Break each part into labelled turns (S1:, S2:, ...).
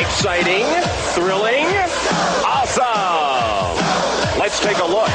S1: Exciting, thrilling, awesome. Let's take a look.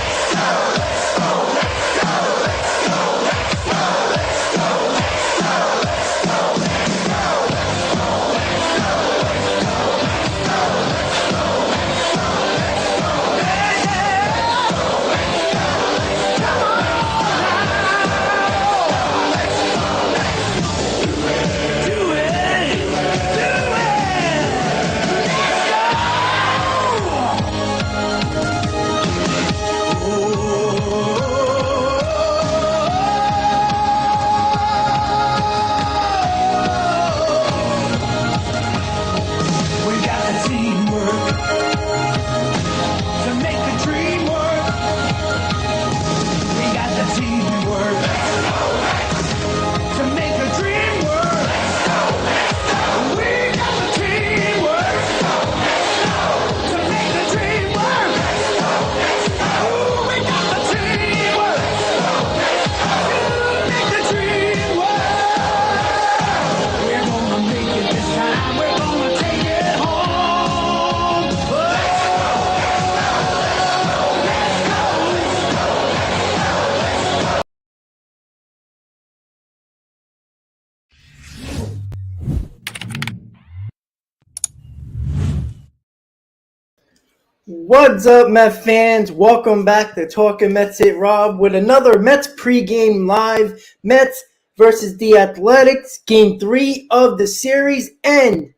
S2: What's up, Mets fans? Welcome back to Talking Mets It Rob with another Mets pregame live. Mets versus the Athletics, Game 3 of the series, and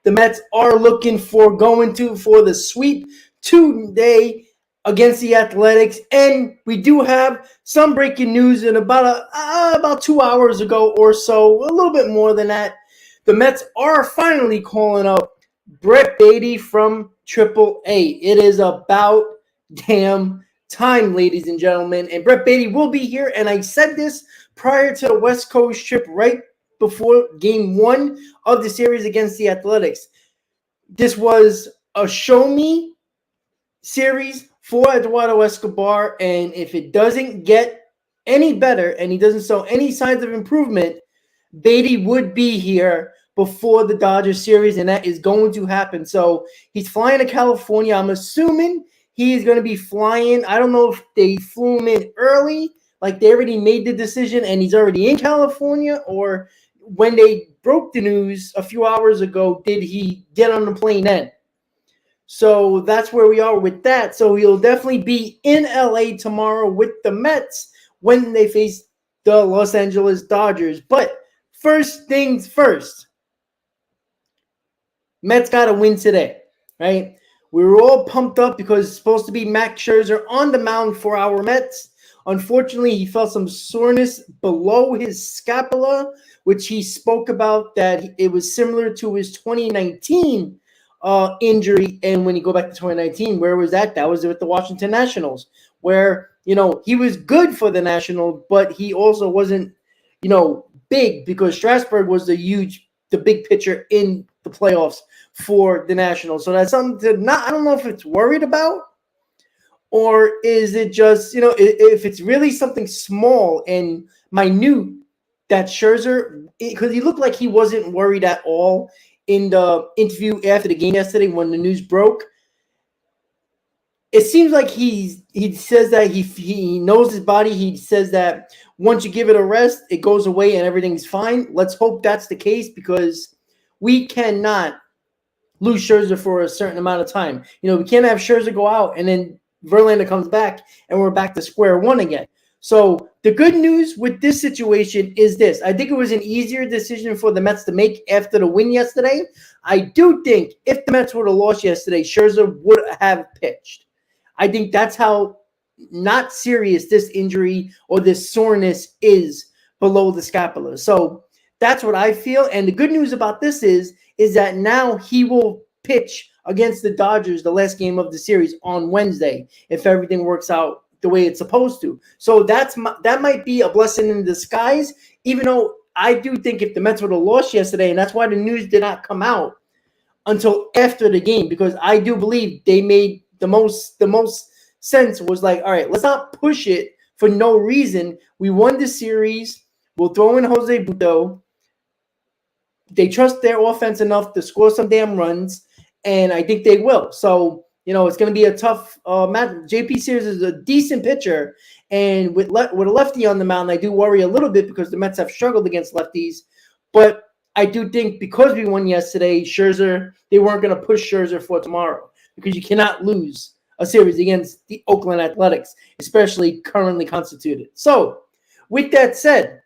S2: the Mets are looking for the sweep today against the Athletics. And we do have some breaking news in about 2 hours ago or so, a little bit more than that. The Mets are finally calling up Brett Baty from AAA. It is about damn time, ladies and gentlemen. And Brett Baty will be here. And I said this prior to the West Coast trip right before Game 1 of the series against the Athletics. This was a show-me series for Eduardo Escobar. And if it doesn't get any better and he doesn't show any signs of improvement, Baty would be here before the Dodgers series, and that is going to happen. So he's flying to California. I'm assuming he's going to be flying. I don't know if they flew him in early, like they already made the decision and he's already in California, or when they broke the news a few hours ago, did he get on the plane then? So that's where we are with that. So he'll definitely be in LA tomorrow with the Mets when they face the Los Angeles Dodgers. But first things first, Mets got to win today, right? We were all pumped up because it's supposed to be Max Scherzer on the mound for our Mets. Unfortunately, he felt some soreness below his scapula, which he spoke about that it was similar to his 2019 injury. And when you go back to 2019, where was that? That was with the Washington Nationals, where, he was good for the Nationals, but he also wasn't, big, because Strasburg was the big pitcher in the playoffs for the Nationals. So that's something to I don't know if it's worried about, or is it just, if it's really something small and minute that Scherzer, because he looked like he wasn't worried at all in the interview after the game yesterday when the news broke. It seems like he says that he knows his body. He says that once you give it a rest, it goes away and everything's fine. Let's hope that's the case, because we cannot lose Scherzer for a certain amount of time. We can't have Scherzer go out and then Verlander comes back and we're back to square one again. So the good news with this situation is this. I think it was an easier decision for the Mets to make after the win yesterday. I do think if the Mets would have lost yesterday, Scherzer would have pitched. I think that's how not serious this injury or this soreness is below the scapula. So that's what I feel. And the good news about this is that now he will pitch against the Dodgers the last game of the series on Wednesday if everything works out the way it's supposed to. So that might be a blessing in disguise, even though I do think if the Mets would have lost yesterday, and that's why the news did not come out until after the game, because I do believe they made the most sense was like, all right, let's not push it for no reason. We won the series. We'll throw in Jose Butto. They trust their offense enough to score some damn runs, and I think they will. So, it's going to be a tough match. JP Sears is a decent pitcher, and with a lefty on the mound, I do worry a little bit because the Mets have struggled against lefties. But I do think because we won yesterday, Scherzer, they weren't going to push Scherzer for tomorrow, because you cannot lose a series against the Oakland Athletics, especially currently constituted. So, with that said,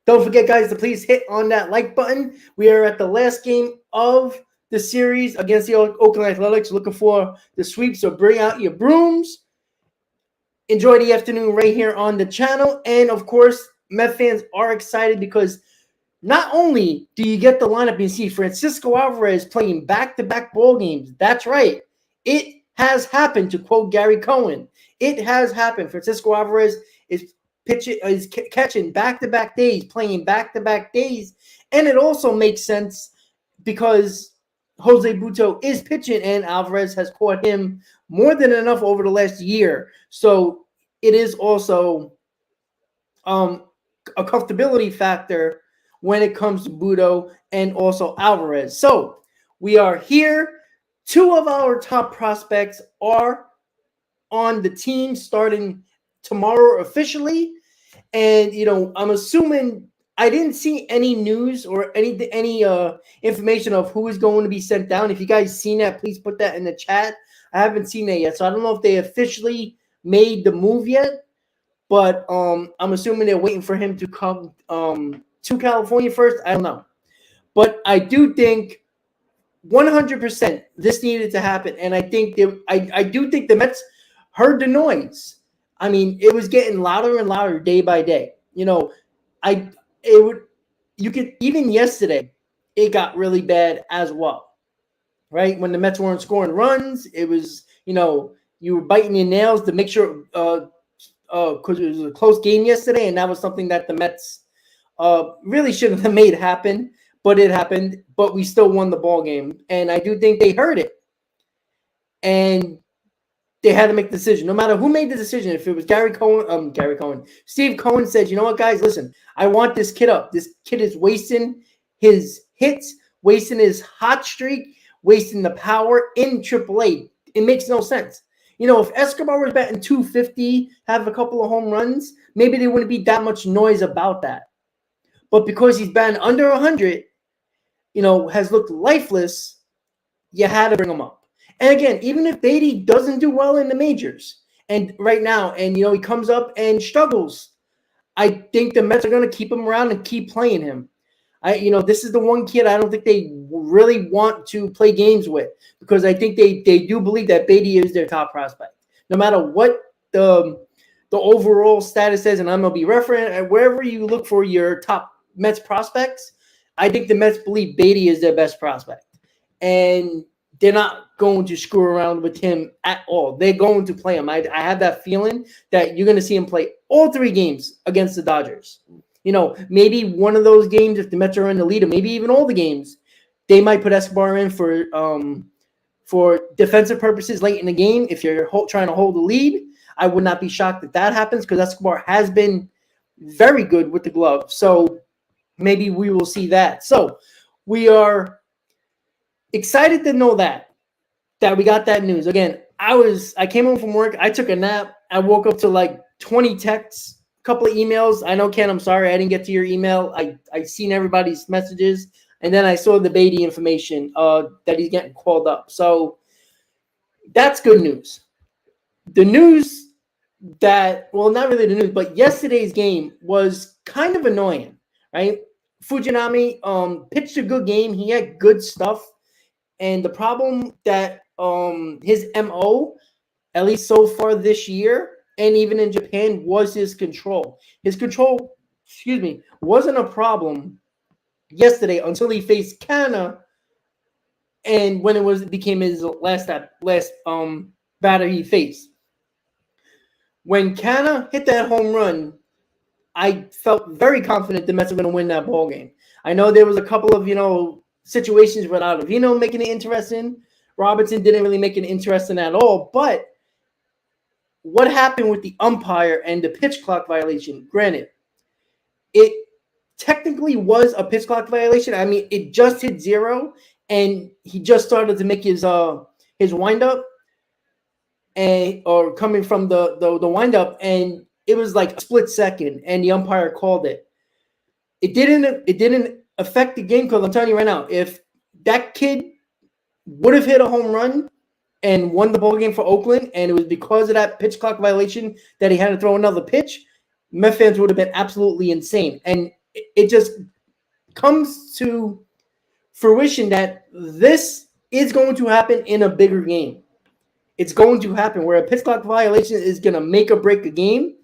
S2: don't forget, guys, to please hit on that like button. We are at the last game of the series against the Oakland Athletics. Looking for the sweep, so bring out your brooms. Enjoy the afternoon right here on the channel. And, of course, Met fans are excited because not only do you get the lineup, you see Francisco Alvarez playing back-to-back ball games. That's right. It has happened, to quote Gary Cohen. It has happened. Francisco Alvarez is catching back-to-back days, playing back-to-back days. And it also makes sense because Jose Butto is pitching and Alvarez has caught him more than enough over the last year. So it is also a comfortability factor when it comes to Butto and also Alvarez. So we are here. Two of our top prospects are on the team starting tomorrow officially. And, I'm assuming I didn't see any news or any information of who is going to be sent down. If you guys seen that, please put that in the chat. I haven't seen that yet. So I don't know if they officially made the move yet. But I'm assuming they're waiting for him to come to California first. I don't know. But I do think 100% this needed to happen. And I think I do think the Mets heard the noise. I mean, it was getting louder and louder day by day. Even yesterday, it got really bad as well, right? When the Mets weren't scoring runs, it was, you were biting your nails to make sure, because it was a close game yesterday, and that was something that the Mets really shouldn't have made happen, but it happened. But we still won the ball game, and I do think they heard it, and they had to make the decision. No matter who made the decision, if it was Steve Cohen said, you know what, guys, listen, I want this kid up. This kid is wasting his hits, wasting his hot streak, wasting the power in AAA. It makes no sense. If Escobar was batting 250, have a couple of home runs, maybe there wouldn't be that much noise about that. But because he's batting under 100, has looked lifeless, you had to bring him up. And again, even if Beatty doesn't do well in the majors, and right now, and he comes up and struggles, I think the Mets are going to keep him around and keep playing him. This is the one kid I don't think they really want to play games with, because I think they do believe that Beatty is their top prospect. No matter what the the overall status as an MLB reference, wherever you look for your top Mets prospects, I think the Mets believe Beatty is their best prospect. And they're not going to screw around with him at all. They're going to play him. I have that feeling that you're going to see him play all 3 games against the Dodgers. Maybe one of those games, if the Mets are in the lead, or maybe even all the games, they might put Escobar in for defensive purposes late in the game. If you're trying to hold the lead, I would not be shocked if that happens because Escobar has been very good with the glove. So maybe we will see that. So we are excited to know that we got that news. Again, I came home from work. I took a nap. I woke up to like 20 texts, a couple of emails. I know, Ken, I'm sorry I didn't get to your email. I seen everybody's messages, and then I saw the Beatty information that he's getting called up. So that's good news. The news not really the news, but yesterday's game was kind of annoying, right? Fujinami pitched a good game. He had good stuff. And the problem that his MO, at least so far this year, and even in Japan, was his control. His control, wasn't a problem yesterday until he faced Kana, and when it became his last batter he faced. When Kana hit that home run, I felt very confident the Mets were going to win that ball game. I know there was a couple of situations without Avino making it interesting. Robertson didn't really make it interesting at all. But what happened with the umpire and the pitch clock violation? Granted, it technically was a pitch clock violation. I mean, it just hit 0, and he just started to make his windup, or coming from the windup, and it was like a split second, and the umpire called it. It didn't affect the game because I'm telling you right now, if that kid would have hit a home run and won the ball game for Oakland, and it was because of that pitch clock violation that he had to throw another pitch, Met fans would have been absolutely insane. And it just comes to fruition that this is going to happen in a bigger game. It's going to happen where a pitch clock violation is going to make or break a game,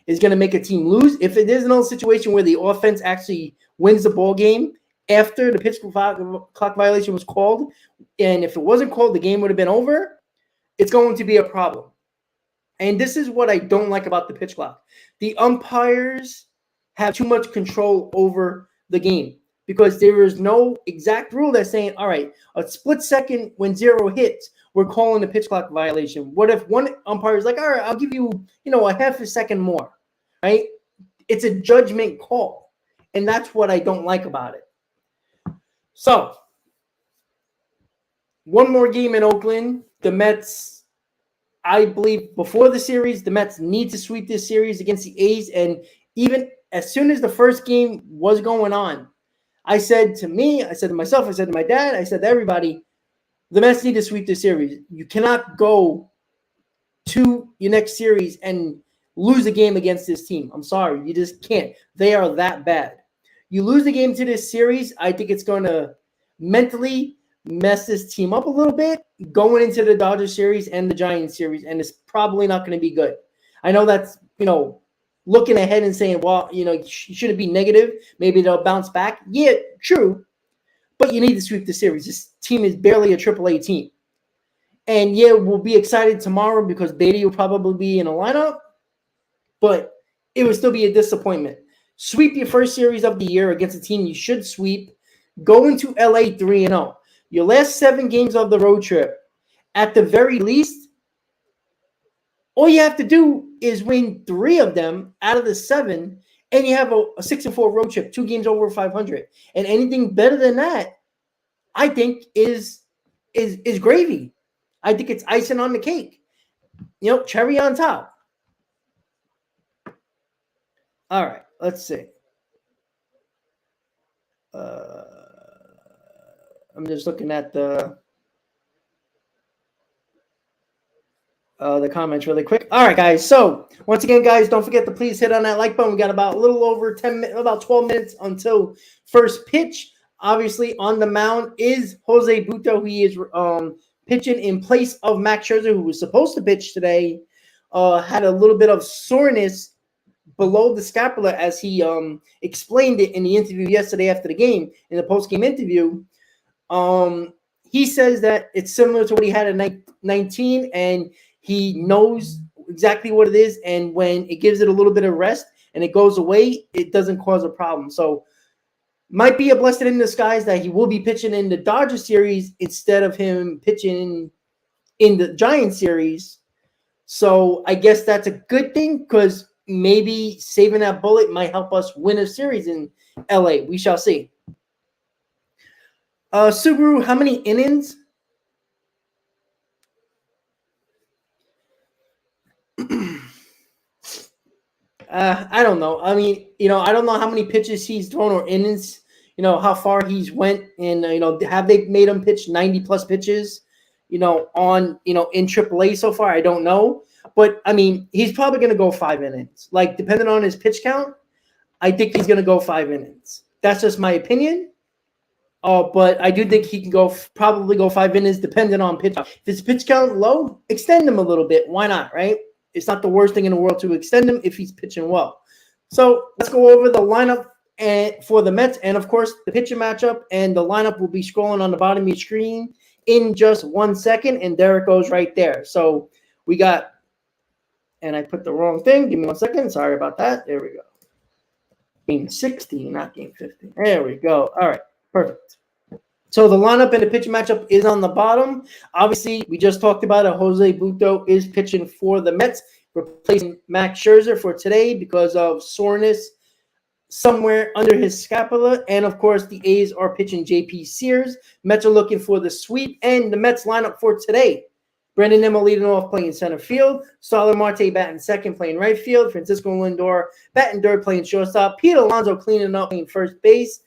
S2: is going to make a team lose. If it is another situation where the offense actually wins the ball game after the pitch clock violation was called, and if it wasn't called, the game would have been over, it's going to be a problem. And this is what I don't like about the pitch clock. The umpires have too much control over the game because there is no exact rule that's saying, all right, a split second when 0 hits, we're calling a pitch clock violation. What if one umpire is like, all right, I'll give you, a half a second more, right? It's a judgment call, and that's what I don't like about it. So, one more game in Oakland. The Mets, I believe, before the series, the Mets need to sweep this series against the A's, and even as soon as the first game was going on, I said to myself, I said to my dad, I said to everybody, the Mets need to sweep this series. You cannot go to your next series and lose a game against this team. I'm sorry. You just can't. They are that bad. You lose the game to this series, I think it's going to mentally mess this team up a little bit going into the Dodgers series and the Giants series, and it's probably not going to be good. I know that's, looking ahead and saying, well, you shouldn't be negative. Maybe they'll bounce back. Yeah, true. But you need to sweep the series. This team is barely a AAA team. And yeah, we'll be excited tomorrow because Beatty will probably be in a lineup, but it will still be a disappointment. Sweep your first series of the year against a team you should sweep. Go into LA 3-0. Your last 7 games of the road trip, at the very least, all you have to do is win 3 of them out of the 7, and you have a 6-4 road trip, 2 games over 500. And anything better than that, I think, is gravy. I think it's icing on the cake. Cherry on top. All right, let's see. I'm just looking at the comments really quick. All right, guys. So once again, guys, don't forget to please hit on that like button. We got about a little over 10 minutes, about 12 minutes until first pitch. Obviously, on the mound is Jose Butto. He is pitching in place of Max Scherzer, who was supposed to pitch today. had a little bit of soreness below the scapula, as he explained it in the interview yesterday after the game, in the post-game interview. He says that it's similar to what he had at 19, and he knows exactly what it is, and when it gives it a little bit of rest and it goes away, it doesn't cause a problem. So might be a blessing in disguise that he will be pitching in the Dodgers series instead of him pitching in the Giants series. So I guess that's a good thing, because maybe saving that bullet might help us win a series in LA. We shall see. Subaru, how many innings? I don't know. I mean, I don't know how many pitches he's thrown or innings, how far he's went, and, have they made him pitch 90 plus pitches, in AAA so far? I don't know. But, I mean, he's probably going to go 5 innings. Like, depending on his pitch count, I think he's going to go 5 innings. That's just my opinion. But I do think he can probably go 5 innings depending on pitch count. If his pitch count low, extend him a little bit. Why not, right? It's not the worst thing in the world to extend him if he's pitching well. So let's go over the lineup for the Mets, and, of course, the pitcher matchup. And the lineup will be scrolling on the bottom of your screen in just 1 second, and there it goes right there. So we got, and I put the wrong thing. Give me 1 second. Sorry about that. There we go. Game 16, not game 15. There we go. All right, perfect. So the lineup and the pitcher matchup is on the bottom. Obviously, we just talked about it. Jose Butto is pitching for the Mets, replacing Max Scherzer for today because of soreness somewhere under his scapula. And, of course, the A's are pitching J.P. Sears. Mets are looking for the sweep. And the Mets lineup for today: Brandon Nimmo leading off, playing center field. Starling Marte batting second, playing right field. Francisco Lindor batting third, playing shortstop. Pete Alonso cleaning up, playing first base.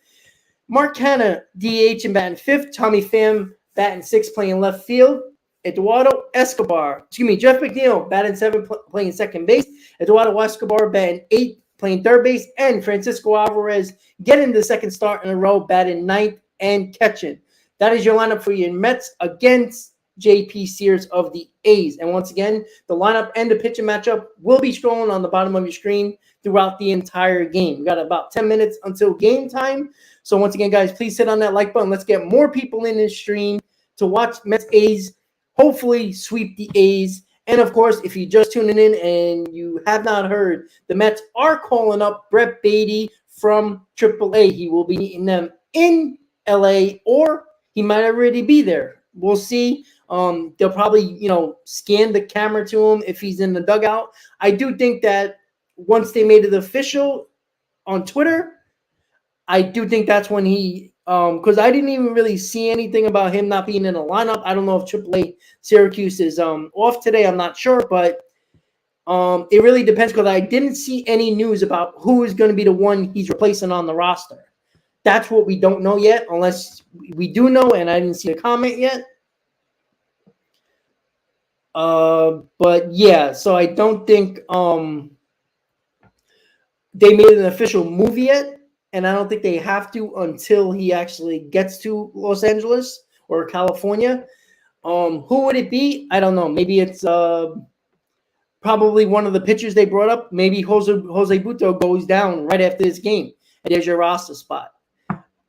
S2: Mark Hanna, DH, and batting fifth. Tommy Pham batting sixth, playing left field. Jeff McNeil batting seventh, playing second base. Eduardo Escobar batting eighth, playing third base. And Francisco Alvarez getting the second start in a row, batting ninth and catching. That is your lineup for your Mets against J.P. Sears of the A's. And once again, the lineup and the pitcher matchup will be scrolling on the bottom of your screen throughout the entire game. We got about 10 minutes until game time. So once again, guys, please hit on that like button. Let's get more people in this stream to watch Mets A's hopefully sweep the A's. And, of course, if you're just tuning in and you have not heard, the Mets are calling up Brett Beatty from AAA. He will be meeting them in L.A., or he might already be there. We'll see. They'll probably, scan the camera to him if he's in the dugout. I do think that once they made it official on Twitter, I do think that's when he, because I didn't even really see anything about him not being in the lineup. I don't know if AAA Syracuse is off today. I'm not sure, but it really depends, because I didn't see any news about who is going to be the one he's replacing on the roster. That's what we don't know yet, unless we do know, and I didn't see a comment yet. But yeah, so I don't think they made an official move yet, and I don't think they have to until he actually gets to Los Angeles or California. Who would it be? I don't know. Maybe it's probably one of the pitchers they brought up. Maybe Jose Butto goes down right after this game, and there's your roster spot.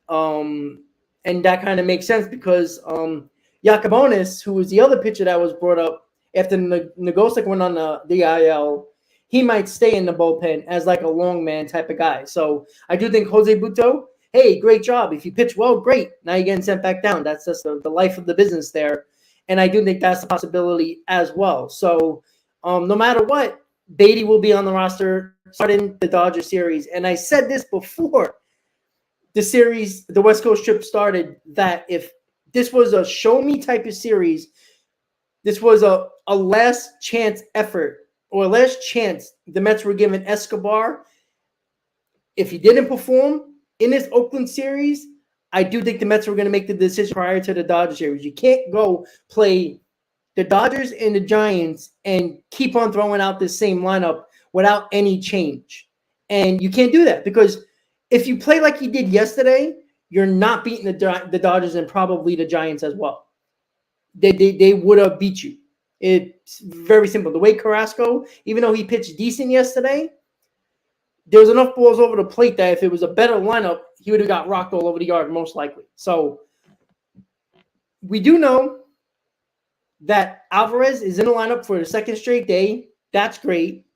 S2: And that kind of makes sense, because Yacobonis, who was the other pitcher that was brought up after Nogosek went on the IL, he might stay in the bullpen as like a long man type of guy. So I do think Jose Butto, hey, great job. If you pitch well, great. Now you're getting sent back down. That's just the life of the business there. And I do think that's a possibility as well. So no matter what, Beatty will be on the roster starting the Dodger series. And I said this before the series, the West Coast trip started, that if this was a show me type of series, this was a last chance effort, or last chance the Mets were giving Escobar. If he didn't perform in this Oakland series, I do think the Mets were going to make the decision prior to the Dodgers series. You can't go play the Dodgers and the Giants and keep on throwing out the same lineup without any change. And you can't do that, because if you play like you did yesterday, you're not beating the Dodgers and probably the Giants as well. They would have beat you It's very simple. The way Carrasco, even though he pitched decent yesterday, there was enough balls over the plate that if it was a better lineup, he would have got rocked all over the yard, most likely. So we do know that Alvarez is in the lineup for the second straight day. That's great.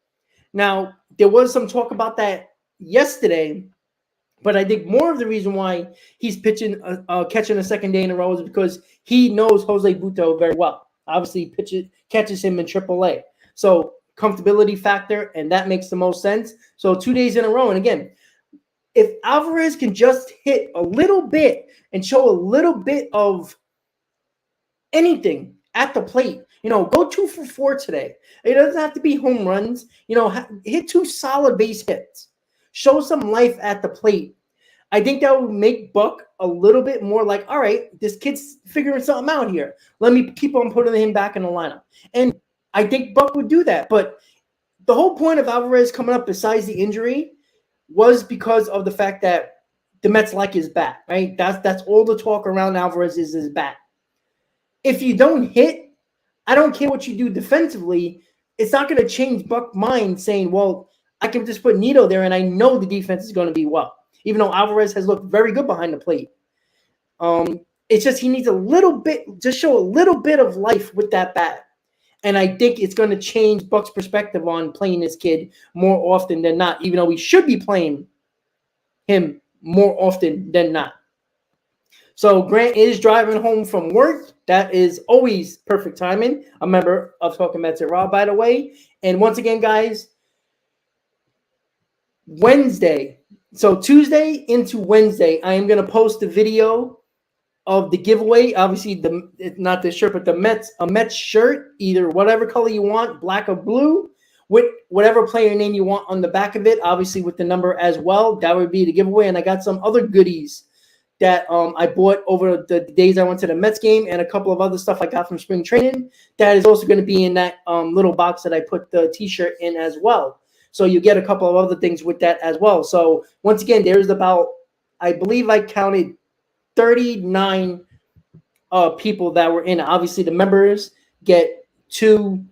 S2: Now, there was some talk about that yesterday, but I think more of the reason why he's pitching, catching a second day in a row is because he knows Jose Butto very well. Obviously, catches him in AAA. So comfortability factor, and that makes the most sense. So 2 days in a row. And again, if Alvarez can just hit a little bit and show a little bit of anything at the plate, go 2 for 4 today. It doesn't have to be home runs. Hit 2 solid base hits. Show some life at the plate. I think that would make Buck a little bit more like, all right, this kid's figuring something out here. Let me keep on putting him back in the lineup. And I think Buck would do that. But the whole point of Alvarez coming up, besides the injury, was because of the fact that the Mets like his bat, right? That's all the talk around Alvarez is his bat. If you don't hit, I don't care what you do defensively. It's not going to change Buck's mind saying, well, I can just put Nito there and I know the defense is going to be well. Even though Alvarez has looked very good behind the plate. It's just he needs a little bit, just show a little bit of life with that bat. And I think it's going to change Buck's perspective on playing this kid more often than not, even though we should be playing him more often than not. So Grant is driving home from work. That is always perfect timing. A member of Talking Mets at Raw, by the way. And once again, guys, Wednesday. So Tuesday into Wednesday, I am going to post a video of the giveaway. Obviously, not this shirt, but a Mets shirt, either whatever color you want, black or blue, with whatever player name you want on the back of it, obviously with the number as well. That would be the giveaway. And I got some other goodies that I bought over the days I went to the Mets game, and a couple of other stuff I got from spring training. That is also going to be in that little box that I put the T-shirt in as well. So you get a couple of other things with that as well. So once again, there's about, I believe I counted 39 people that were in. Obviously, the members get 2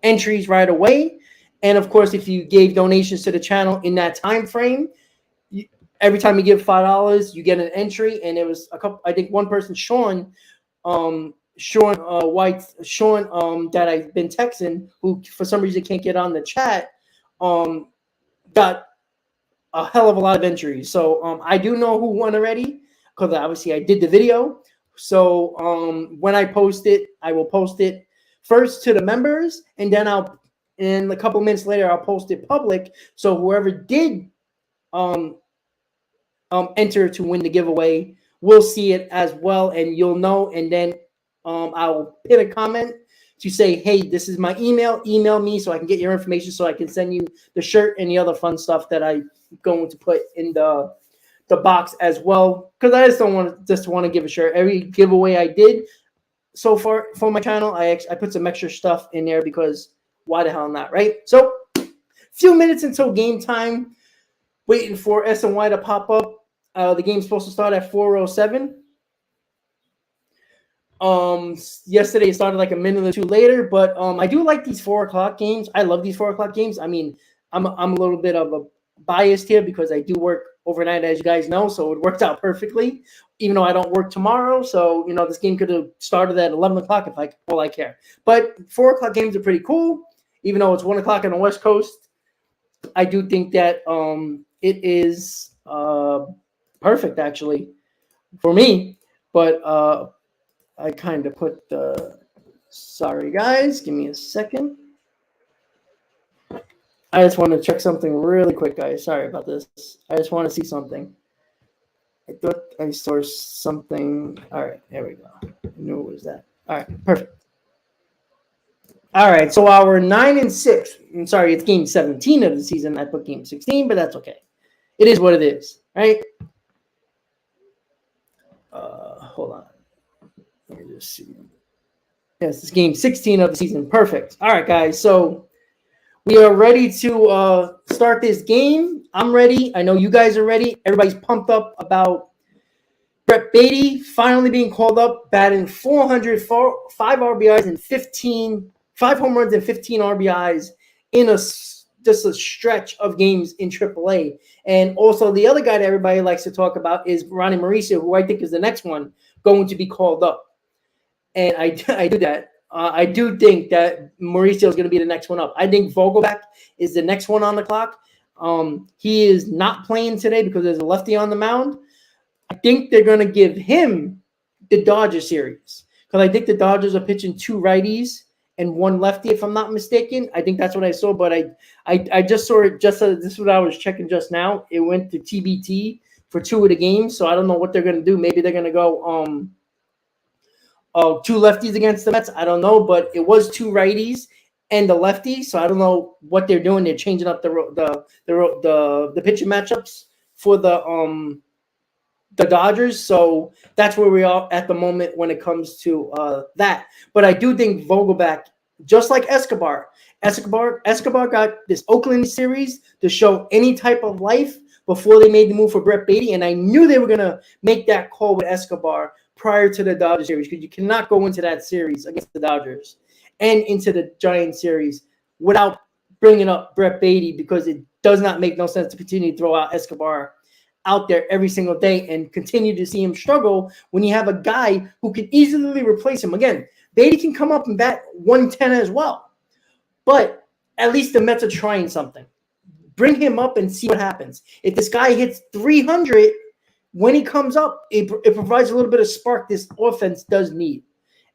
S2: entries right away. And of course, if you gave donations to the channel in that time frame, every time you give $5, you get an entry. And it was a couple, I think one person, Sean White, that I've been texting, who for some reason can't get on the chat, got a hell of a lot of entries. So I do know who won already, because obviously I did the video. So when I post it, I will post it first to the members, and then in a couple minutes later, I'll post it public. So whoever did enter to win the giveaway will see it as well, and you'll know. And then I'll pin a comment to say, hey, this is my email. Email me so I can get your information, so I can send you the shirt and the other fun stuff that I'm going to put in the box as well. Because I just want to give a shirt. Every giveaway I did so far for my channel, I put some extra stuff in there, because why the hell not, right? So few minutes until game time. Waiting for SNY to pop up. The game's supposed to start at 4:07. Yesterday it started like a minute or two later, but I do like these 4 o'clock games. I love these 4 o'clock games. I mean, I'm a little bit of a biased here because I do work overnight, as you guys know, so it worked out perfectly, even though I don't work tomorrow. So, this game could have started at 11 o'clock if all I care. But 4 o'clock games are pretty cool, even though it's 1 o'clock on the West Coast. I do think that it is perfect, actually, for me. But I kind of put the – sorry, guys. Give me a second. I just want to check something really quick, guys. Sorry about this. I just want to see something. I thought I saw something. All right, there we go. I knew it was that. All right, perfect. All right, so our 9-6. I'm sorry, it's game 17 of the season. I put game 16, but that's okay. It is what it is, right? Hold on. Let me just see. Yes, it's game 16 of the season. Perfect. All right, guys. So we are ready to start this game. I'm ready. I know you guys are ready. Everybody's pumped up about Brett Beatty finally being called up, batting 400, 5 RBIs and 5 home runs and 15 RBIs in just a stretch of games in AAA. And also the other guy that everybody likes to talk about is Ronnie Mauricio, who I think is the next one going to be called up. And I do that. I do think that Mauricio is going to be the next one up. I think Vogelbach is the next one on the clock. He is not playing today because there's a lefty on the mound. I think they're going to give him the Dodgers series because I think the Dodgers are pitching 2 righties and 1 lefty, if I'm not mistaken. I think that's what I saw, but I just saw it. This is what I was checking just now. It went to TBT for 2 of the games, so I don't know what they're going to do. Maybe they're going to go 2 lefties against the Mets. I don't know, but it was 2 righties and the lefty, so I don't know what they're doing. They're changing up the pitching matchups for the Dodgers, so that's where we are at the moment when it comes to that. But I do think Vogelbach, just like Escobar got this Oakland series to show any type of life before they made the move for Brett Beatty, and I knew they were going to make that call with Escobar prior to the Dodgers series because you cannot go into that series against the Dodgers and into the Giants series without bringing up Brett Beatty because it does not make no sense to continue to throw out Escobar out there every single day and continue to see him struggle when you have a guy who can easily replace him. Again, Beatty can come up and bat 110 as well, but at least the Mets are trying something. Bring him up and see what happens. If this guy hits 300 when he comes up, it provides a little bit of spark this offense does need.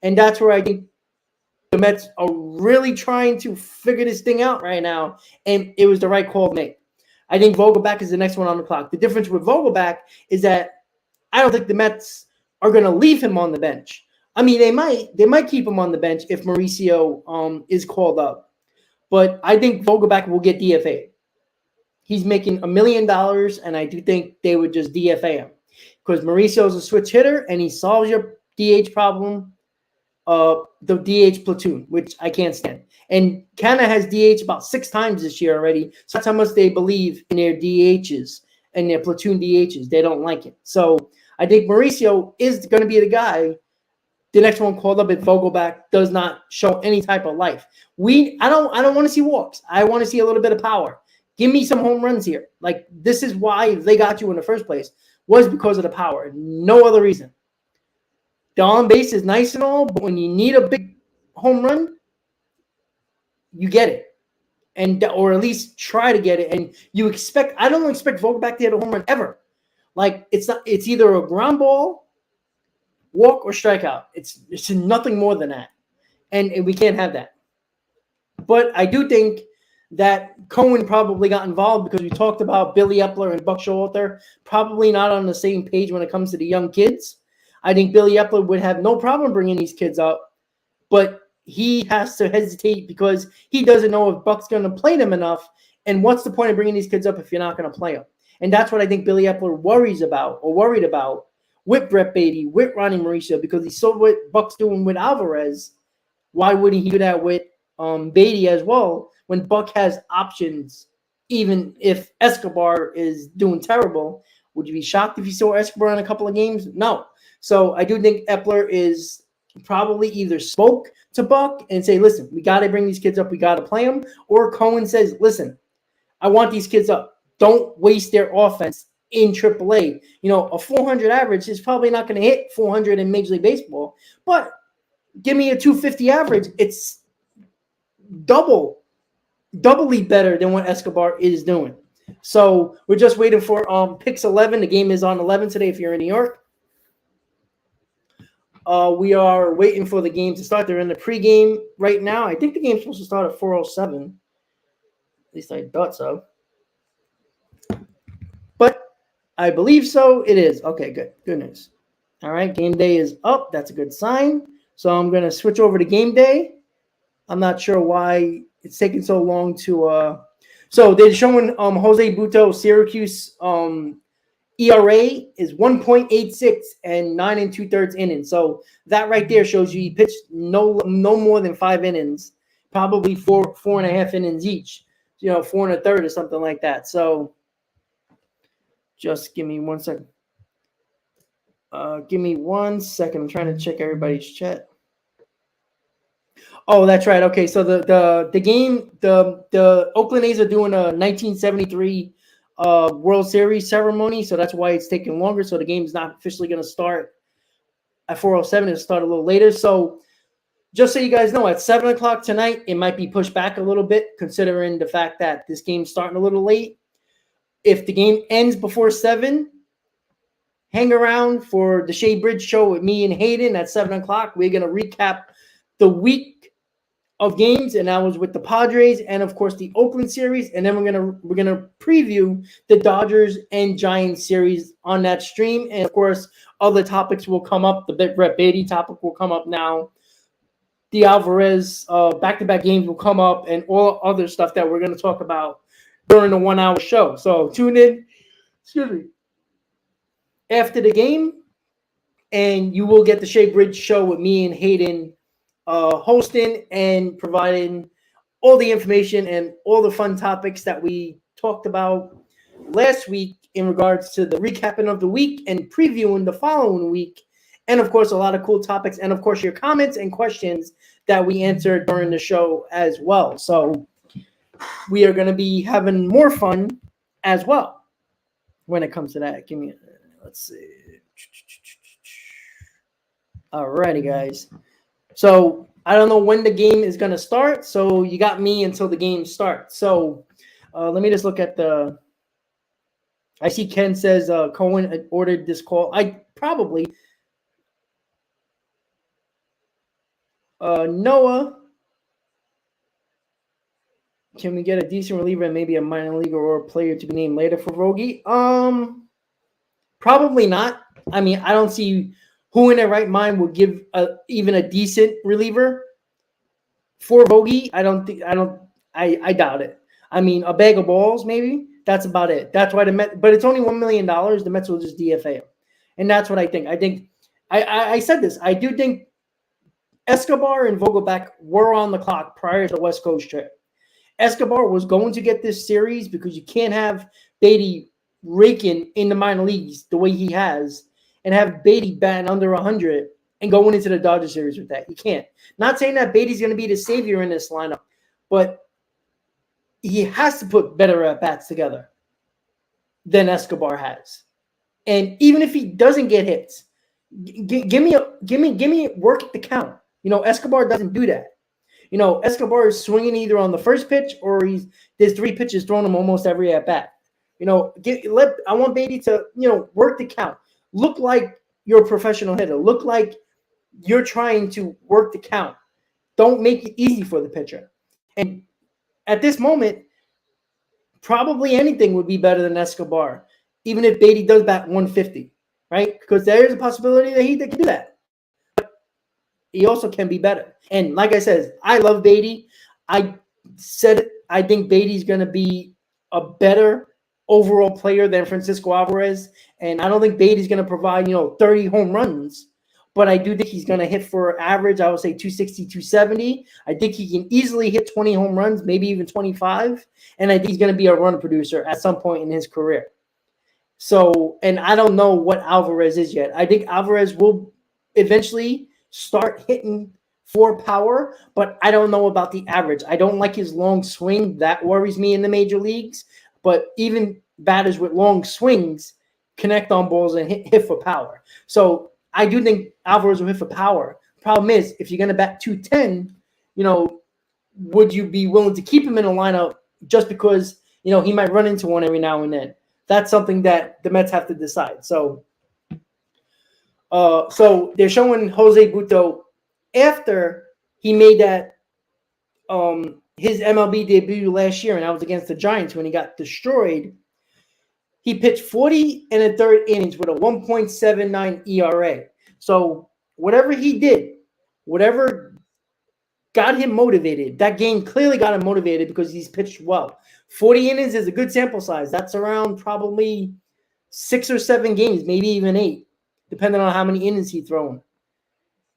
S2: And that's where I think the Mets are really trying to figure this thing out right now, and it was the right call to make. I think Vogelbach is the next one on the clock. The difference with Vogelbach is that I don't think the Mets are going to leave him on the bench. I mean, they might keep him on the bench if Mauricio is called up. But I think Vogelbach will get DFA'd. He's making $1 million, and I do think they would just DFA him because Mauricio is a switch hitter, and he solves your DH problem, the DH platoon, which I can't stand. And Canada has DH about 6 times this year already. So that's how much they believe in their DHs and their platoon DHs. They don't like it. So I think Mauricio is going to be the guy. The next one called up if Vogelbach does not show any type of life. I don't want to see walks. I want to see a little bit of power. Give me some home runs here. Like, this is why they got you in the first place, was because of the power. No other reason. The on base is nice and all, but when you need a big home run, you get it, or at least try to get it. And I don't expect Vogelbach to hit a home run ever. Like, it's either a ground ball, walk, or strikeout. It's nothing more than that, and we can't have that. But I do think that Cohen probably got involved because we talked about Billy Epler and Buck Showalter probably not on the same page when it comes to the young kids. I think Billy Epler would have no problem bringing these kids up, but he has to hesitate because he doesn't know if Buck's going to play them enough. And what's the point of bringing these kids up if you're not going to play them? And that's what I think Billy Epler worried about with Brett Beatty, with Ronnie Mauricio, because he saw what Buck's doing with Alvarez. Why wouldn't he do that with Beatty as well when Buck has options, even if Escobar is doing terrible? Would you be shocked if you saw Escobar in a couple of games? No. So I do think Epler is probably either spoke to Buck and say, listen, we got to bring these kids up. We got to play them. Or Cohen says, listen, I want these kids up. Don't waste their offense in AAA. A 400 average is probably not going to hit 400 in Major League Baseball, but give me a 250 average. It's doubly better than what Escobar is doing. So we're just waiting for picks 11. The game is on 11 today if you're in New York. We are waiting for the game to start. They're in the pregame right now. I think the game's supposed to start at 4:07. At least I thought so. But I believe so. It is. Okay, good. Good news. All right, game day is up. That's a good sign. So I'm going to switch over to game day. I'm not sure why it's taking so long to so they're showing Jose Butto, Syracuse ERA is 1.86 and 9 2/3 innings. So that right there shows you he pitched no more than 5 innings, probably 4.5 innings each, 4 1/3 or something like that. So just give me 1 second. Give me 1 second. I'm trying to check everybody's chat. Oh, that's right. Okay, so the game, the Oakland A's are doing a 1973 World Series ceremony, so that's why it's taking longer. So the game's not officially going to start at 4:07. It'll start a little later. So just so you guys know, at 7 o'clock tonight, it might be pushed back a little bit, considering the fact that this game's starting a little late. If the game ends before 7, hang around for the Shea Bridge show with me and Hayden at 7 o'clock. We're going to recap the week of games, and that was with the Padres and, of course, the Oakland series. And then we're gonna preview the Dodgers and Giants series on that stream. And, of course, other topics will come up. The Brett Beatty topic will come up now. The Alvarez back-to-back games will come up, and all other stuff that we're going to talk about during the 1 hour show. So tune in, after the game, and you will get the Shea Bridge show with me and Hayden hosting and providing all the information and all the fun topics that we talked about last week in regards to the recapping of the week and previewing the following week. And, of course, a lot of cool topics. And, of course, your comments and questions that we answered during the show as well. So we are going to be having more fun as well when it comes to that. Give me let's see. All righty, guys. So I don't know when the game is going to start. So you got me until the game starts. So let me just look at the – I see Ken says Cohen ordered this call. I probably – Noah, can we get a decent reliever and maybe a minor leaguer or a player to be named later for Vogie? Probably not. I mean, I don't see who in their right mind would give even a decent reliever for Vogie. I doubt it. I mean, a bag of balls, maybe. That's about it. That's why the Mets, but it's only $1 million. The Mets will just DFA him. And that's what I think. I said this. I do think Escobar and Vogelbach were on the clock prior to the West Coast trip. Escobar was going to get this series because you can't have Beatty raking in the minor leagues the way he has and have Beatty batting under 100 and going into the Dodgers series with that. You can't. Not saying that Beatty's going to be the savior in this lineup, but he has to put better at-bats together than Escobar has. And even if he doesn't get hits, give me work at the count. You know, Escobar doesn't do that. You know, Escobar is swinging either on the first pitch or there's 3 pitches thrown him almost every at bat. You know, I want Beatty to, work the count. Look like you're a professional hitter. Look like you're trying to work the count. Don't make it easy for the pitcher. And at this moment, probably anything would be better than Escobar, even if Beatty does bat 150, right? Because there's a possibility that he can do that. But he also can be better. And like I said, I love Beatty. I said I think Beatty's going to be a better overall player than Francisco Alvarez. And I don't think Beatty's going to provide, 30 home runs. But I do think he's going to hit for average, I would say 260, 270. I think he can easily hit 20 home runs, maybe even 25. And I think he's going to be a run producer at some point in his career. So, and I don't know what Alvarez is yet. I think Alvarez will eventually start hitting for power, but I don't know about the average. I don't like his long swing. That worries me in the major leagues. But even batters with long swings connect on balls and hit for power. So I do think Alvarez will hit for power. Problem is, if you're going to bat 210, would you be willing to keep him in a lineup just because, he might run into one every now and then? That's something that the Mets have to decide. So they're showing Jose Butto after he made that his MLB debut last year, and that was against the Giants when he got destroyed. He pitched 40 and a third innings with a 1.79 ERA. So whatever he did, whatever got him motivated, that game clearly got him motivated because he's pitched well. 40 innings is a good sample size. That's around probably 6 or 7 games, maybe even 8, depending on how many innings he's thrown.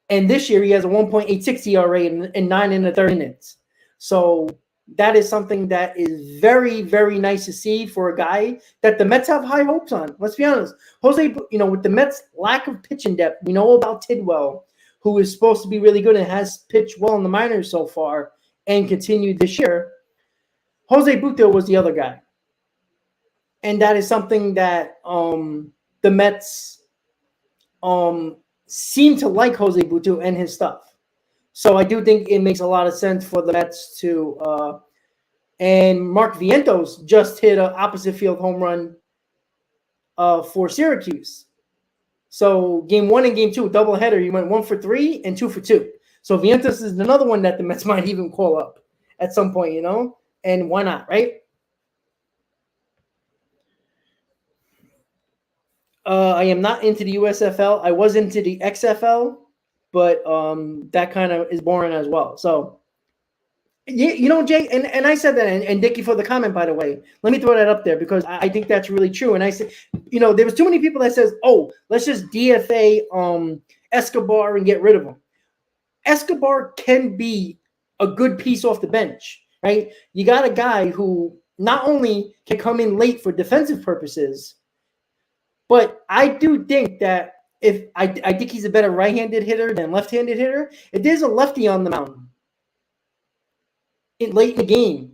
S2: And this year he has a 1.86 ERA and 9 and a third innings. So that is something that is very, very nice to see for a guy that the Mets have high hopes on. Let's be honest. Jose, with the Mets' lack of pitching depth, we know about Tidwell, who is supposed to be really good and has pitched well in the minors so far and continued this year. Jose Butto was the other guy. And that is something that the Mets seem to like Jose Butto and his stuff. So I do think it makes a lot of sense for the Mets to and Mark Vientos just hit an opposite field home run for Syracuse. So game 1 and game 2, doubleheader, you went 1 for 3 and 2 for 2. So Vientos is another one that the Mets might even call up at some point, and why not, right? I am not into the USFL. I was into the XFL, but that kind of is boring as well. So, Jay, and I said that, and Dickie for the comment, by the way. Let me throw that up there because I think that's really true. And I said, there was too many people that says, oh, let's just DFA Escobar and get rid of him. Escobar can be a good piece off the bench, right? You got a guy who not only can come in late for defensive purposes, but I do think that if I think he's a better right-handed hitter than left-handed hitter. If there's a lefty on the mound late in the game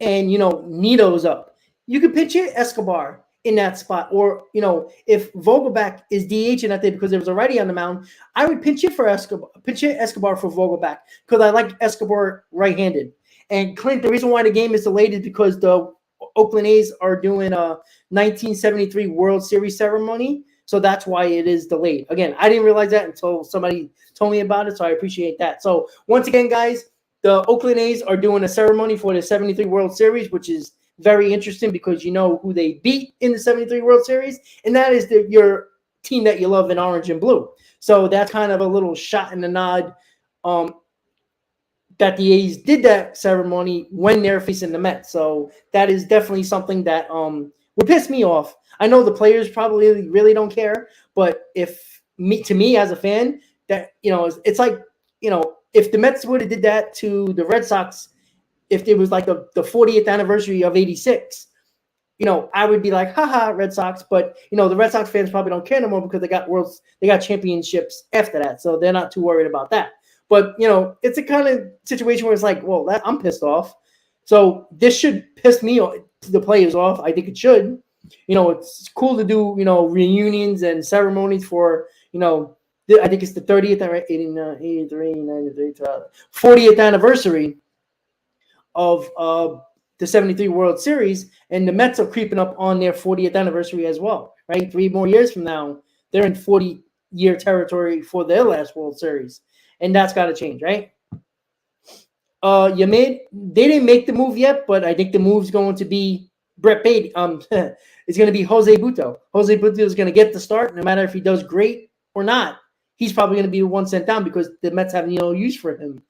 S2: and, Nito's up, you could pitch it Escobar in that spot. Or, if Vogelbach is DHing out there because there was a righty on the mound, I would pinch it Escobar for Vogelbach because I like Escobar right-handed. And Clint, the reason why the game is delayed is because the Oakland A's are doing a 1973 World Series ceremony, so that's why it is delayed. Again, I didn't realize that until somebody told me about it, so I appreciate that. So once again, guys, the Oakland A's are doing a ceremony for the 73 World Series, which is very interesting because you know who they beat in the 73 World Series, and that is your team that you love in orange and blue. So that's kind of a little shot in the nod that the A's did that ceremony when they're facing the Mets. So that is definitely something that would piss me off. I know the players probably really don't care, but to me as a fan, that it's like if the Mets would have did that to the Red Sox, if it was like the 40th anniversary of '86, I would be like, haha, Red Sox. But the Red Sox fans probably don't care no more because they got championships after that, so they're not too worried about that. But, it's a kind of situation where it's like, well, I'm pissed off. So this should piss me off, the players off. I think it should. It's cool to do, reunions and ceremonies for, I think it's the 30th, 83, 93, 40th anniversary of the 73 World Series. And the Mets are creeping up on their 40th anniversary as well, right? 3 more years from now, they're in 40-year territory for their last World Series. And that's got to change, right? They didn't make the move yet, but I think the move's going to be Brett Beatty. It's going to be Jose Butto. Jose Butto is going to get the start, no matter if he does great or not. He's probably going to be the one sent down because the Mets have no use for him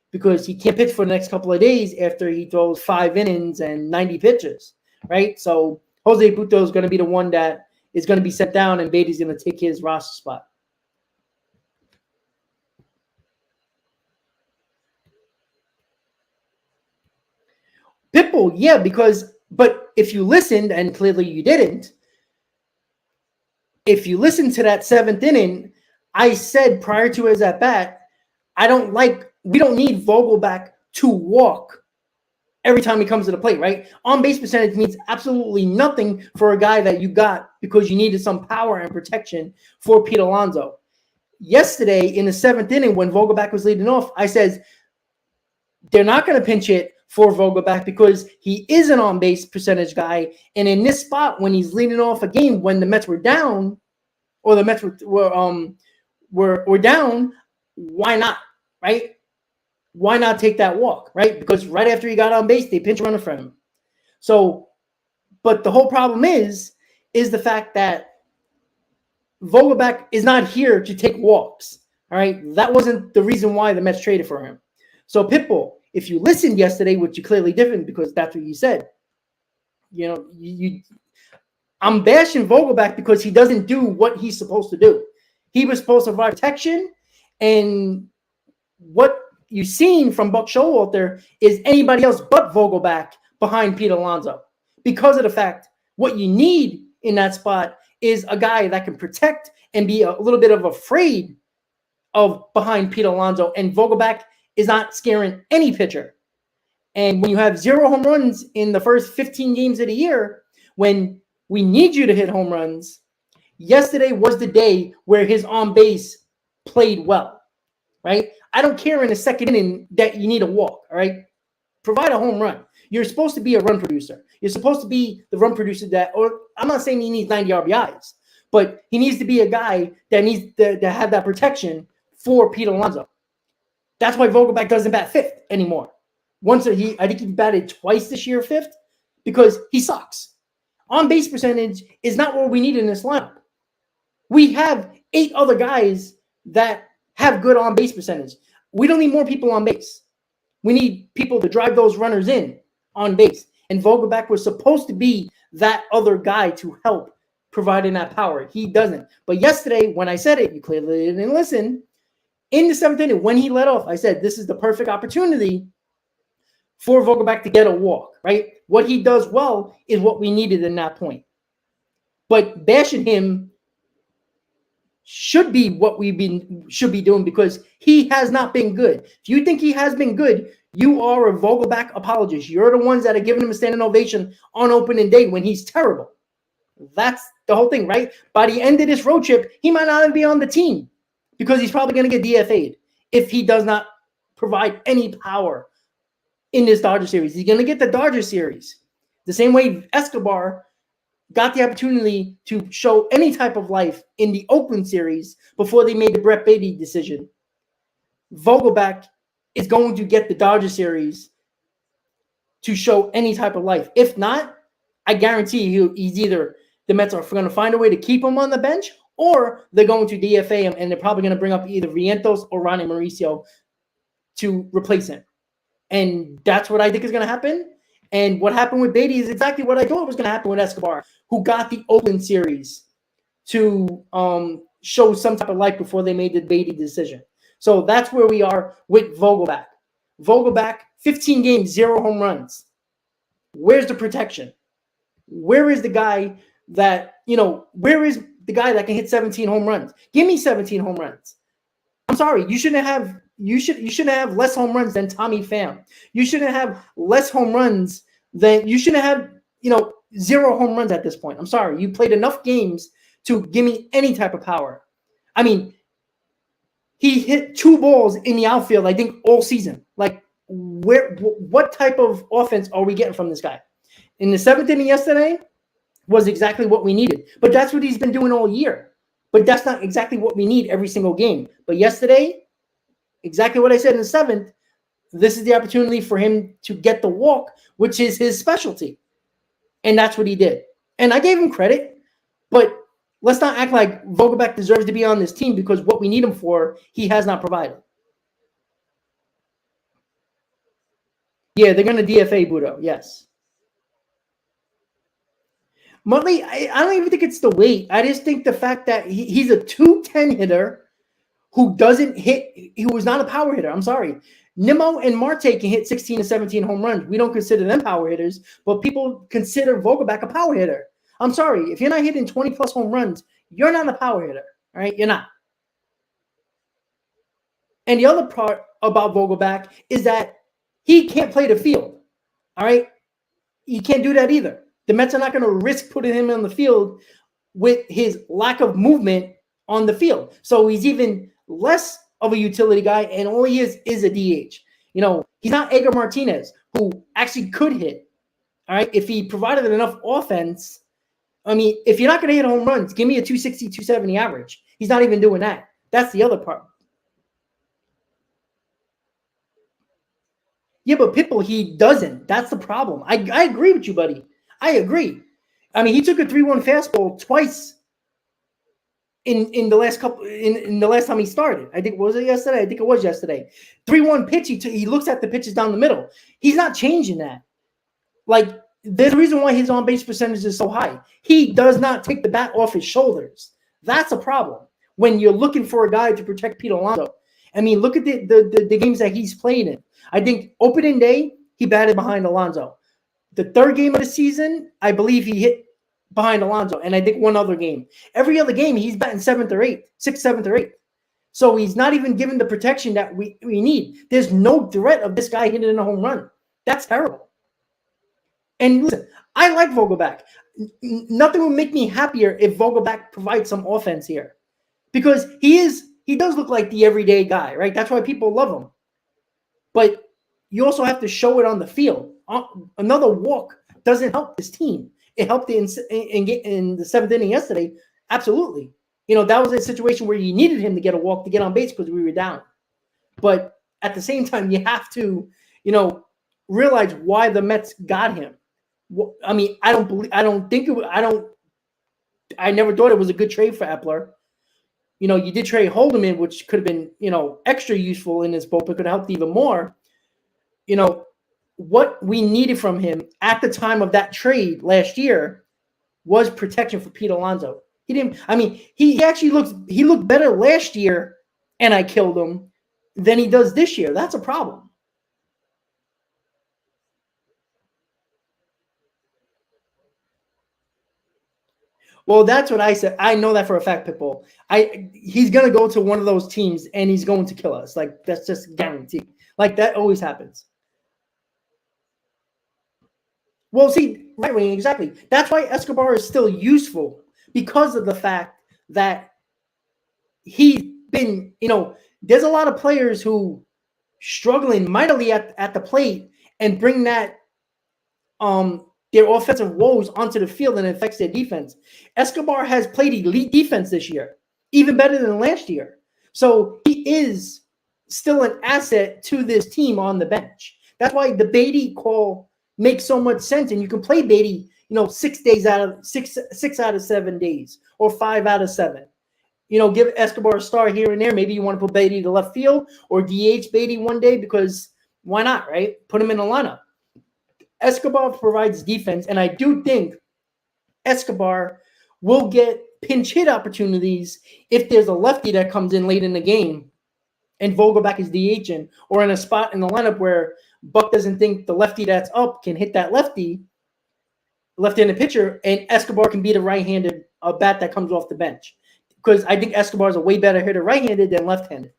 S2: because he can't pitch for the next couple of days after he throws 5 innings and 90 pitches, right? So Jose Butto is going to be the one that is going to be sent down, and Beatty's going to take his roster spot. Pitbull, yeah, but if you listened, and clearly you didn't, if you listened to that 7th inning, I said prior to his at-bat, we don't need Vogelbach to walk every time he comes to the plate, right? On-base percentage means absolutely nothing for a guy that you got because you needed some power and protection for Pete Alonso. Yesterday, in the 7th inning, when Vogelbach was leading off, I said, they're not going to pinch it for Vogelbach because he is an on-base percentage guy. And in this spot, when he's leading off a game when the Mets were down, or the Mets were down, why not, right? Why not take that walk, right? Because right after he got on base, they pinch runner for him. So, but the whole problem is the fact that Vogelbach is not here to take walks, all right? That wasn't the reason why the Mets traded for him. So, Pitbull, if you listened yesterday, which you clearly didn't because that's what you said, I'm bashing Vogelbach because he doesn't do what he's supposed to do. He was supposed to provide protection, and what you've seen from Buck Showalter is anybody else but Vogelbach behind Pete Alonso. Because of the fact what you need in that spot is a guy that can protect and be a little bit of afraid of behind Pete Alonso. And Vogelbach is not scaring any pitcher. And when you have 0 home runs in the first 15 games of the year, when we need you to hit home runs, yesterday was the day where his on base played well, right? I don't care in the second inning that you need a walk, all right? Provide a home run. You're supposed to be a run producer. You're supposed to be the run producer that, or I'm not saying he needs 90 RBIs, but he needs to be a guy that needs to have that protection for Pete Alonso. That's why Vogelbach doesn't bat fifth anymore. I think he batted twice this year fifth because he sucks. On base percentage is not what we need in this lineup. We have 8 other guys that have good on base percentage. We don't need more people on base. We need people to drive those runners in on base. And Vogelbach was supposed to be that other guy to help providing that power. He doesn't. But yesterday, when I said it, you clearly didn't listen. In the 7th inning, when he led off, I said, this is the perfect opportunity for Vogelbach to get a walk, right? What he does well is what we needed in that point. But bashing him should be what should be doing because he has not been good. If you think he has been good, you are a Vogelbach apologist. You're the ones that are giving him a standing ovation on opening day when he's terrible. That's the whole thing, right? By the end of this road trip, he might not even be on the team because he's probably going to get DFA'd if he does not provide any power in this Dodger series. He's going to get the Dodger series the same way Escobar got the opportunity to show any type of life in the Oakland series before they made the Brett Beatty decision. Vogelbach is going to get the Dodger series to show any type of life. If not, I guarantee you he's either the Mets are going to find a way to keep him on the bench or they're going to DFA him and they're probably going to bring up either Vientos or Ronnie Mauricio to replace him. And that's what I think is going to happen. And what happened with Beatty is exactly what I thought was going to happen with Escobar, who got the Oakland series to show some type of life before they made the Beatty decision. So that's where we are with Vogelbach. Vogelbach, 15 games, 0 home runs. Where's the protection? Where is the guy that, where is the guy that can hit 17 home runs? Give me 17 home runs. I'm sorry, you shouldn't have less home runs than Tommy Pham. You shouldn't have less home runs than you shouldn't have, 0 home runs at this point. I'm sorry. You played enough games to give me any type of power. I mean, he hit 2 balls in the outfield, I think, all season. Like, what type of offense are we getting from this guy? In the 7th inning yesterday was exactly what we needed. But that's what he's been doing all year. But that's not exactly what we need every single game. But yesterday, exactly what I said in the 7th, this is the opportunity for him to get the walk, which is his specialty. And that's what he did. And I gave him credit, but let's not act like Vogelbach deserves to be on this team because what we need him for, he has not provided. Yeah, they're going to DFA Butto, yes. Muttley, I don't even think it's the weight. I just think the fact that he's a 210 hitter who doesn't hit, who is not a power hitter. I'm sorry. Nimmo and Marte can hit 16 to 17 home runs. We don't consider them power hitters, but people consider Vogelbach a power hitter. I'm sorry. If you're not hitting 20-plus home runs, you're not a power hitter. All right? You're not. And the other part about Vogelbach is that he can't play the field. All right? He can't do that either. The Mets are not going to risk putting him on the field with his lack of movement on the field. So he's even less of a utility guy, and all he is a DH. He's not Edgar Martinez, who actually could hit. All right? If he provided enough offense, I mean, if you're not going to hit home runs, give me a 260, 270 average. He's not even doing that. That's the other part. Yeah, but Pitbull, he doesn't. That's the problem. I agree with you, buddy. I agree. I mean, he took a 3-1 fastball twice in the last couple in the last time he started. I think was it yesterday? I think it was yesterday. 3-1 pitch. He looks at the pitches down the middle. He's not changing that. Like, there's a reason why his on base percentage is so high. He does not take the bat off his shoulders. That's a problem when you're looking for a guy to protect Pete Alonso. I mean, look at the games that he's played in. I think opening day, he batted behind Alonso. The third game of the season, I believe he hit behind Alonso. And I think one other game. Every other game, he's batting sixth, seventh, or eighth. So he's not even given the protection that we need. There's no threat of this guy hitting a home run. That's terrible. And listen, I like Vogelbach. Nothing would make me happier if Vogelbach provides some offense here. Because he does look like the everyday guy, right? That's why people love him. But you also have to show it on the field. Another walk doesn't help this team. It helped in the seventh inning yesterday. Absolutely. That was a situation where you needed him to get a walk to get on base because we were down. But at the same time, you have to, realize why the Mets got him. I mean, I never thought it was a good trade for Epler. You did trade Holderman, which could have been, extra useful in this bullpen, could have helped even more. What we needed from him at the time of that trade last year was protection for Pete Alonso. He actually looked better last year, and I killed him, than he does this year. That's a problem. Well, that's what I said. I know that for a fact, Pitbull. He's going to go to one of those teams, and he's going to kill us. Like, that's just guaranteed. Like, that always happens. Well, see, right, Wayne, exactly. That's why Escobar is still useful, because of the fact that he's been, there's a lot of players who struggling mightily at the plate and bring that their offensive woes onto the field, and it affects their defense. Escobar has played elite defense this year, even better than last year. So he is still an asset to this team on the bench. That's why the Beatty call makes so much sense, and you can play Beatty, 6 out of 7 days, or 5 out of 7. Give Escobar a star here and there. Maybe you want to put Beatty to left field or DH Beatty one day, because why not, right? Put him in the lineup. Escobar provides defense, and I do think Escobar will get pinch hit opportunities if there's a lefty that comes in late in the game and Vogelbach is DHing, or in a spot in the lineup where Buck doesn't think the lefty that's up can hit that left-handed pitcher, and Escobar can be the right-handed bat that comes off the bench. Because I think Escobar is a way better hitter right-handed than left-handed.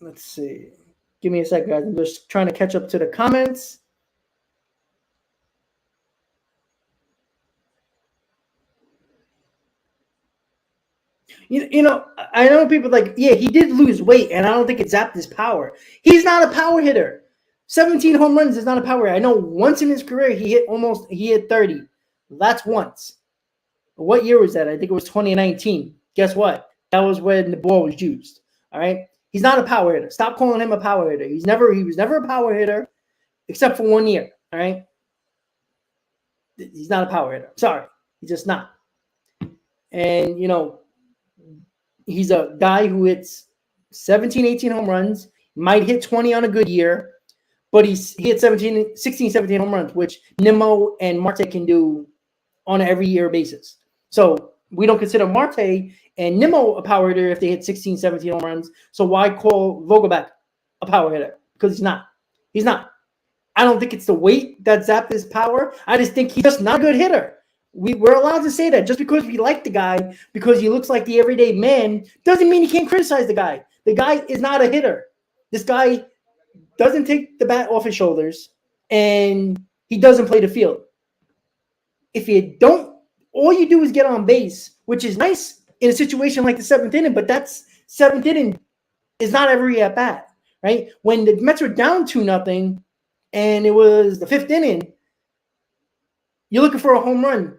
S2: Let's see. Give me a second, guys. I'm just trying to catch up to the comments. I know people like, yeah, he did lose weight, and I don't think it zapped his power. He's not a power hitter. 17 home runs is not a power hitter. I know once in his career he hit 30. That's once. What year was that? I think it was 2019. Guess what? That was when the ball was used. All right. He's not a power hitter. Stop calling him a power hitter. He was never a power hitter, except for 1 year. All right. He's not a power hitter. Sorry. He's just not. And, he's a guy who hits 17, 18 home runs, might hit 20 on a good year, but he hit 16, 17 home runs, which Nimmo and Marte can do on an every year basis. So we don't consider Marte and Nimmo a power hitter if they hit 16, 17 home runs. So why call Vogelbach a power hitter? Because he's not. He's not. I don't think it's the weight that zapped his power. I just think he's just not a good hitter. We're allowed to say that. Just because we like the guy, because he looks like the everyday man, doesn't mean you can't criticize the guy. The guy is not a hitter. This guy doesn't take the bat off his shoulders, and he doesn't play the field. If you don't, all you do is get on base, which is nice in a situation like the seventh inning, but that's seventh inning is not every at bat, right? When the Mets were down 2-0 and it was the fifth inning, you're looking for a home run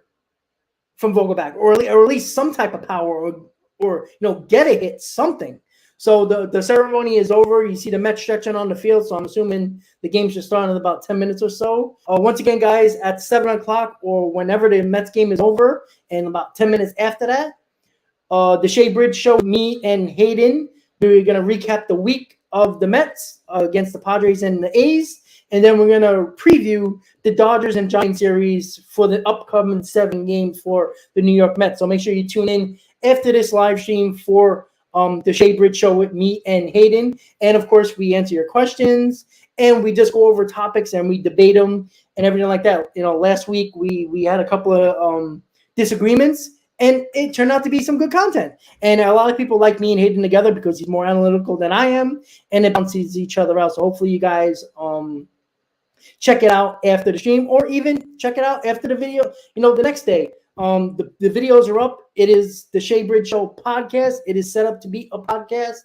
S2: from Vogelbach, or at least some type of power, or get a hit, something. So the ceremony is over. You see the Mets stretching on the field, so I'm assuming the game should start in about 10 minutes or so. Once again, guys, at 7 o'clock or whenever the Mets game is over, and about 10 minutes after that, the Shea Bridge Show, me and Hayden, we're going to recap the week of the Mets against the Padres and the A's. And then we're going to preview the Dodgers and Giants series for the upcoming 7 games for the New York Mets. So make sure you tune in after this live stream for the Shea Bridge Show with me and Hayden. And, of course, we answer your questions, and we just go over topics and we debate them and everything like that. Last week we had a couple of disagreements, and it turned out to be some good content. And a lot of people like me and Hayden together because he's more analytical than I am, and it bounces each other out. So hopefully you guys check it out after the stream, or even check it out after the video, the next day. The videos are up. It is the Shea Bridge Show podcast. It is set up to be a podcast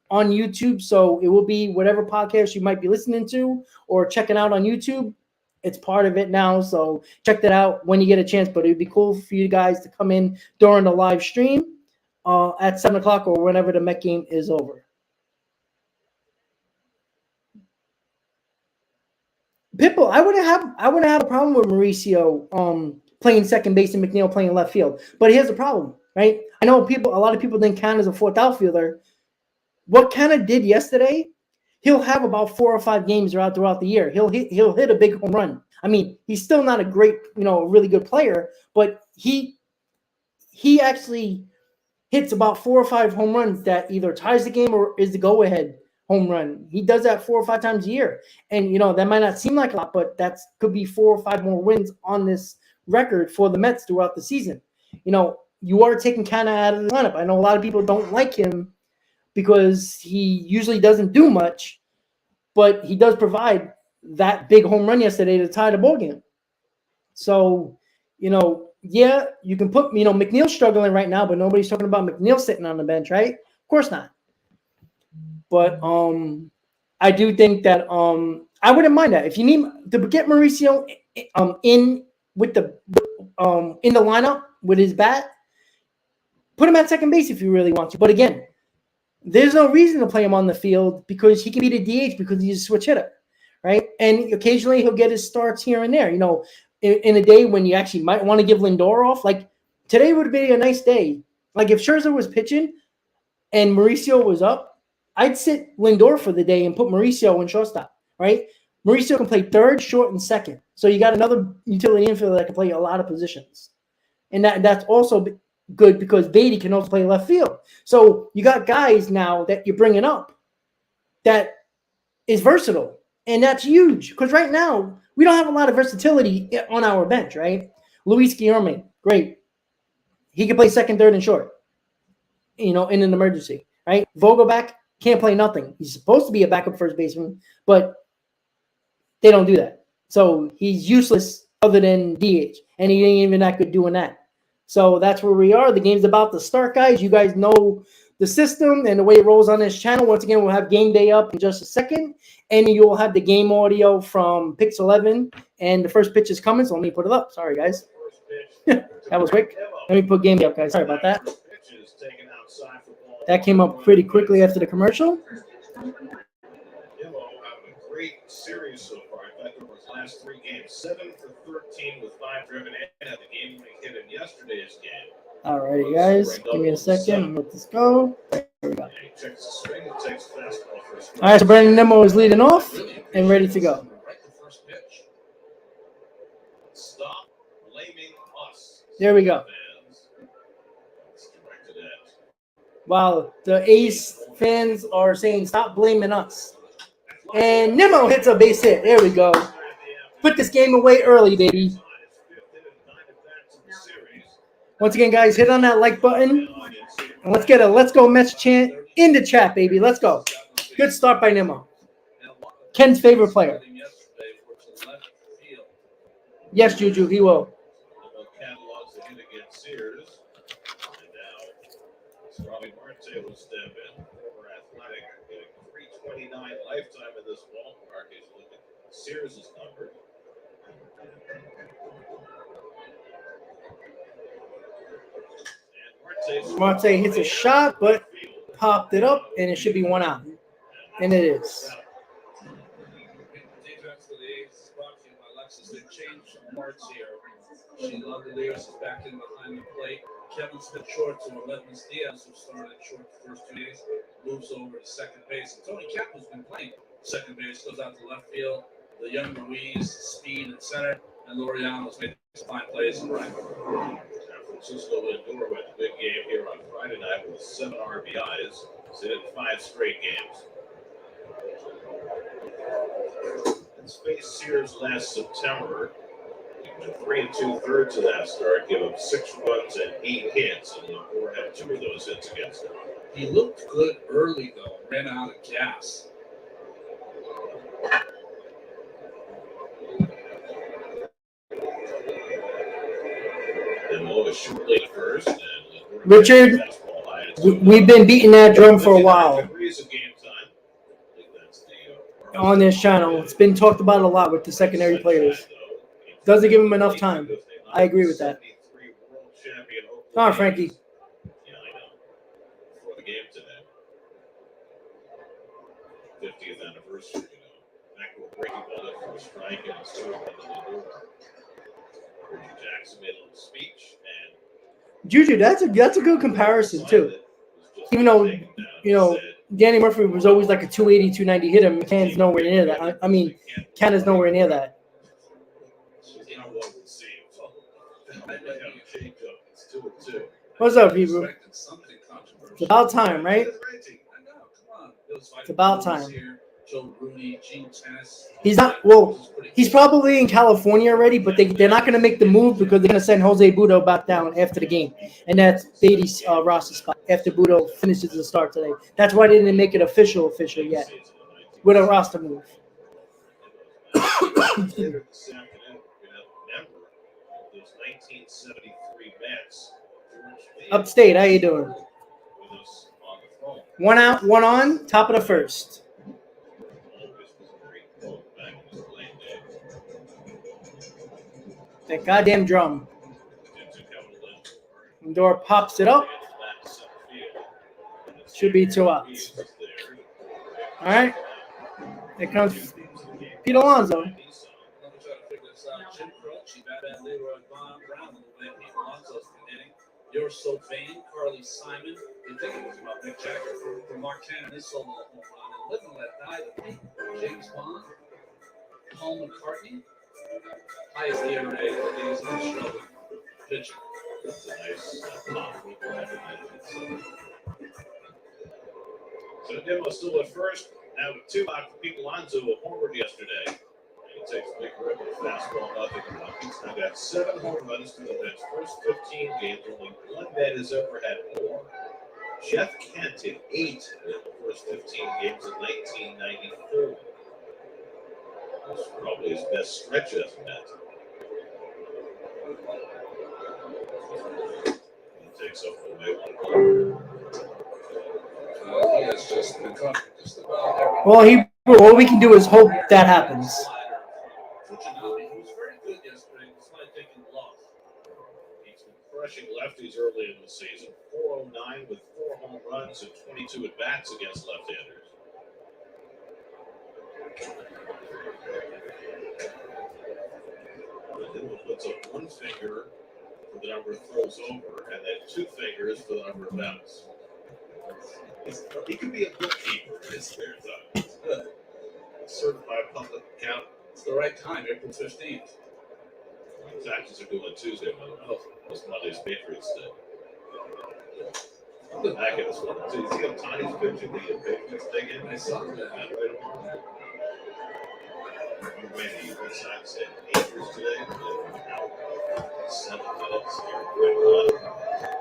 S2: on YouTube. So it will be whatever podcast you might be listening to or checking out on YouTube. It's part of it now. So check that out when you get a chance. But it'd be cool for you guys to come in during the live stream at 7 o'clock or whenever the Met game is over. Pitbull, I wouldn't have a problem with Mauricio playing second base and McNeil playing left field. But here's the problem, right? I know a lot of people think Canada's a fourth outfielder. What Canada did yesterday, he'll have about 4 or 5 games throughout the year. He'll hit a big home run. I mean, he's still not a great, really good player, but he actually hits about 4 or 5 home runs that either ties the game or is the go-ahead home run. He does that 4 or 5 times a year. And, that might not seem like a lot, but that could be 4 or 5 more wins on this record for the Mets throughout the season. You are taking Canada out of the lineup. I know a lot of people don't like him because he usually doesn't do much, but he does provide that big home run yesterday to tie the ball game. So, yeah, you can put, McNeil's struggling right now, but nobody's talking about McNeil sitting on the bench, right? Of course not. But I do think that I wouldn't mind that. If you need to get Mauricio in with the in the lineup with his bat, put him at second base if you really want to. But again, there's no reason to play him on the field because he can be the DH because he's a switch hitter, right? And occasionally he'll get his starts here and there. In a day when you actually might want to give Lindor off, like today would be a nice day. Like if Scherzer was pitching and Mauricio was up, I'd sit Lindor for the day and put Mauricio in shortstop, right? Mauricio can play third, short, and second. So you got another utility infielder that can play a lot of positions. And that's also good because Beatty can also play left field. So you got guys now that you're bringing up that is versatile. And that's huge because right now we don't have a lot of versatility on our bench, right? Luis Guillorme, great. He can play second, third, and short, in an emergency, right? Vogelbach can't play nothing. He's supposed to be a backup first baseman, but they don't do that. So he's useless other than DH, and he ain't even that good doing that. So that's where we are. The game's about to start, guys. You guys know the system and the way it rolls on this channel. Once again, we'll have game day up in just a second, and you'll have the game audio from Pix 11, and the first pitch is coming, so let me put it up. Sorry, guys. That was quick. Let me put game day up, guys. Sorry about that. That came up pretty quickly after the commercial.
S1: Great series so far. In fact, over his last 3 games, 7 for 13 with 5 driven in at the game we hit in yesterday's game.
S2: Alrighty, guys. Give me a second. I'm let this go. There we go. All right, so Brandon Nimmo is leading off and ready to go.
S1: Stop blaming us.
S2: There we go. Wow, the Ace fans are saying stop blaming us. And Nimmo hits a base hit. There we go. Put this game away early, baby. Once again, guys, hit on that like button. And let's get a Let's Go Mets chant in the chat, baby. Let's go. Good start by Nimmo. Ken's favorite player. Yes, Juju, he will.
S1: Robbie Marte will step in for Athletic, getting 329 lifetime in this ballpark. He's looking Sears' number. And
S2: Marte hits a shot, but popped it up, and it should be 1 out. And it is.
S3: Defense for the A's brought to you by Lexus. They changed some parts here. She loved the Lears is back in behind the plate. Kevin Smith short to Aledmus Diaz, who started short the first 2 days, moves over to second base. And Tony Kaplan's been playing second base, goes out to left field. The young Ruiz, speed and center, and Laureano's made some fine plays in right.
S1: San Francisco Lindor with a big game here on Friday night with 7 RBIs. Sit in 5 straight games. Let's face Sears last September. He went 3 2/3 of that start, gave up 6 runs and 8 hits, and Lindor had 2 of those hits against him.
S3: He looked good early, though, ran out of gas.
S1: VENMO is shortly at first, and Lindor
S2: Richard,
S1: fastball high and it's
S2: we've been beating that drum for a
S1: 59
S2: while
S1: degrees of game time. I think that's the
S2: on this channel. It's been talked about a lot with the secondary players. Doesn't give him enough time. I agree with that. Come on, Frankie.
S1: Yeah, I know. For the game today. 50th anniversary, Back with breaking ball up for a strike and it's 2-1 to Lindor. Reggie Jackson made a little speech and
S2: Juju, that's a good comparison too. Even though, Danny Murphy was always like a 280, 290 hitter, McCann's nowhere near that. I mean, Canada's nowhere near that. What's up, Hebrew? It's about time, right? It's about time. He's not, well, he's probably in California already, but they're not going to make the move because they're going to send Jose Butto back down after the game. And that's Beatty's roster spot after Butto finishes the start today. That's why they didn't make it official yet with a roster move.
S1: Later this afternoon, we're going to remember those 1973 Mets.
S2: Upstate, how you doing?
S1: With us on the phone.
S2: 1 out, 1 on, top of the first. That goddamn drum. Lindor pops it up. Should be 2 outs. All right. Here comes Pete Alonso.
S3: You're so vain, Carly Simon. You think it was about Mick Jagger for Mark Cannon, his solo home run, and Live and Let Die to me. James Bond, Paul McCartney, highest ERA that he's in the show pitching.
S1: That's a nice pop. So Demo still at first. Now with 2 out for Pete Alonso, who homered yesterday. He takes a big rip with a fastball, nothing. He's now got 7 home runs through the Mets' first 15 games. Only one Met has ever had more. Jeff Kent hit 8 in the first 15 games in 1994. This is probably his best stretch as a Met. He takes up the way 1
S3: He has just been caught just about every.
S2: Well, all we can do is hope that happens.
S3: He was very good yesterday, despite taking the loss.
S1: He's been crushing lefties early in the season. 409 with 4 home runs and 22 at-bats against left-handers. He puts up 1 finger for the number of throws over, and then 2 fingers for the number of outs. He could be a bookkeeper in his spare time. Certified public account.
S3: It's the right time, April 15th.
S1: Taxes are due on Tuesday, by the way. Most Monday's Patriots Day. Back at this one. So you see how Tony's pitching the Patriots Day game?
S3: I saw that.
S1: Right on. The Red Sox had Angels today. 7 minutes. Quick run.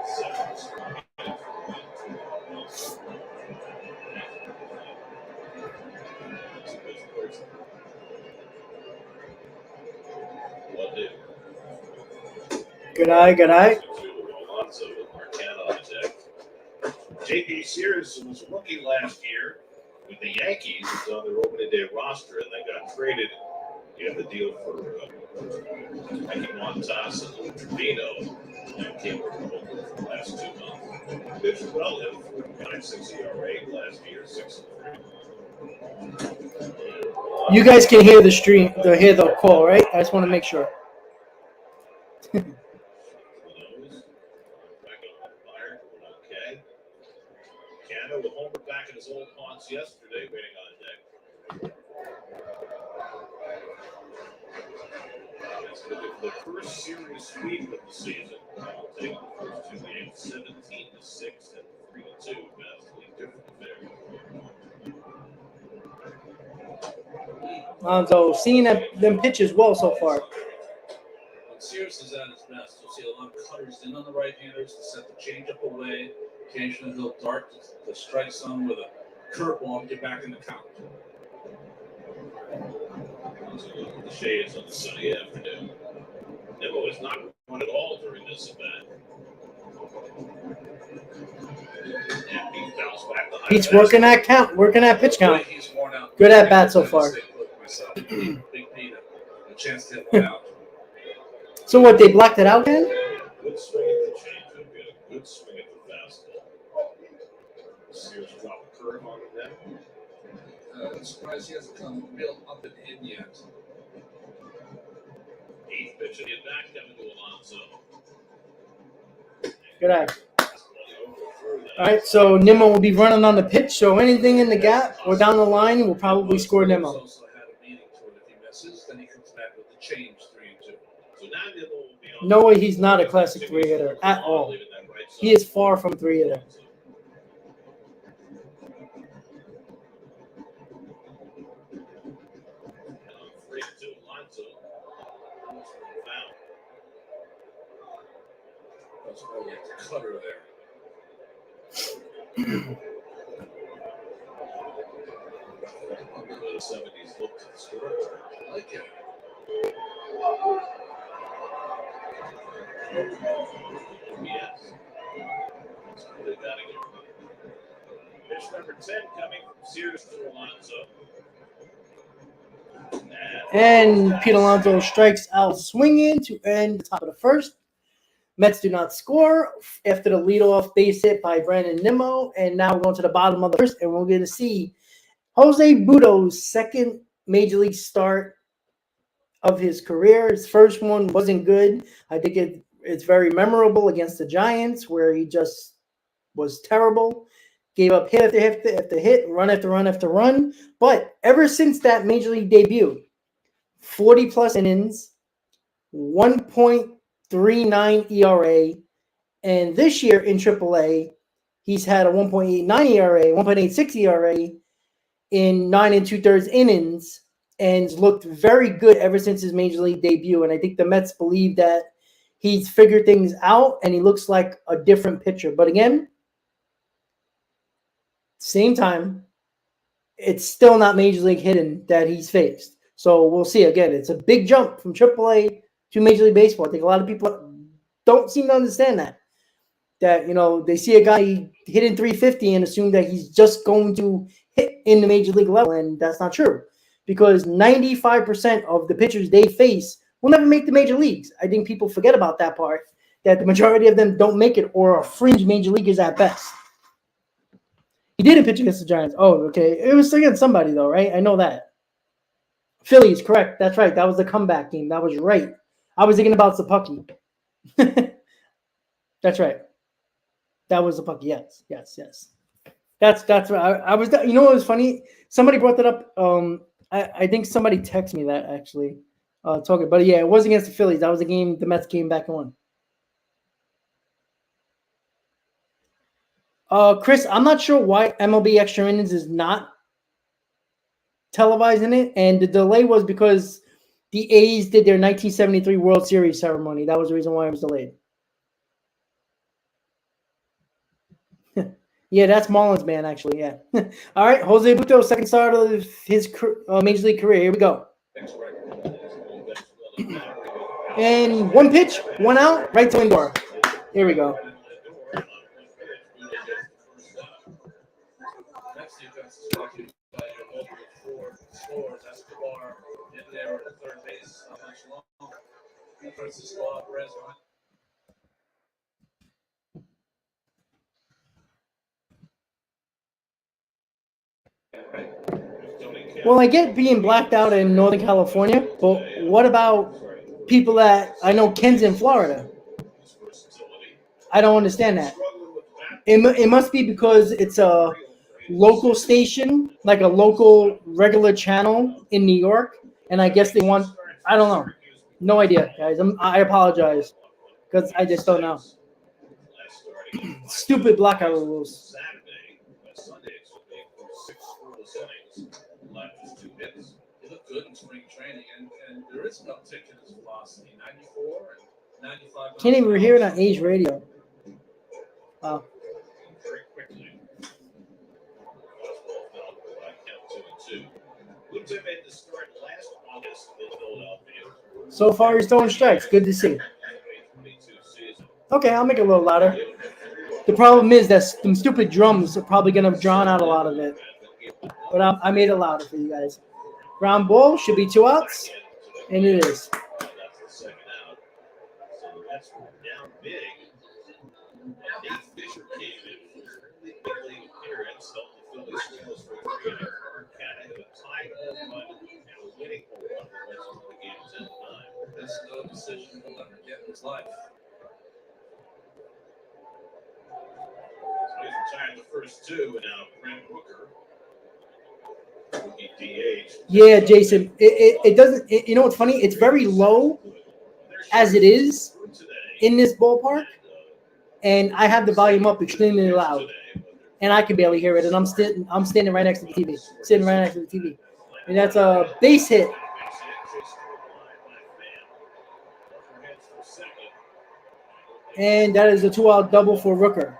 S1: 7
S2: Good eye.
S1: J.P. Sears was a rookie last year with the Yankees. He's on their opening day roster, and they got traded. You have the deal for Mickey Montas and Trevino. And came over from Oakland for the last 2 months. Pitched well in 49.6 ERA last year, 6-3.
S2: You guys can hear the stream, hear the call, right? I just want to make sure.
S1: Canada with Homer back in his old haunts yesterday, waiting on deck. Looking for the first series sweep of the season. Taking the first two games, 17-6 and 3-2. Vastly different there.
S2: So seeing them pitches well so far.
S3: When Sears is at his best, you'll see a lot of cutters in on the right-handers to set the changeup away. Occasionally he'll dart to strike some with a curveball and get back in the count.
S1: The shades on the sunny afternoon. VENMO is not run at all during this event. And he bounced back the high
S2: He's working that count, working that pitch count. Good at bat so far.
S3: Big Pete, a chance to hit one out.
S2: So what, they blocked it out then?
S1: Good swing at the changeup. He had a good swing at the fastball. Sears dropped a curve on him.
S3: I'm surprised he hasn't come real up and in yet.
S1: Eighth pitch of the at-bat coming to Alonso.
S2: Good eye. All right, so Nimmo will be running on the pitch, so anything in the gap or down the line will probably score Nimmo.
S3: Also had a meaning to it. If he misses, then he comes back with the change 3-2.
S1: So now Nimmo will be on.
S2: No way, he's not a classic three-hitter at all. He is far from three-hitter.
S3: That's really a cutter there.
S1: The 70s look to the score.
S3: I like it.
S1: Yes. So they got to get pitch number 10 coming from Sears to Alonso.
S2: And Pete Alonso strikes out swinging to end the top of the first. Mets do not score after the leadoff base hit by Brandon Nimmo. And now we're going to the bottom of the first, and we're going to see Jose Butto's second major league start of his career. His first one wasn't good. I think it's very memorable against the Giants, where he just was terrible. Gave up hit after hit after hit, run after run after run. But ever since that major league debut, 40-plus innings, 1.39 ERA, and this year in AAA, he's had a 1.89 ERA, 1.86 ERA in 9 2/3 innings, and looked very good ever since his major league debut. And I think the Mets believe that he's figured things out, and he looks like a different pitcher. But again, same time, it's still not major league hitting that he's faced. So we'll see. Again, it's a big jump from AAA to Major League Baseball. I think a lot of people don't seem to understand that. That, they see a guy hitting 350 and assume that he's just going to hit in the Major League level, and that's not true. Because 95% of the pitchers they face will never make the major leagues. I think people forget about that part, that the majority of them don't make it or are fringe major leaguers at best. He didn't pitch against the Giants. Oh, okay. It was against somebody, though, right? I know that. Phillies, correct. That's right. That was the comeback game. That was right. I was thinking about Sapucky. That's right. That was Sapucky. Yes. That's what I was. What was funny? Somebody brought that up. I think somebody texted me that actually. Talking, but yeah, it was against the Phillies. That was a game the Mets came back on. Chris, I'm not sure why MLB Extra Innings is not televising it, and the delay was because the A's did their 1973 World Series ceremony. That was the reason why it was delayed. Yeah, that's Marlins, man, actually, yeah. All right, Jose Butto, second start of his Major League career. Here we go. And one pitch, one out, right to Lindor. Here we go. Well, I get being blacked out in Northern California, but what about people that I know Ken's in Florida? I don't understand that. It must be because it's a local station, like a local regular channel in New York, and I guess they want, I don't know. No idea, guys. I apologize because I just don't know. Stupid blackout rules.
S1: Saturday, but Sundays will be 6 scoreless innings. Left just 2 hits.
S3: He looked good in spring training, and there is an uptick in his velocity, 94 and 95.
S2: Can't even hear it on Age Radio. Wow.
S1: Very quickly. Fastball fouled by count 2-2. Bullpen made the start last August in Philadelphia.
S2: So far, he's throwing strikes. Good to see.
S1: 22 season.
S2: Okay, I'll make it a little louder. The problem is that some stupid drums are probably going to drown out a lot of it. But I made it louder for you guys. Ground ball should be 2 outs, and it is.
S1: That's the second out. So the Mets were down big. Nate Fisher came in for a big league appearance, helped the Phillies scoreless for 3 innings. Arcana hit a tied home run and a winning home run. The Mets won the game 10-9.
S3: That's no decision he'll ever get in his life.
S1: So he's retired the first 2, and now Brent Hooker. He DH.
S2: Yeah, Jason. It doesn't. You know what's funny? It's very low as it is in this ballpark, and I have the volume up extremely loud, and I can barely hear it. And I'm standing right next to the TV, sitting right next to the TV, and that's a base hit. And that is a 2-out double for Rooker.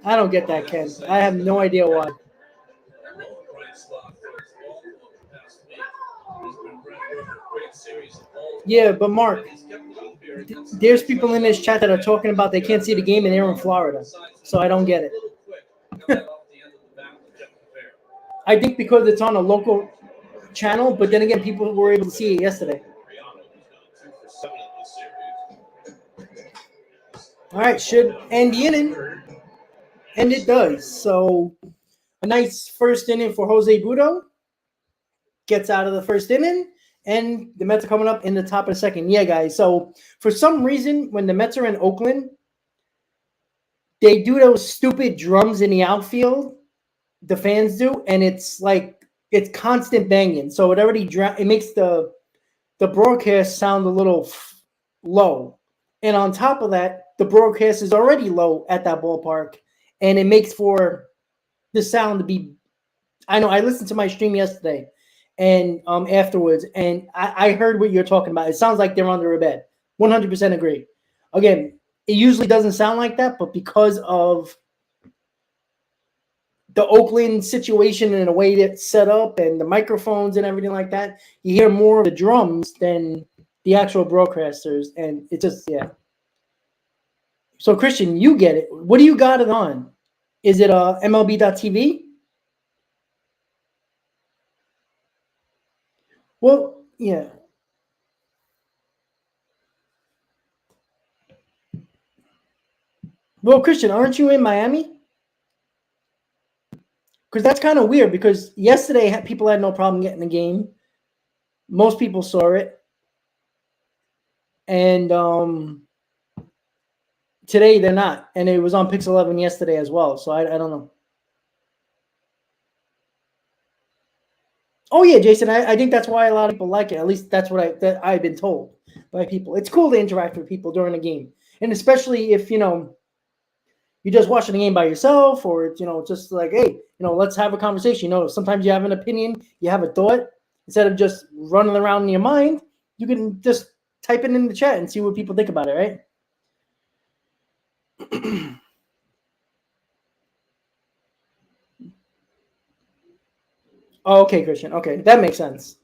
S2: I don't get that, Ken. I have no idea why. Yeah, but Mark, there's people in this chat that are talking about they can't see the game and they're in Florida. So I don't get it. I think because it's on a local channel, but then again, people were able to see it yesterday. All right, should end the inning. And it does. So a nice first inning for Jose Butto. Gets out of the first inning. And the Mets are coming up in the top of the second. Yeah, guys. So for some reason, when the Mets are in Oakland, they do those stupid drums in the outfield. The fans do. And it's like, it's constant banging. So it makes the broadcast sound a little low. And on top of that, the broadcast is already low at that ballpark. And it makes for the sound to be. I know I listened to my stream yesterday, and afterwards, and I heard what you're talking about. It sounds like they're under a bed. 100% agree. Again, it usually doesn't sound like that, but because of the Oakland situation and the way it's set up, and the microphones and everything like that, you hear more of the drums than the actual broadcasters, and it just So, Christian, you get it. What do you got it on? Is it MLB.TV? Well, yeah. Well, Christian, aren't you in Miami? Because that's kind of weird because yesterday people had no problem getting the game. Most people saw it. And today they're not. And it was on Pix 11 yesterday as well. So I don't know. Oh, yeah, Jason, I think that's why a lot of people like it. At least that's what I've been told by people. It's cool to interact with people during the game. And especially if, you're just watching the game by yourself or, just like, hey, let's have a conversation. Sometimes you have an opinion, you have a thought. Instead of just running around in your mind, you can just type it in the chat and see what people think about it, right? Oh, okay, Christian. Okay, that makes sense.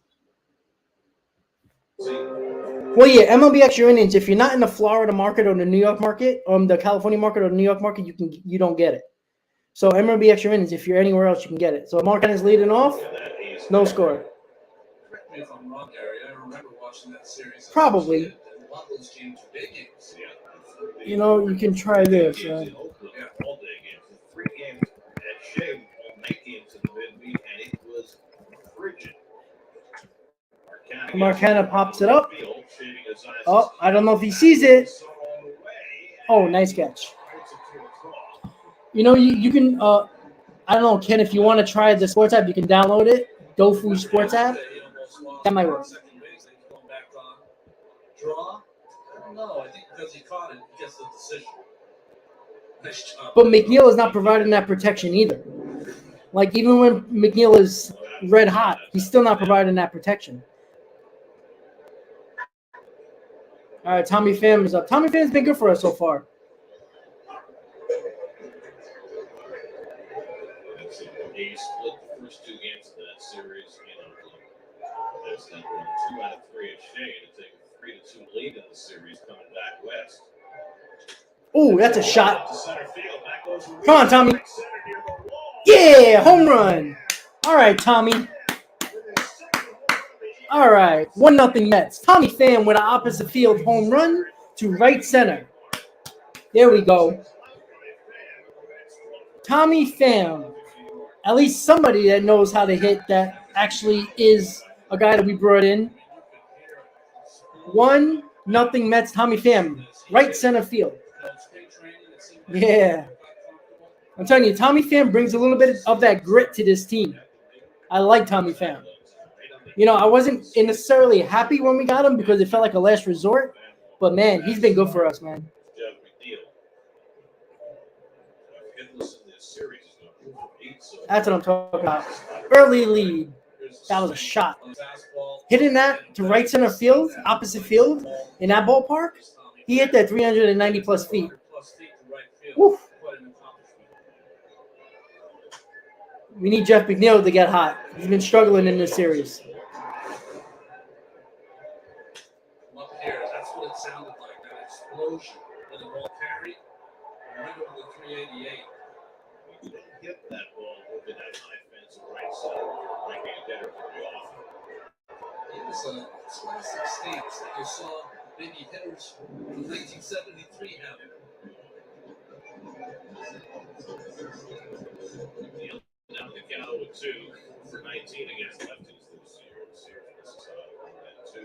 S2: Well, yeah, MLB extra innings. If you're not in the Florida market or the New York market, the California market or the New York market, you don't get it. So MLB extra innings. If you're anywhere else, you can get it. So Mark is leading off. No score.
S3: Correct me if I'm wrong, Gary. I remember watching that series.
S2: Probably.
S3: And a lot of those games were big games.
S2: You can try this.
S1: All day games. 3 games at Shea, all night games in the midweek, and it was frigid.
S2: Marcana pops it up. Oh, I don't know if he sees it. Oh, nice catch. You can, I don't know, Ken, if you want to try the sports app, you can download it Dofu Sports app. That might work.
S3: Second base, he's going back on. Draw? I don't know. I think because he caught it, he gets the decision. Nice job.
S2: But McNeil is not providing that protection either. Like, even when McNeil is red hot, he's still not providing that protection. All right, Tommy Pham is up. Tommy Pham's been good for us so far.
S1: He split the first 2 games of that series in Oakland. That's then won 2 out of 3 at Shea to take a 3-2 lead in the series coming back west.
S2: Ooh, that's a shot.
S1: To center field. That goes
S2: Come on, Tommy. Yeah, home run. All right, Tommy. All right, 1-0 Mets. Tommy Pham with an opposite field home run to right center. There we go. Tommy Pham. At least somebody that knows how to hit that actually is a guy that we brought in. 1-0 Mets. Tommy Pham, right center field. Yeah. I'm telling you, Tommy Pham brings a little bit of that grit to this team. I like Tommy Pham. You know, I wasn't necessarily happy when we got him because it felt like a last resort. But, man, he's been good for us, man. That's what I'm talking about. Early lead. That was a shot. Hitting that to right center field, opposite field, in that ballpark, he hit that 390-plus feet. Woo. We need Jeff McNeil to get hot. He's been struggling in this series.
S3: Up here, that's what it sounded like, that explosion when the ball carried. Right over the 388.
S1: He didn't hit that ball over that high fence of right center. Might be a hitter very often.
S3: It was a classic stance that you saw maybe hitters from 1973 having.
S1: Now the count with 2 for 19 against lefties this year. The series was 2.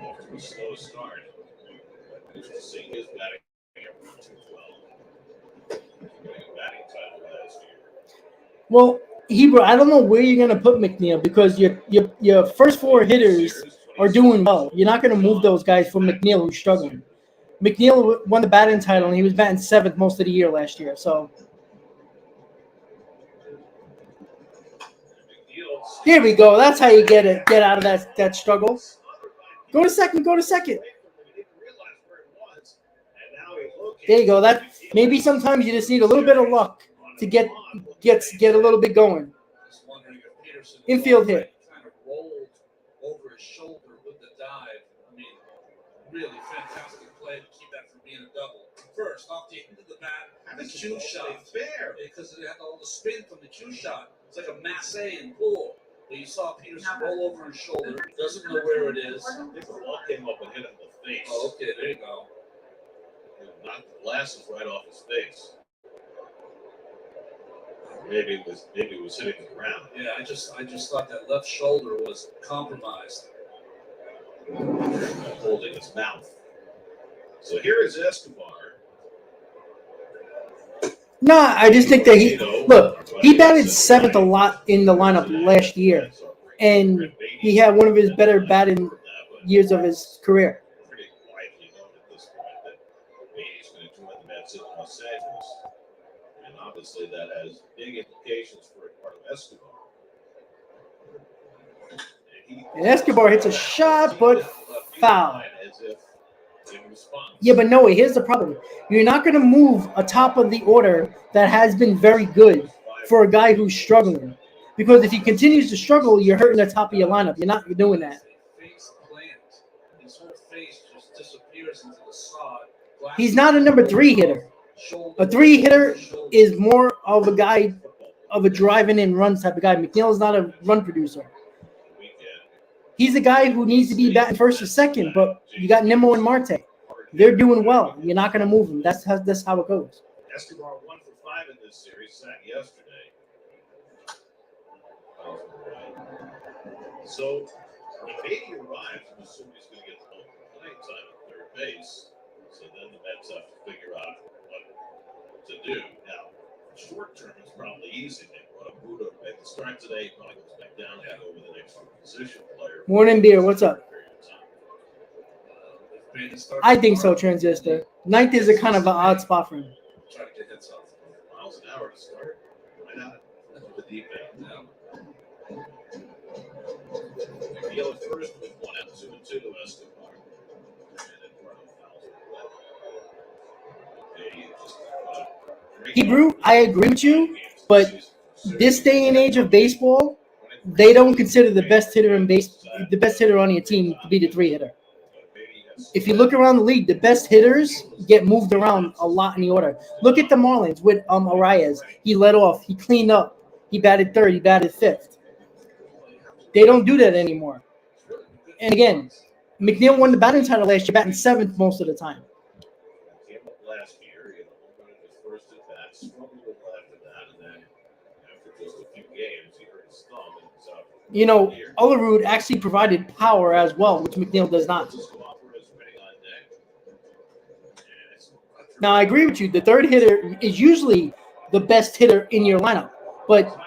S1: Off to a slow start. Just seeing his batting average 212. Winning a batting title last year.
S2: Well, Hebrew, I don't know where you're going to put McNeil because your first 4 hitters are doing well. You're not going to move those guys for McNeil, who's struggling. McNeil won the batting title, and he was batting 7th most of the year last year. So here we go. That's how you get out of that struggle. Go to second. There you go. That maybe sometimes you just need a little bit of luck to get a little bit going. Infield hit.
S3: Kind of rolled over his shoulder with the dive. I mean, really fantastic play to keep that from being a double. First, off the end of the bat, the cue shot. Fair. Because it had all the spin from the cue shot. It's like a masse and pull. But you saw Peterson roll over his shoulder. Doesn't know where it is.
S1: I think the ball came up and hit him in the face.
S3: Oh, okay, there you go.
S1: Knocked the glasses right off his face. Maybe it was hitting the ground.
S3: Yeah, I just thought that left shoulder was compromised.
S1: Holding his mouth. So here is Escobar.
S2: No, I just think that he batted 7th a lot in the lineup last year, and he had one of his better batting years of his career.
S1: Pretty widely known at this point that he's going to join the Mets in Los Angeles. And obviously that has big implications for part of Escobar.
S2: And Escobar hits a shot, but foul.
S1: As if in response.
S2: Yeah, but no, here's the problem. You're not going to move a top of the order that has been very good for a guy who's struggling. Because if he continues to struggle, you're hurting the top of your lineup. You're not doing that.
S3: Face plant. His whole face just disappears into the sod.
S2: He's not a number 3 hitter. A 3 hitter is more of a guy of a driving in runs type of guy. McNeil is not a run producer. He's a guy who needs to be batting first or second, but you got Nimmo and Marte. They're doing well. You're not going to move them. That's how it goes.
S1: Escobar 1 for 5 in this series, sat yesterday. So if 80 arrives, I'm assuming he's going to get the whole playing time at third base. So then the Mets have to figure out what to do. Now, short term, it's probably easy. They brought a Butto to make the start today. Probably goes back down and go with the next position player.
S2: Morning beer, what's up? I think so,
S3: Tomorrow.
S2: Transistor. Ninth is a kind of an odd spot for him.
S3: Try to get hits off.
S1: Miles an hour to start. Why not? The deep end. McNeil at first with 1 out, 2 and 2 to Escobar. And then Bruno fouls it away.
S2: Hebrew, I agree with you, but this day and age of baseball, they don't consider the best hitter on your team to be the 3-hitter. If you look around the league, the best hitters get moved around a lot in the order. Look at the Marlins with Arias. He led off. He cleaned up. He batted third. He batted fifth. They don't do that anymore. And again, McNeil won the batting title last year, batting seventh most of the time.
S1: Came up last year, hit a home run in his first at bat, struggled a little after that, and then after just a few games, he hurt his thumb and was out for the
S2: You know,
S1: year.
S2: Olerud actually provided power as well, which McNeil does not. Now, I agree with you. The third hitter is usually the best hitter in your lineup. But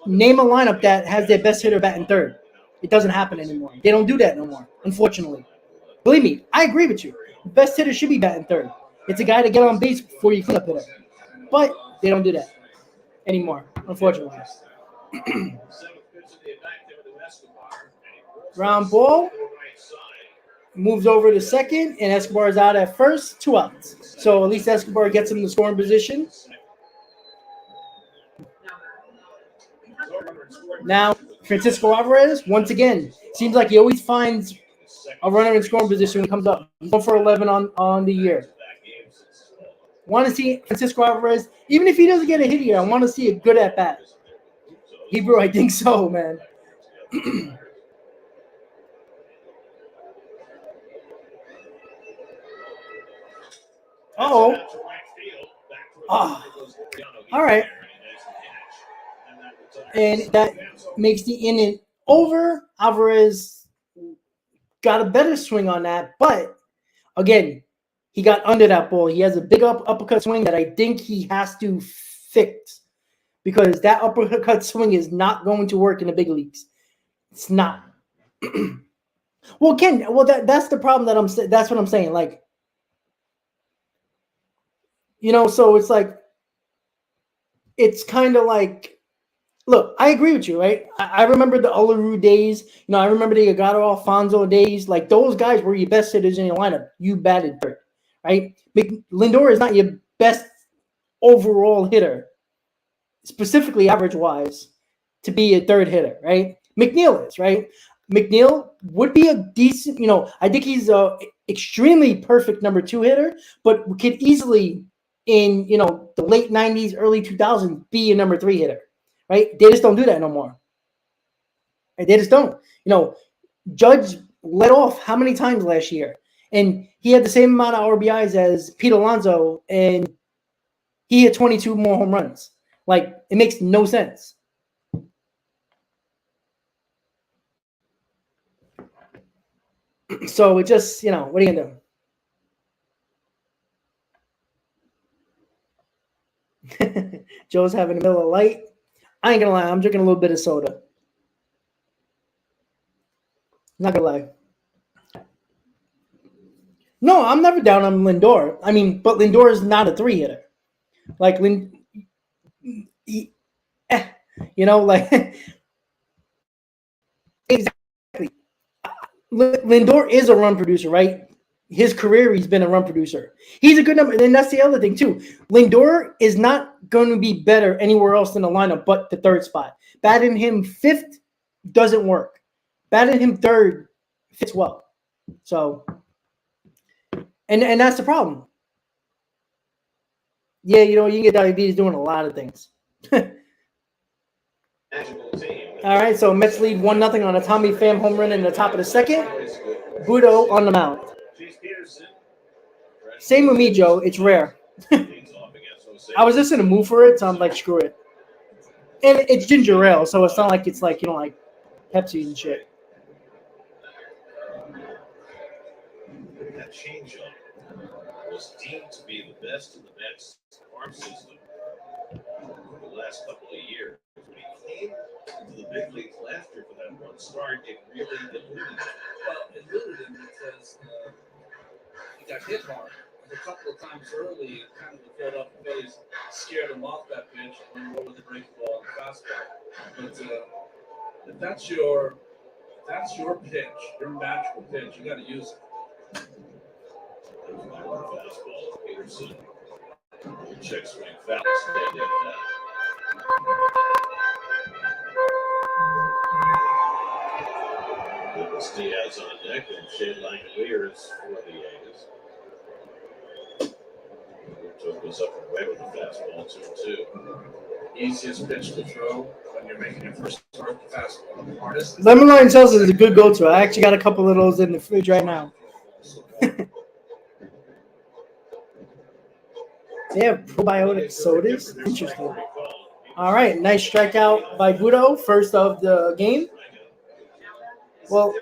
S2: name a lineup that has their best hitter batting third. It doesn't happen anymore. They don't do that no more, unfortunately. Believe me, I agree with you. The best hitter should be batting third. It's a guy to get on base before you clean up hitter. But they don't do that anymore, unfortunately. Ground ball. Moves over to second, and Escobar is out at first. 2 outs. So at least Escobar gets him in the scoring position. Now, Francisco Alvarez, once again, seems like he always finds a runner in scoring position when he comes up. He's 1 for 11 on the year. Want to see Francisco Alvarez, even if he doesn't get a hit here, I want to see a good at-bat. Hebrew, I think so, man. Oh. All right. And that makes the inning over. Alvarez got a better swing on that. But, again, he got under that ball. He has a big uppercut swing that I think he has to fix. Because that uppercut swing is not going to work in the big leagues. It's not. Well, Ken, that's the problem that's what I'm saying. Like, you know, so it's like, it's kind of like, look, I agree with you, right? I remember the Olerud days. You know, I remember the Agado Alfonso days. Like, those guys were your best hitters in your lineup. You batted third, right? Lindor is not your best overall hitter, specifically average-wise, to be a third hitter, right? McNeil is, right? McNeil would be a decent, you know, I think he's a extremely perfect number 2 hitter, but could easily, in, you know, the late 90s, early 2000s, be a number 3 hitter, right? They just don't do that no more. Right? They just don't. You know, Judge led off how many times last year? And he had the same amount of RBIs as Pete Alonso, and he had 22 more home runs. Like, it makes no sense. So it just, you know, what are you going to do? Joe's having a Miller Lite. I ain't going to lie. I'm drinking a little bit of soda. Not going to lie. No, I'm never down on Lindor. I mean, but Lindor is not a 3-hitter. Like, you know, like, exactly. Lindor is a run producer, right? His career, he's been a run producer. He's a good number. And that's the other thing, too. Lindor is not going to be better anywhere else in the lineup but the third spot. Batting him 5th doesn't work. Batting him 3rd fits well. So, and that's the problem. Yeah, you know, you can get diabetes doing a lot of things. All right, so Mets lead 1-0 on a Tommy Pham home run in the top of the second. Butto on the mound. Same with me, Joe. It's rare. I was just in a mood for it, so I'm like, screw it. And it's ginger ale, so it's not like it's like, you know, like Pepsi and shit.
S1: That change up. was deemed to be the best in the Mets farm system for the last couple of years. When he came to the big leagues last year for that one start, it really diluted him.
S3: Well, it limited him because he got hit hard. A couple of times early, kind of the Philadelphia Phillies scared him off that pitch and went over the breaking ball and fastball. But if that's your pitch, your magical pitch, you got to use it.
S1: Fastball, Peterson. Check swing, foul, stand in Lucas Diaz on deck and Shea Langoliers for the A's. Took was up and away with the fastball 2-2.
S3: Easiest pitch to throw when you're making your first start, the fastball. The hardest.
S2: Lemon lime salsa is a good go-to. I actually got a couple of those in the fridge right now. They have probiotic sodas. Interesting. All right, nice strikeout by Butto, first of the game. Well,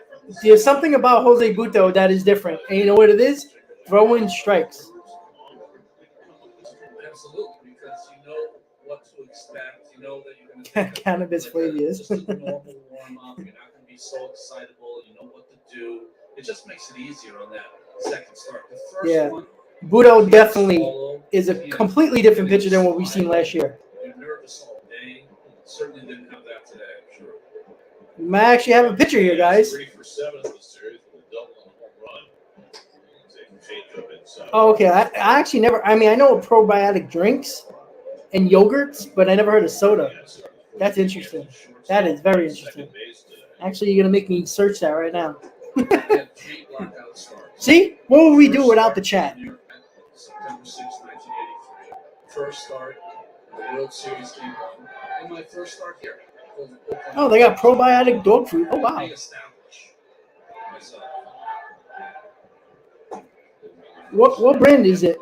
S2: there's something about Jose Butto that is different. And you know what it is? Throwing strikes.
S3: Absolutely, because you know what to expect. You know that you're going to take
S2: Cannabis flavors.
S3: just a normal warm-up. You're not going to be so excitable. You know what to do. It just makes it easier on that second start. The first one,
S2: Butto definitely is a completely different pitcher than what we've seen last year.
S3: You're nervous all day. Certainly didn't have that today, I'm sure.
S2: We might actually have a pitcher here, guys.
S1: 3 for 7 in the series with a double and a home run. Change up inside.
S2: Oh, okay. I actually never. I mean, I know probiotic drinks and yogurts, but I never heard of soda. That's interesting. That is very interesting. Actually, you're gonna make me search that right now. See, what would we do without the chat?
S3: September 6, 1983. First start in the World Series game one. And my first start here.
S2: Oh, they got probiotic dog food. Oh, wow. What brand is it?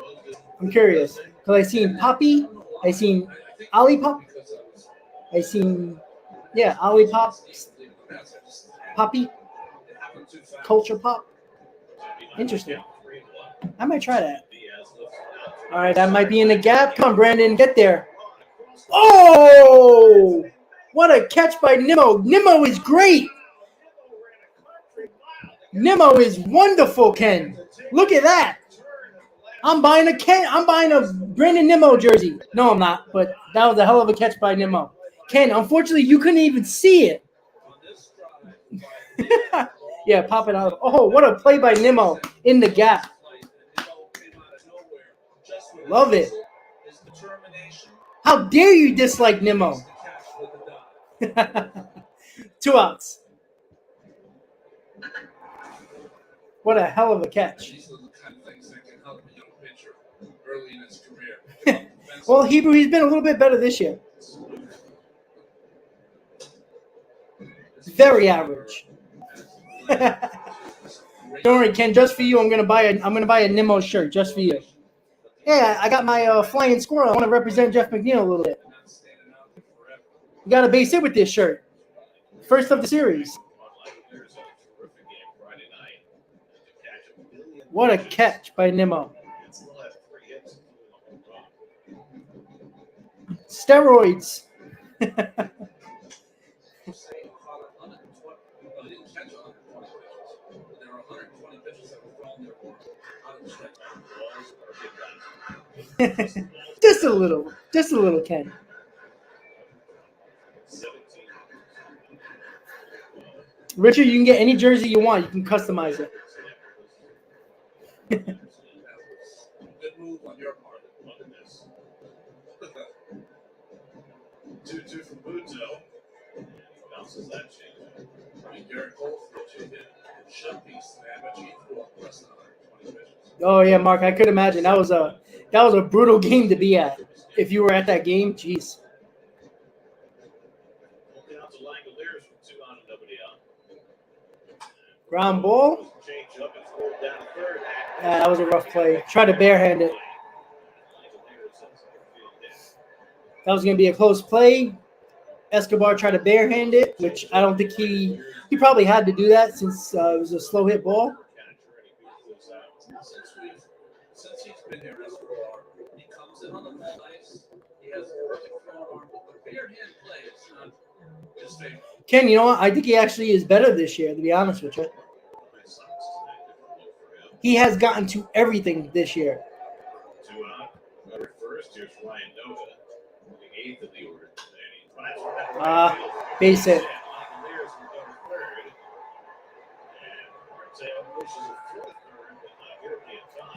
S2: I'm curious. Because I seen Poppy. I seen Olipop. I seen, Olipop. Poppy. Culture Pop. Interesting. I might try that. All right, that might be in the gap. Come on, Brandon, get there. Oh! What a catch by Nimmo. Nimmo is great. Nimmo is wonderful, Ken. Look at that. I'm buying a Brandon Nimmo jersey. No, I'm not, but that was a hell of a catch by Nimmo. Ken, unfortunately, you couldn't even see it. Yeah, pop it out. Oh, what a play by Nimmo in the gap. Love it. How dare you dislike Nimmo? 2 outs. What a hell of a catch. Well, he's been a little bit better this year. Very average. Don't worry, Ken. Just for you, I'm gonna buy a Nimmo shirt just for you. Yeah, I got my flying squirrel. I want to represent Jeff McNeil a little bit. You got a base hit with this shirt. First of the series. What a catch by Nimmo. Steroids. Just a little, Ken. Richard, you can get any jersey you want. You can customize it.
S3: Good move on your part. Look at this.
S1: 2-2 from Butto. Bounces that change. I mean, Garrett Goldfish hit shut piece there, but he threw up less than 120 pitches.
S2: Oh yeah, Mark, I could imagine that was a brutal game to be at. If you were at that game, jeez.
S1: Down to Langoliers from 2 on and nobody out.
S2: Ground ball.
S1: Change up and throw it down third.
S2: Yeah, that was a rough play. Try to barehand it. That was going to be a close play. Escobar tried to barehand it, which I don't think he probably had to do that since it was a slow hit ball.
S3: Since he's been here as far. He comes in on the full ice. He has a perfect throw arm, but the bare hand play is not his favorite.
S2: Ken, you know what? I think he actually is better this year, to be honest with you. He has gotten to everything this year.
S1: 2 out. Runner first. Here's Ryan Nova, moving 8th in the order.
S2: Base hit.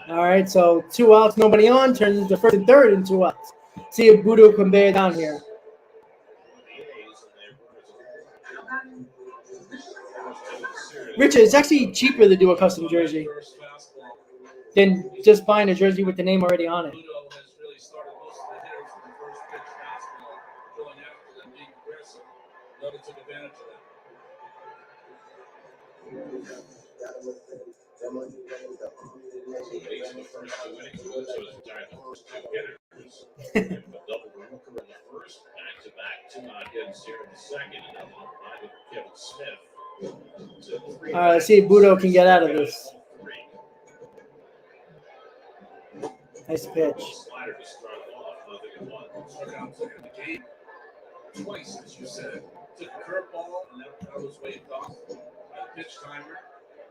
S2: All right, so 2 outs, nobody on. Turns into first and third and 2 outs. See if Butto can bear down here. Richard, it's actually cheaper to do a custom jersey than just buying a jersey with the name already on it.
S3: Butto has really started most of the hitters from the first pitch fastball, going after them, being aggressive. Nova took advantage of that.
S1: Double Rooker in the first, back-to-back 2-out hits here in the second, and then provided Kevin Smith.
S2: All right, let's see if Butto can get out of this. Nice pitch.
S1: Slider to start off, nothing in one.
S3: Struck out quick in the game. Twice, as you said. Took a curveball, and that was waved off by the pitch timer.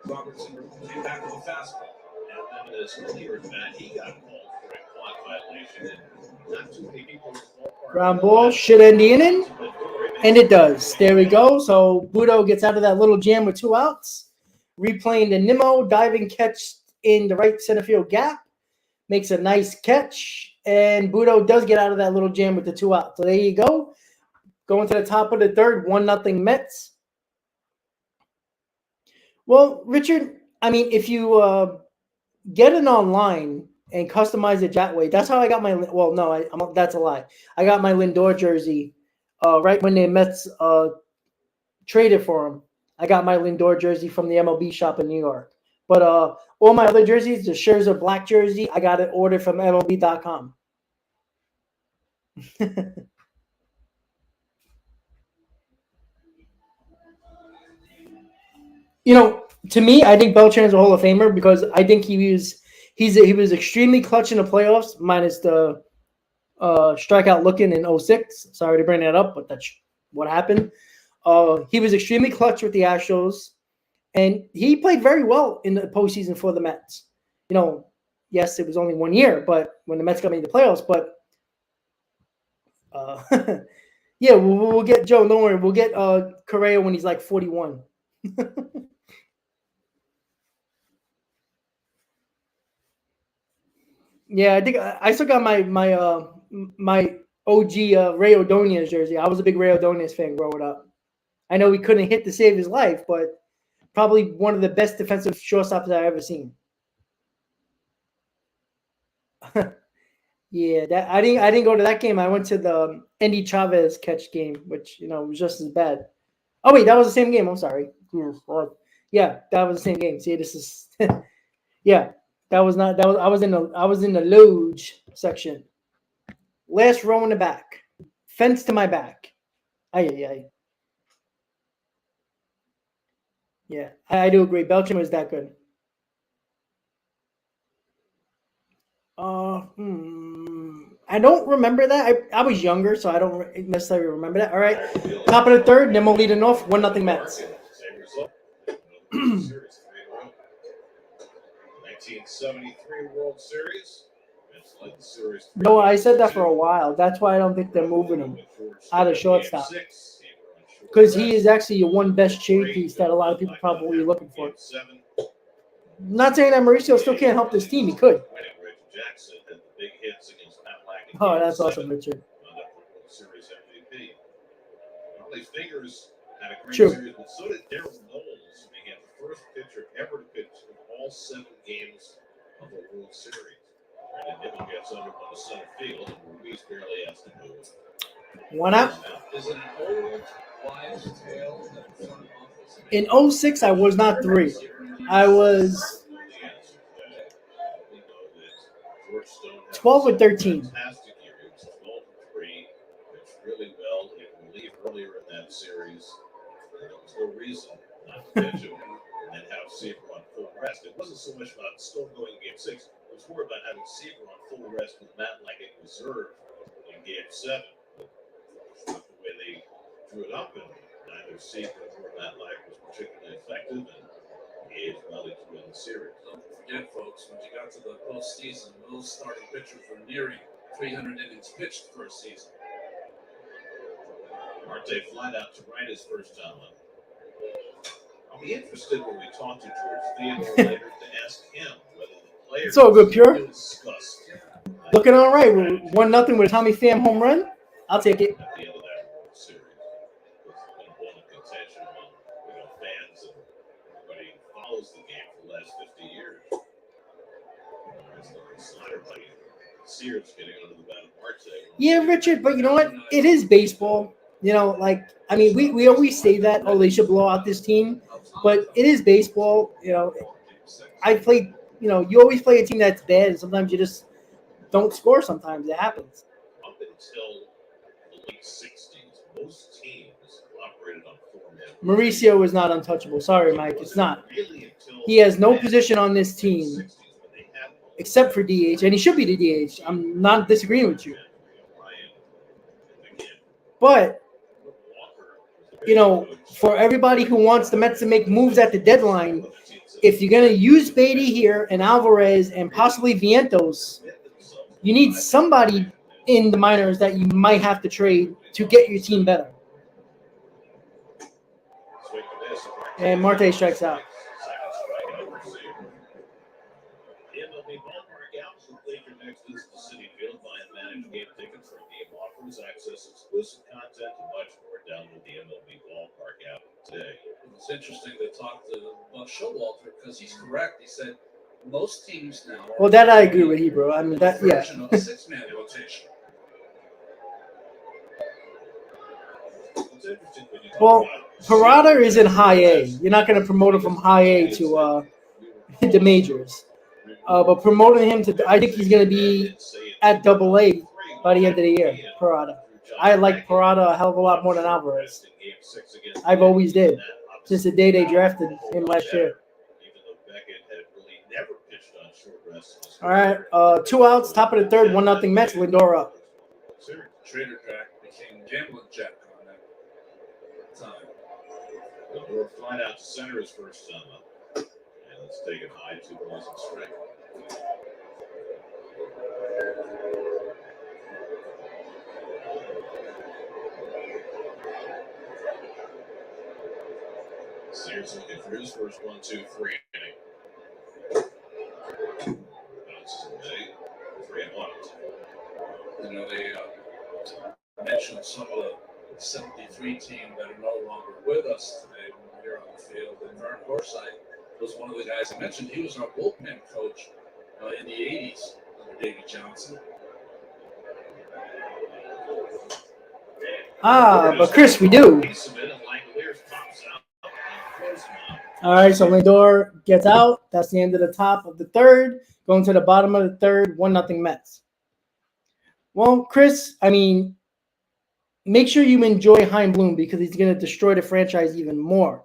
S3: Robertson came back with a fastball.
S1: And then this earlier at bat, he got called for a clock violation. And not too many people in the ballpark.
S2: Ground ball should end the inning, and it does. There we go. So Butto gets out of that little jam with 2 outs. Replaying the Nimmo diving catch in the right center field gap. Makes a nice catch, and Butto does get out of that little jam with the 2 outs. So there you go. Going to the top of the third, 1-0 Mets. Well, Richard, I mean, if you get it online and customize it that way, that's how I got my. Well, no, that's a lie. I got my Lindor jersey right when the Mets traded for him. I got my Lindor jersey from the MLB shop in New York. But all my other jerseys, the Scherzer black jersey, I got it ordered from MLB.com. You know, to me, I think Beltran's a Hall of Famer because I think he was extremely clutch in the playoffs, minus the strikeout looking in 06. Sorry to bring that up, but that's what happened. He was extremely clutch with the Astros, and he played very well in the postseason for the Mets. You know, yes, it was only 1 year, but when the Mets got made the playoffs, but yeah, we'll get Joe. Don't worry, we'll get Correa when he's like 41. Yeah, I think I still got my OG Ray Ordonez jersey. I was a big Ray Ordonez fan growing up. I know he couldn't hit to save his life, but probably one of the best defensive shortstops I've ever seen. Yeah, that I didn't go to that game. I went to the Andy Chavez catch game, which was just as bad. Oh wait, that was the same game. I'm sorry. Yeah, that was the same game. See, this is yeah. I was in the loge section. Last row in the back. Fence to my back. Ay. Yeah, I do agree. Belgium was that good. I don't remember that. I was younger, so I don't necessarily remember that. All right. Top of the third, Nimmo leading off, 1-0 Mets.
S1: 1973 World Series.
S2: No, I said that for a while. That's why I don't think they're moving him out of shortstop. Because he is actually your one best trade piece that a lot of people probably are looking for. Not saying that Mauricio still can't help this team. He could. Oh, that's awesome, Richard. True.
S1: Series, but so did Darryl Knowles, being the first pitcher ever to pitch in all 7 games of the World Series. And Nimmo gets under on the center field, and Ruiz barely has to move.
S2: 1 out.
S3: Is it an old wives' tale that the front office?
S2: In 06, I was not 3. I was 12 or 13.
S1: Fantastic year. It was 12-3. Pitched really well in relief earlier in that series. There was no reason not to pitch him and then have Seaver on full rest. It wasn't so much about still going game 6. was worried about having Seaver on full rest with Matt like a reserve in Game 7. That's not the way they drew it up, and neither Seaver nor Matt Lack was particularly effective, and Gage rallied to win the series.
S3: Don't forget, folks, when you got to the postseason, those starting pitchers were nearing 300 innings pitched for a season.
S1: Marte flied out to right his first time up. I'll be interested when we talk to George Theodore later to ask him whether the players
S2: It's all good, Pure.
S1: discussed
S2: Looking all right. 1-0 with a Tommy Pham home run. I'll take it.
S1: at the end of that World Series. It's been a bone of contention among fans and everybody who follows the game for the last 50 years. It's like Snyder playing Sears getting under the bat of Marte.
S2: Yeah, Richard, but you know what? It is baseball. We always say that, oh, they should blow out this team. But it is baseball. I played, you always play a team that's bad, and sometimes you just don't score sometimes. It happens.
S1: Up until the late 60s, most teams operated on four-man.
S2: Mauricio is not untouchable. Sorry, Mike. It's not.
S1: Really until
S2: He has no position on this team
S1: 60s when they had
S2: except for DH, and he should be the DH. I'm not disagreeing with you. But, for everybody who wants the Mets to make moves at the deadline, if you're going to use Beatty here and Alvarez and possibly Vientos, you need somebody in the minors that you might have to trade to get your team better. And Marte strikes out.
S1: The MLB ballpark outlet your next visit to Citi Field. Buy and manage game tickets for game offers, access exclusive content, and much more. Download the MLB ballpark app today.
S3: It's interesting to talk to Showalter because he's correct. He said most teams now.
S2: Well, that I agree with you, bro. I mean, that, yeah.
S3: Version of a six-man rotation.
S1: It's interesting when you talk
S2: Well,
S1: about
S2: Parada is in high A. You're not going to promote him from high A to the majors. But promoting him to, I think he's going to be at double A by the end of the year, Parada. I like Parada a hell of a lot more than Alvarez. I've always did, since the day they drafted him last year. All right, 2 outs, top of the third, 1-0 Mets, Lindor up.
S3: Trader Jack became Gambling Jack on that time.
S1: Lindor flied out to center his first time up. And let's take it high, 2 balls and strike. Sears looking for his first 1-2-3 inning. Bounces away, 3-1.
S3: They mentioned some of the 73 team that are no longer with us today when we're here on the field. And Vern Horseye was one of the guys I mentioned. He was our bullpen coach in the 80s under Davey Johnson.
S2: But Chris, we do. All right, so Lindor gets out. That's the end of the top of the third. Going to the bottom of the third, 1-0 Mets. Well, Chris, I mean, make sure you enjoy Hein Bloom because he's going to destroy the franchise even more.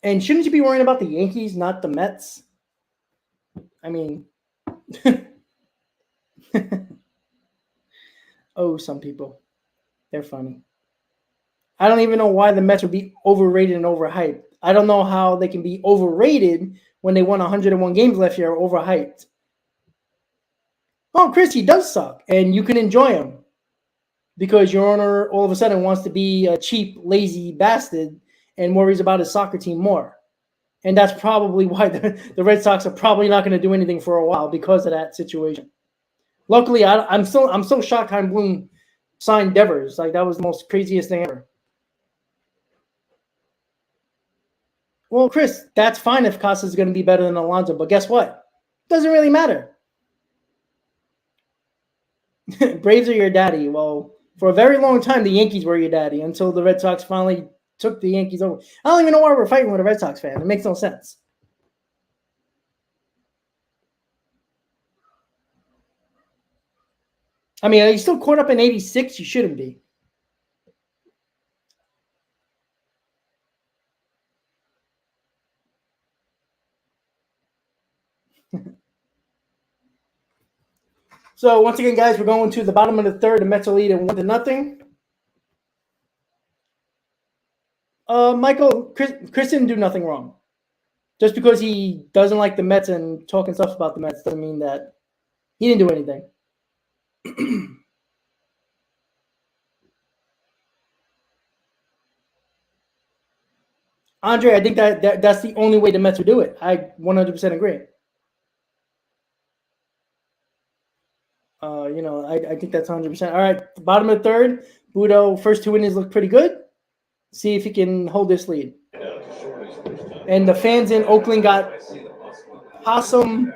S2: And shouldn't you be worrying about the Yankees, not the Mets? I mean, oh, some people. They're funny. I don't even know why the Mets would be overrated and overhyped. I don't know how they can be overrated when they won 101 games last year, overhyped. Oh, Chris, he does suck, and you can enjoy him because your owner all of a sudden wants to be a cheap, lazy bastard and worries about his soccer team more. And that's probably why the Red Sox are probably not going to do anything for a while because of that situation. Luckily, I'm so shocked Hein Bloom signed Devers. Like, that was the most craziest thing ever. Well, Chris, that's fine if Casas is going to be better than Alonso, but guess what? Doesn't really matter. Braves are your daddy. Well, for a very long time, the Yankees were your daddy until the Red Sox finally took the Yankees over. I don't even know why we're fighting with a Red Sox fan. It makes no sense. I mean, are you still caught up in 86? You shouldn't be. So once again, guys, we're going to the bottom of the third. The Mets are leading 1-0. Michael, Chris didn't do nothing wrong. Just because he doesn't like the Mets and talking stuff about the Mets doesn't mean that he didn't do anything. Andre, I think that's the only way the Mets would do it. I 100% agree. I think that's 100%. All right, bottom of the third. Butto, first 2 innings look pretty good. See if he can hold this lead. And the fans in Oakland got possum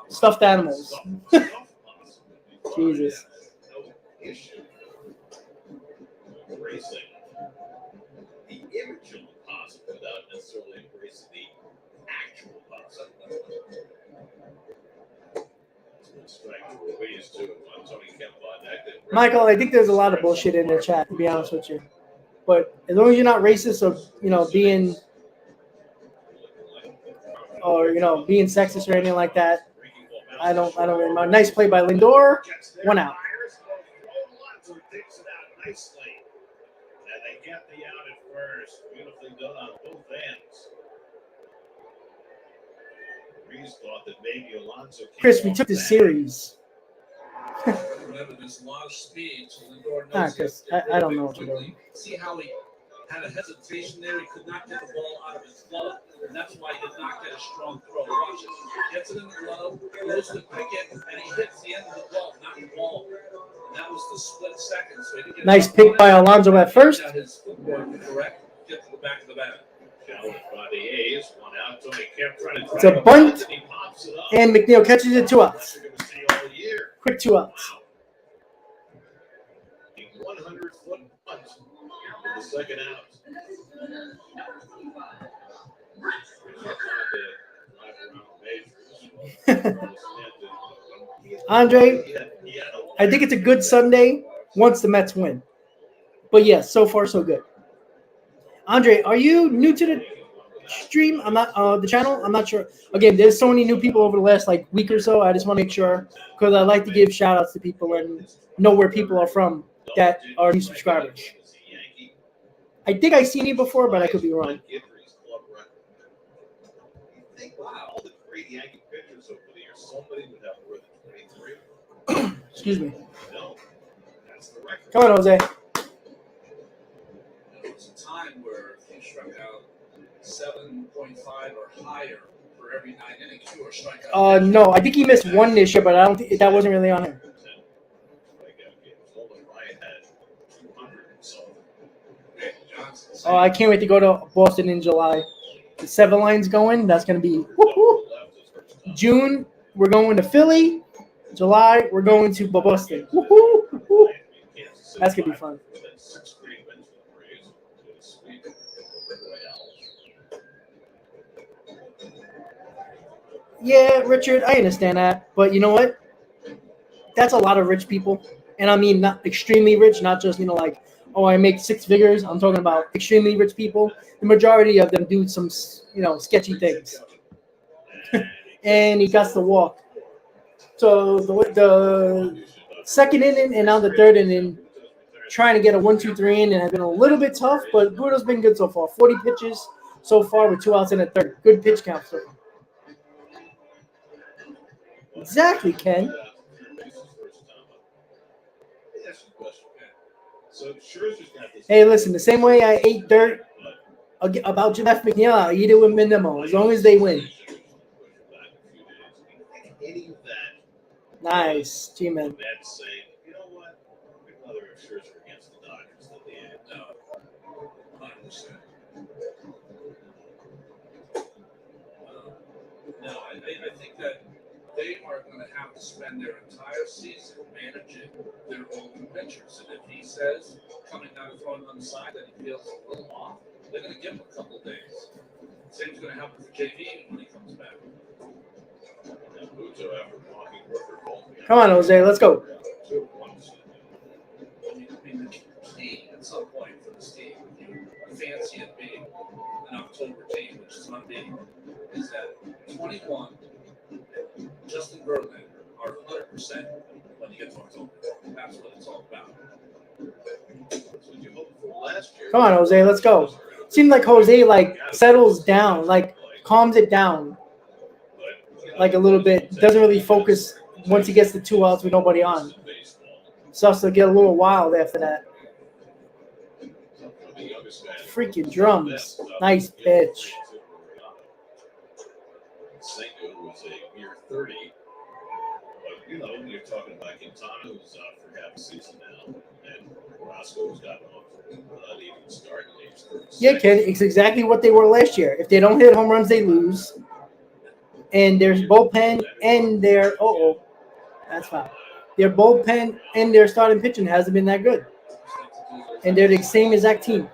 S2: stuffed animals. Jesus.
S1: Embracing the image of the possum without necessarily embracing the actual possum.
S2: Michael, I think there's a lot of bullshit in the chat, to be honest with you. But as long as you're not racist or being being sexist or anything like that, I don't really mind. Nice play by Lindor. 1 out.
S1: And they get the out at first. Beautifully done on both ends. Reese thought that maybe Alonso.
S2: Chris, we took the series.
S3: Remember, there's a lot of speed, so Lindor knows
S2: Chris, I don't know what you're doing.
S3: See how he had a hesitation there? He could not get the ball out of his glove, and that's why he did not get a strong throw. Watch it. Gets it in the glove, goes to pick it, and he hits the end of the glove, not the ball. And that was the split second. So he didn't get
S2: nice pick by Alonso at first.
S3: His footwork correct. Get to the back of the bat.
S1: Challenged by the A's. 1 out. Tony kept trying to
S2: it's a bunt, and McNeil catches it. 2 outs. Quick 2 outs.
S1: 100-foot punt in the second out.
S2: Andre, I think it's a good Sunday once the Mets win. But yes, so far so good. Andre, are you new to the stream? I'm not the channel. I'm not sure. Again, there's so many new people over the last week or so. I just want to make sure because I like to give shout outs to people and know where people are from that are new subscribers. I think I've seen you before, but I could be wrong. Excuse me. Come on, Jose.
S3: There was a time where he struck out 7.5 or higher for every 9 innings. You were striking out.
S2: No, I think he missed one this year, but I don't think that wasn't really on him. Oh, I can't wait to go to Boston in July. The 7 lines going. That's going to be woo-hoo. June, we're going to Philly. July, we're going to Boston. Woo-hoo. Woo-hoo. That's going to be fun. Yeah, Richard, I understand that. But you know what? That's a lot of rich people. And I mean not extremely rich, not just, I make 6 figures. I'm talking about extremely rich people. The majority of them do some, sketchy things. And he got to walk. So the second inning and now the third inning, trying to get a 1-2-3 inning has been a little bit tough, but Butto's been good so far. 40 pitches so far with 2 outs in the third. Good pitch count so far. Exactly, Ken. Hey, listen, the same way I ate dirt about Jeff McNeil, I eat it with VENMO, as long as they win. Nice, G-Man.
S3: No, I think that they are going to have to spend their entire season managing their own pitchers. And if he says, coming down and throwing on the side, that he feels a little off, they're going to give him a couple of days. Same's going to happen for JV when he comes back.
S2: Come on, Jose, let's go.
S3: I mean, the key at some point for this team, if you fancy it being an October team, which is not being, is that 21, Justin Verlander, are 100% when you get to October. That's what it's all about.
S1: That's what you hoped for last year.
S2: Come on, Jose, let's go. Seems like Jose settles down, calms it down, a little bit. Doesn't really focus once he gets the 2 outs with nobody on. Starts to get a little wild after that. Freaking drums. Nice pitch.
S1: Senga was a mere 30. But, you're talking about Quintana, who's out for half a season now. And Roscoe's gotten off not even starting at age 36.
S2: Yeah, Ken, it's exactly what they were last year. If they don't hit home runs, they lose. And there's bullpen and their that's fine. Their bullpen and their starting pitching hasn't been that good. And they're the same exact team.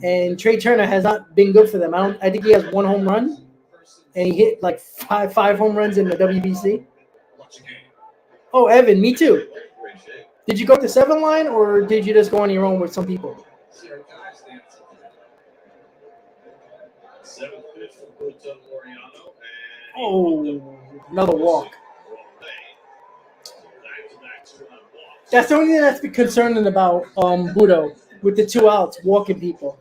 S2: And Trey Turner has not been good for them. I think he has 1 home run, and he hit five home runs in the WBC. Oh, Evan, me too. Did you go to 7 line, or did you just go on your own with some people? Oh, another walk. That's the only thing that's been concerning about Butto with the 2 outs, walking people.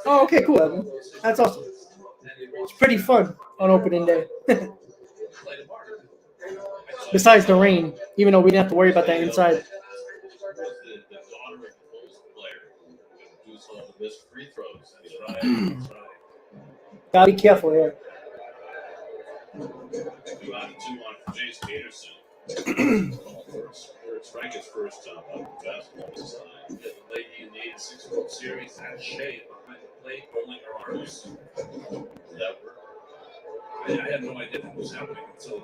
S2: Oh, okay, cool, Evan. That's awesome. It's pretty fun on opening day. Besides the rain, even though we didn't have to worry about that inside. Gotta be careful here.
S1: 2 out of 2 on Jace Peterson. It's Frank's first time up the basketball side.
S3: The lady in the 86 World Series had Shea behind the plate rolling her arms.
S1: That work?
S3: I had no idea what was happening until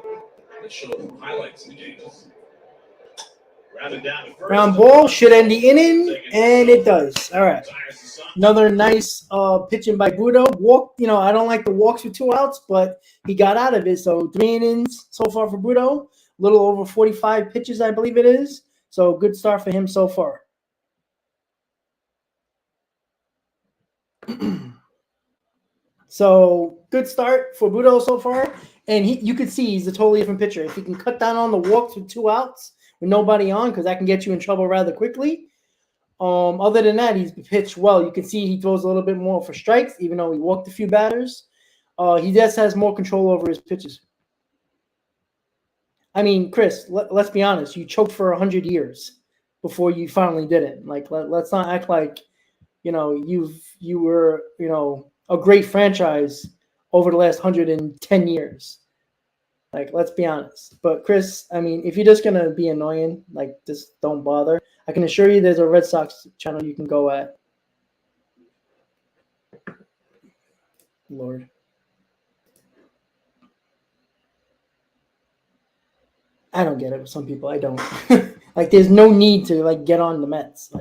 S3: they showed highlights of the games.
S2: Ground ball should end the inning, and it does. All right. Another nice pitching by Butto. Walk, I don't like the walks with 2 outs, but he got out of it. So 3 innings so far for Butto. A little over 45 pitches, I believe it is. So good start for him so far. So good start for Butto so far. And you could see he's a totally different pitcher. If he can cut down on the walks with 2 outs with nobody on, because that can get you in trouble rather quickly. Other than that, he's pitched well. You can see he throws a little bit more for strikes, even though he walked a few batters. He just has more control over his pitches. I mean, Chris, let's be honest. You choked for 100 years before you finally did it. Let's not act like, you were, a great franchise over the last 110 years. Let's be honest. But Chris, I mean, if you're just going to be annoying, just don't bother. I can assure you there's a Red Sox channel you can go at. Lord. I don't get it with some people. I don't. There's no need to, get on the Mets.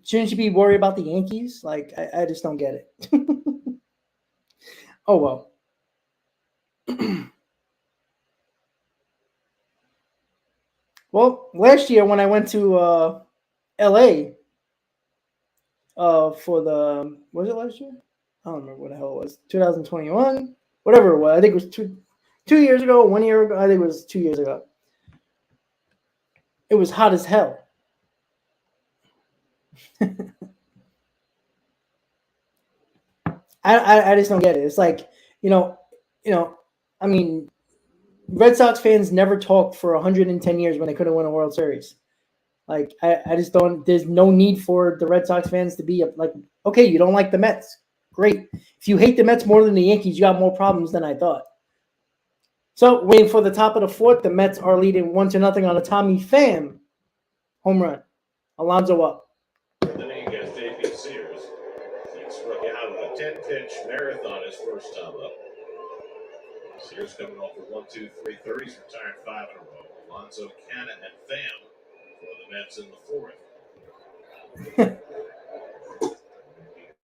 S2: Shouldn't you be worried about the Yankees? I just don't get it. Oh, well. Well, last year when I went to L.A. For the – was it last year? I don't remember what the hell it was. 2021? Whatever it was. I think it was 2 years ago, 1 year ago. I think it was 2 years ago. It was hot as hell. I just don't get it. It's I mean, Red Sox fans never talked for 110 years when they couldn't win a World Series. I just don't – there's no need for the Red Sox fans to be okay, you don't like the Mets. Great. If you hate the Mets more than the Yankees, you got more problems than I thought. So, waiting for the top of the 4th, the Mets are leading 1-0 on a Tommy Pham home run. Alonso up.
S1: Then he gets J.P. Sears. He struck out on a 10-pitch marathon his first time up. Sears coming off with 1, 2, 3 30s, retired 5 in a row. Alonso, Canna, and Pham for the Mets in the 4th.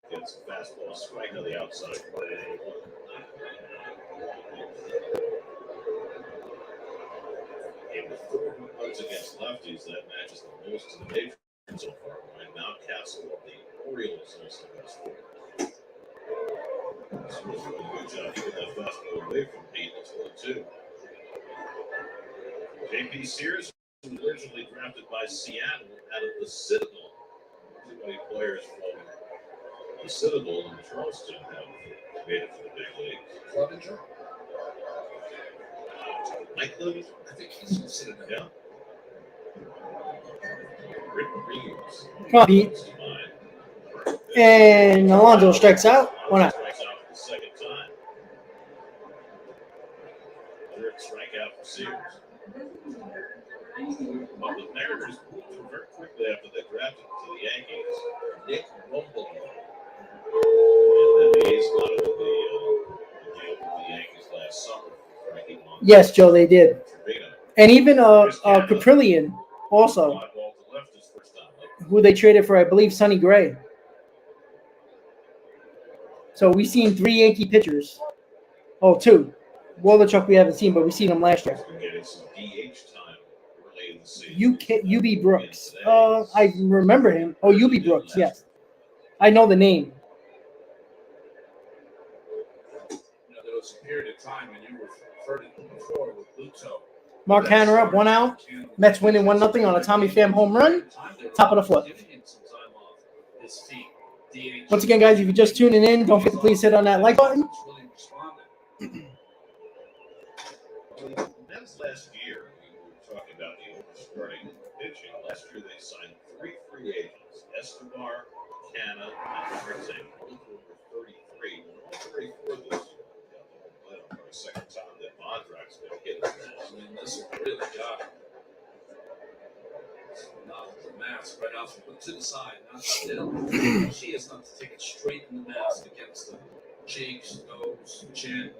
S1: Gets a fastball strike on the outside. Game with 4 runs against lefties. That matches the most in the major so far. Right now, Castle of the Orioles also has 4. This was a really good job. He got that fastball away from Pete. That's 1-2. J.P. Sears was originally drafted by Seattle out of the Citadel. Too many players from the Citadel and Charleston have made it to the big leagues.
S3: Clevenger?
S1: Mike Clevenger?
S3: I think he's from Citadel.
S1: Yeah. Rick Reeves.
S2: Come on, Pete.
S1: comes to mind.
S2: And Alonso strikes out. One out.
S1: Strikes out for the second time. Third strikeout for Sears. But the Mariners moved him very quickly after they drafted him to the Yankees. Nick Vogelbach. And then the A's got him in the deal with the Yankees last summer. Frankie Montas.
S2: Yes, Joe, they did.
S1: Trevino.
S2: And even Caprillion also,
S1: Fly ball to left his first time up.
S2: who they traded for, I believe, Sonny Gray. So we've seen 3 Yankee pitchers. Oh, 2. Wolochuk we haven't seen, but we've seen him last year.
S1: He's been getting some DH time early in the season.
S2: UB Brooks. I remember him. Oh, UB Brooks, yes. I know the name.
S3: There was a period of time, and you referred to it before with Butto.
S2: Mark Hanna up, 1 out. Mets winning 1-0 on a Tommy Pham home run. Top of the 4th. Once again, guys, if you're just tuning in, don't forget to please hit on that like button.
S1: Mets last year, we were talking about the overstarting pitching. Last year, they signed 3 free agents: Escobar, Canna, and Marte. Both were over 33. All 34 this year. For the second time that Mondrak's going to get his mask.
S3: I mean, this really got not the mask right off, but to the side, not still. She is not to take it straight in the mask against the cheeks, nose, chin.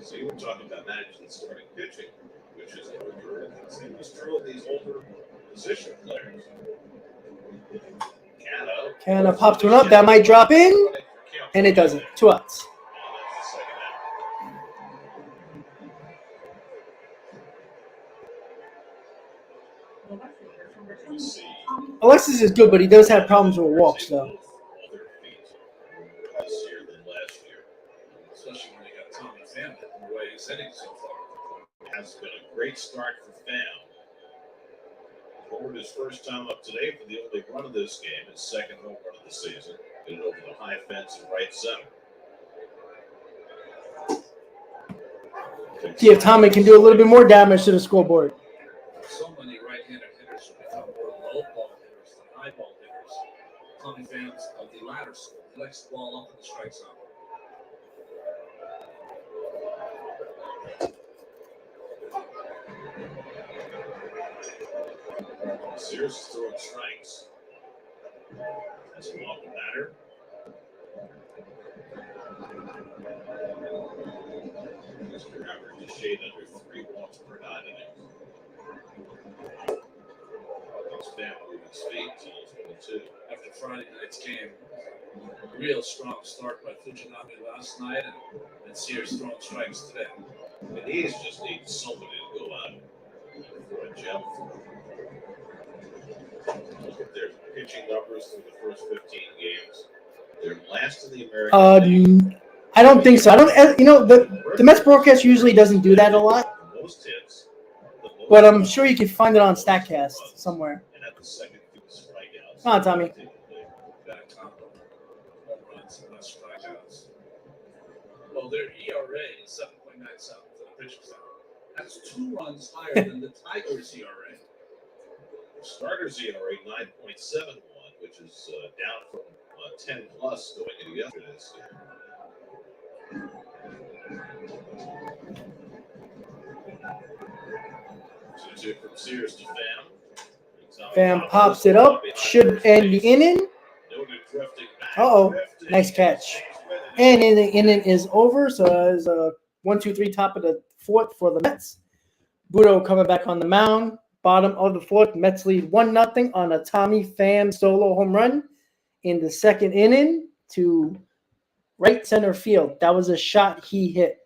S1: So you were talking about managing the starting pitching, which is true of these older position players.
S2: Canna popped one up. That might drop in. And it doesn't. 2 outs. Alexis is good, but he does have problems with walks, though.
S1: This year than last year.
S3: Especially when they got Tommy Pham the way he's hitting so far.
S1: Has been a great start for Pham. Forward his first time up today for the only run of this game, his second home run of the season. Hit it over the high fence in right center.
S2: See if Tommy can do a little bit more damage to the scoreboard.
S3: So many right-handed hitters have become more low ball hitters than high ball hitters. Tommy Pham's of the latter school. He likes the ball up in the strike zone.
S1: Sears is throwing strikes. That's him off the batter. Mr. average is shade under 3 walks per 9 innings. It's Pham moving his feet till 22.
S3: After Friday night's game, real strong start by Fujinami last night, and Sears throwing strikes today.
S1: The A's just need somebody to go out for a gem. Look at their pitching numbers through the first 15 games. They're last in the American League.
S2: I don't think so. The Mets broadcast usually doesn't do that a lot,
S1: The most hits.
S2: but I'm sure you can find it on StatCast somewhere.
S1: And at the second, fewest strikeouts.
S2: Come on, Tommy.
S3: That combo. Home runs and less strikeouts. Well, their ERA is 7.97 for the pitching staff. That's 2 runs higher than the Tigers' ERA.
S1: Starters ERA 9.71, which is down from 10 plus going into yesterday's game. 2-2 from Sears to Pham.
S2: Pham pops it up. Should end the inning. Uh-oh. Nice catch. And the inning is over. So it's a 1-2-3 top of the 4th for the Mets. Butto coming back on the mound. Bottom of the 4th. Mets lead 1-0 on a Tommy Pham solo home run in the 2nd inning to right center field. That was a shot he hit.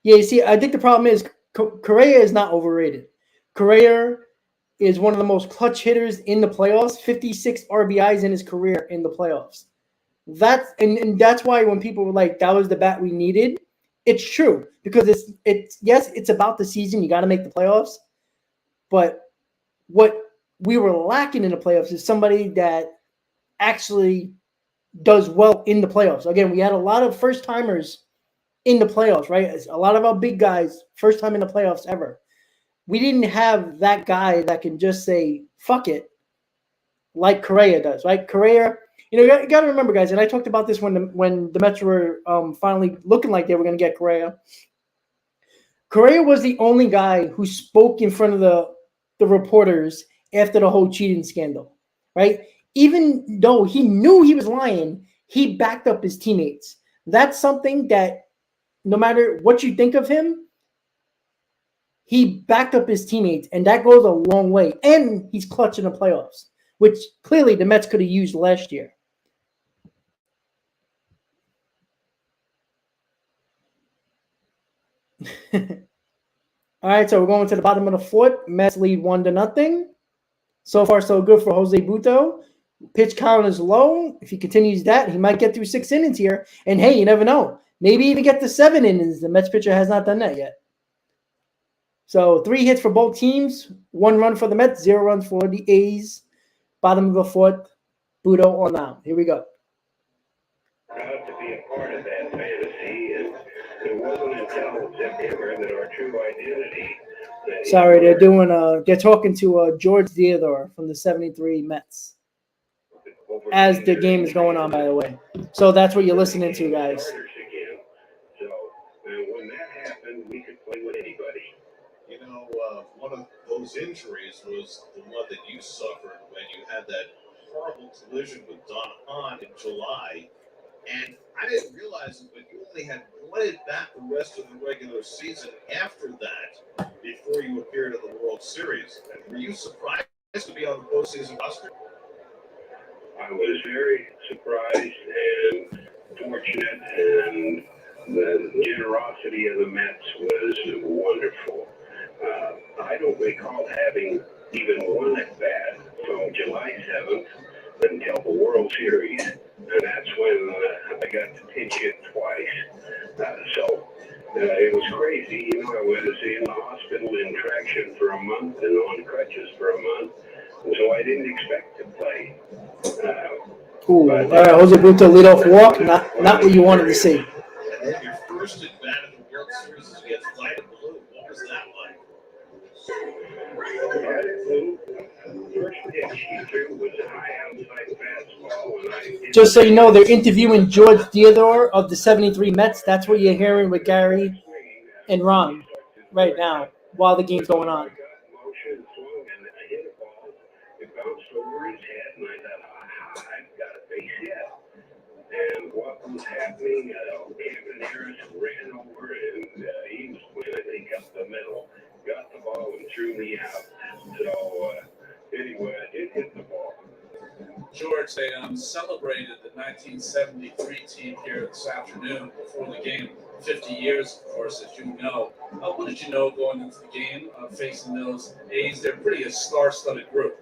S2: Yeah, you see, I think the problem is Correa is not overrated. Correa is one of the most clutch hitters in the playoffs. 56 RBIs in his career in the playoffs. And that's why when people were like, that was the bat we needed, it's true. Because it's about the season. You got to make the playoffs. But what we were lacking in the playoffs is somebody that actually does well in the playoffs. Again, we had a lot of first-timers in the playoffs, right? A lot of our big guys, first time in the playoffs ever. We didn't have that guy that can just say, fuck it, like Correa does, right? Correa, you got to remember, guys, and I talked about this when the Mets were finally looking like they were going to get Correa. Correa was the only guy who spoke in front of the reporters after the whole cheating scandal, right? Even though he knew he was lying, he backed up his teammates. That's something that no matter what you think of him, he backed up his teammates, and that goes a long way. And he's clutch in the playoffs, which clearly the Mets could have used last year. All right, so we're going to the bottom of the fourth. Mets lead 1-0. So far, so good for Jose Butto. Pitch count is low. If he continues that, he might get through 6 innings here. And hey, you never know. Maybe even get to 7 innings. The Mets pitcher has not done that yet. So 3 hits for both teams. 1 run for the Mets, 0 runs for the A's. Bottom of the fourth, Butto on out. Here we go.
S4: Proud to be a part of that fantasy, and it wasn't until September that our true identity.
S2: Sorry, they're talking to George Theodore from the 73 Mets as the game is going on, by the way. So that's what you're listening to, guys.
S4: So when that happened, we could play with anybody.
S1: One of those injuries was the one that you suffered when you had that horrible collision with Don Hahn in July. And I didn't realize it, but you only had one at bat the rest of the regular season after that before you appeared in the World Series. And were you surprised to be on the postseason roster?
S4: I was very surprised and fortunate, and the generosity of the Mets was wonderful. I don't recall having even one at bat from July 7th until the World Series, and that's when I got to pinch hit twice. So it was crazy. I was in the hospital in traction for a month and on crutches for a month, and so I didn't expect to play.
S2: All right, Jose Butto leadoff walk, not what you wanted to see.
S1: And then your first at bat in the World Series is against Light and Blue. What was that like?
S4: First pitch he threw was a high outside fastball.
S2: Just so you know, they're interviewing George Theodore of the 73 Mets. That's what you're hearing with Gary and Ron right now while the game's going on.
S4: Motion, swung, and I hit a ball. It bounced over his head, and I thought, I've got a base hit. And what was happening, Kevin Harris ran over, and he was playing, I think, up the middle. Got the ball and threw me out. So, anyway, I did hit the ball.
S3: George, they celebrated the 1973 team here this afternoon before the game. 50 years, of course, as you know. What did you know going into the game, facing those A's? They're pretty a star-studded group.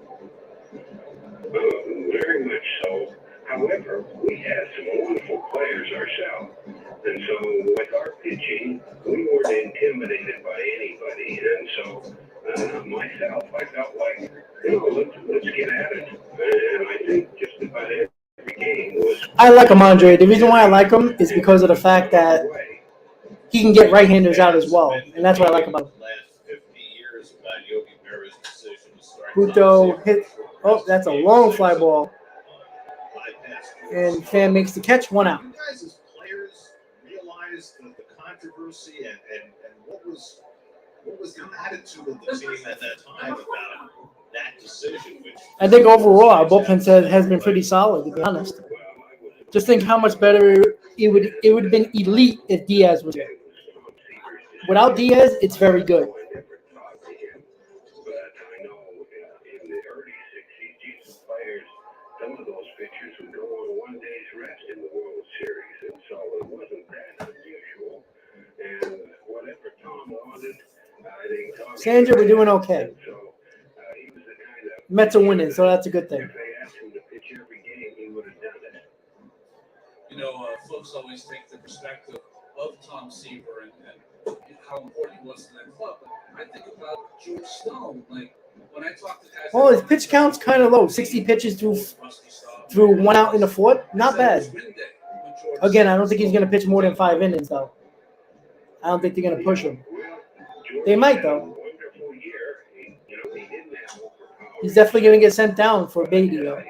S4: Very much so. However, we had some wonderful players ourselves. And so with our pitching, we weren't intimidated by anybody. And so myself, I felt like, let's get at it. And I think just about every game was...
S2: I like him, Andre. The reason why I like him is because of the fact that he can get right-handers out as well. And that's what I like about him. Butto hit. Oh, that's a long fly ball. And Fan makes the catch, 1 out.
S1: You guys as players realize the controversy and what was the attitude of the team at that time about that decision? Which
S2: I think overall our bullpen has been pretty solid, to be honest. Just think how much better it would have been elite if Diaz was there. Without Diaz, it's very good.
S4: Some of those pitchers would go on 1 day's rest in the World Series, and so it wasn't that unusual. And whatever Tom wanted, I think Tom...
S2: Sandra, we're doing okay.
S4: So he was the kind of...
S2: Mets are winning, so that's a good thing.
S4: If they asked him to pitch every game, he would have done it.
S3: folks always take the perspective of Tom Seaver and how important he was to that club. But I think about George Stone. Like when I talk to guys,
S2: Well, his pitch count's kind of low. 60 pitches through 1 out in the 4th. Not bad. Again, I don't think he's going to pitch more than 5 innings, though. I don't think they're going to push him. They might, though. He's definitely going to get sent down for Beatty, though.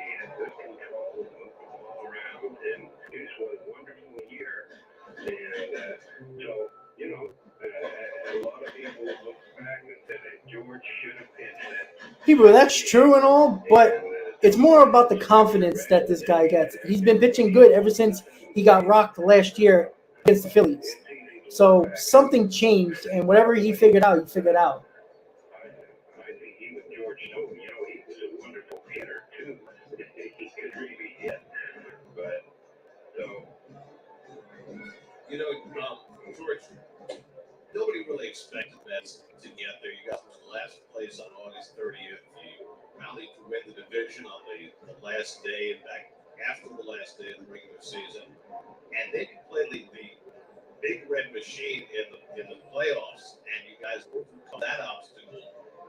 S2: People, that's true and all, but it's more about the confidence that this guy gets. He's been pitching good ever since he got rocked last year against the Phillies. So something changed, and whatever he figured out, he figured out.
S4: I think even George Stone, he was a wonderful hitter too. He could really hit. But so,
S1: George, nobody really expected Mets to get there. You got the last place on August 30th. You rallied to win the division on the last day, and back after the last day of the regular season, and then you played the big red machine in the playoffs, and you guys overcome that obstacle.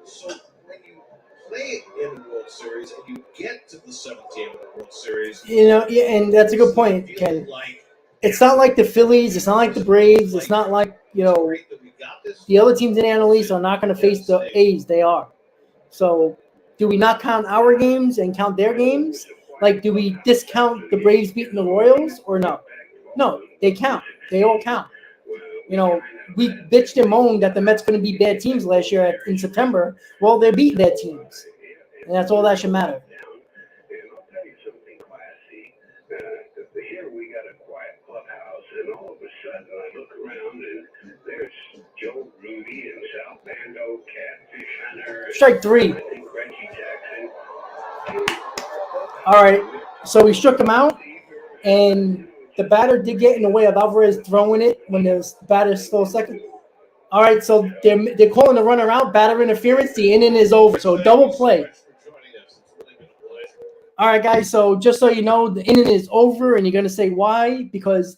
S1: So when you play in the World Series and you get to the 7th game of the World Series,
S2: Yeah, and that's a good point, Ken. It's not like the Phillies. It's not like the Braves. It's not like, the other teams in the NL East are not going to face the A's. They are. So do we not count our games and count their games? Like, do we discount the Braves beating the Royals or no? No, they count. They all count. We bitched and moaned that the Mets couldn't beat bad teams last year in September. Well, they're beating bad teams. And that's all that should matter.
S4: I'll tell you something classy. Here we got a quiet clubhouse, and all of a sudden I look around and there's Joe Rudy and Sal Bando, Catfish Hunter.
S2: Strike 3.
S4: I think Reggie Jackson.
S2: All right, so we struck him out, and the batter did get in the way of Alvarez throwing it when the batter stole second. All right, so they're calling the runner out, batter interference. The inning is over, so double play. All right, guys, so just so you know, the inning is over, and you're going to say why? Because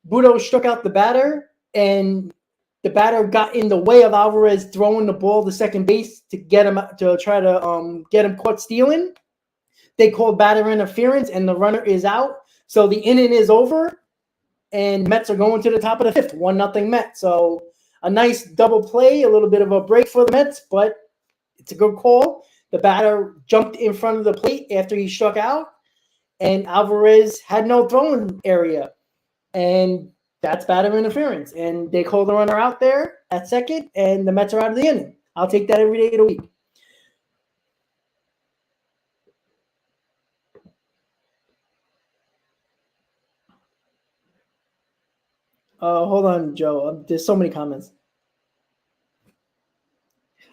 S2: Butto struck out the batter, and the batter got in the way of Alvarez throwing the ball to second base to get him to try to get him caught stealing. They called batter interference, and the runner is out. So the inning is over, and Mets are going to the top of the 5th, 1-0 Mets. So a nice double play, a little bit of a break for the Mets, but it's a good call. The batter jumped in front of the plate after he struck out, and Alvarez had no throwing area. And that's batter interference. And they called the runner out there at second, and the Mets are out of the inning. I'll take that every day of the week. Hold on, Joe. There's so many comments.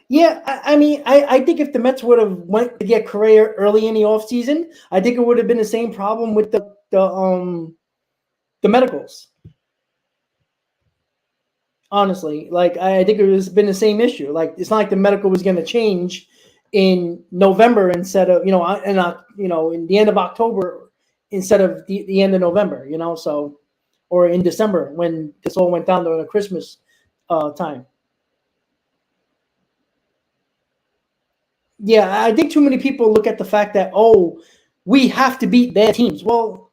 S2: Yeah, I think if the Mets would have went to get Correa early in the offseason, I think it would have been the same problem with the medicals. Honestly, I think it has been the same issue. Like, it's not like the medical was going to change in November instead of in the end of October instead of the end of November. So. Or in December when this all went down during the Christmas time. Yeah, I think too many people look at the fact that, we have to beat bad teams. Well,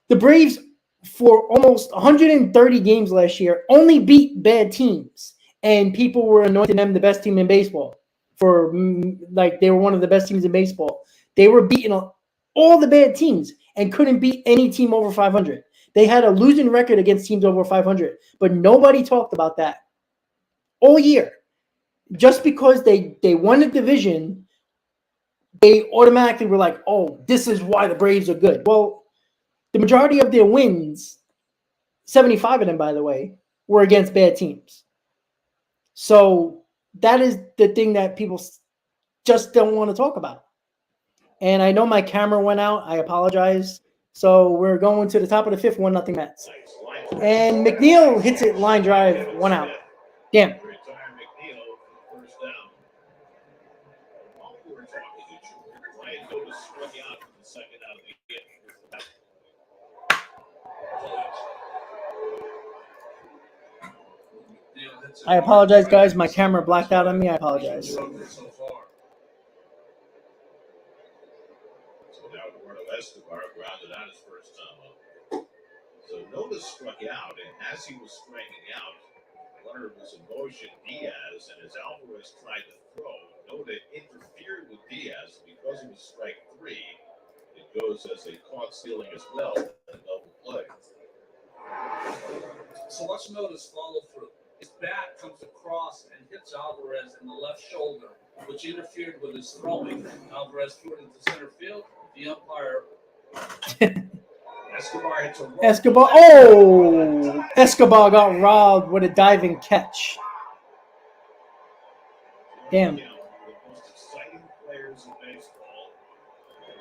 S2: the Braves, for almost 130 games last year, only beat bad teams. And people were anointing them the best team in baseball. They were one of the best teams in baseball. They were beating all the bad teams and couldn't beat any team over 500. They had a losing record against teams over 500, but nobody talked about that all year. Just because they won the division, they automatically were like, this is why the Braves are good. Well, the majority of their wins, 75 of them, by the way, were against bad teams. So that is the thing that people just don't want to talk about. And I know my camera went out. I apologize. So we're going to the top of the 5th, 1-0 Mets. And McNeil hits it line drive, 1 out. Damn. I apologize, guys. My camera blacked out on me. I apologize.
S3: So far.
S1: So now Eduardo Escobar grounded out his first time up. So Noda struck out, and as he was striking out, runner was in motion, Diaz, and as Alvarez tried to throw, Noda interfered with Diaz because it was strike three. It goes as a caught stealing as well, and a double play.
S3: So watch Noda's follow through. His bat comes across and hits Alvarez in the left shoulder, which interfered with his throwing. Alvarez threw it into center field. The umpire.
S1: Escobar hits a roll.
S2: Escobar. Oh! Escobar got robbed with a diving catch. Damn.
S1: One of the most exciting players in baseball.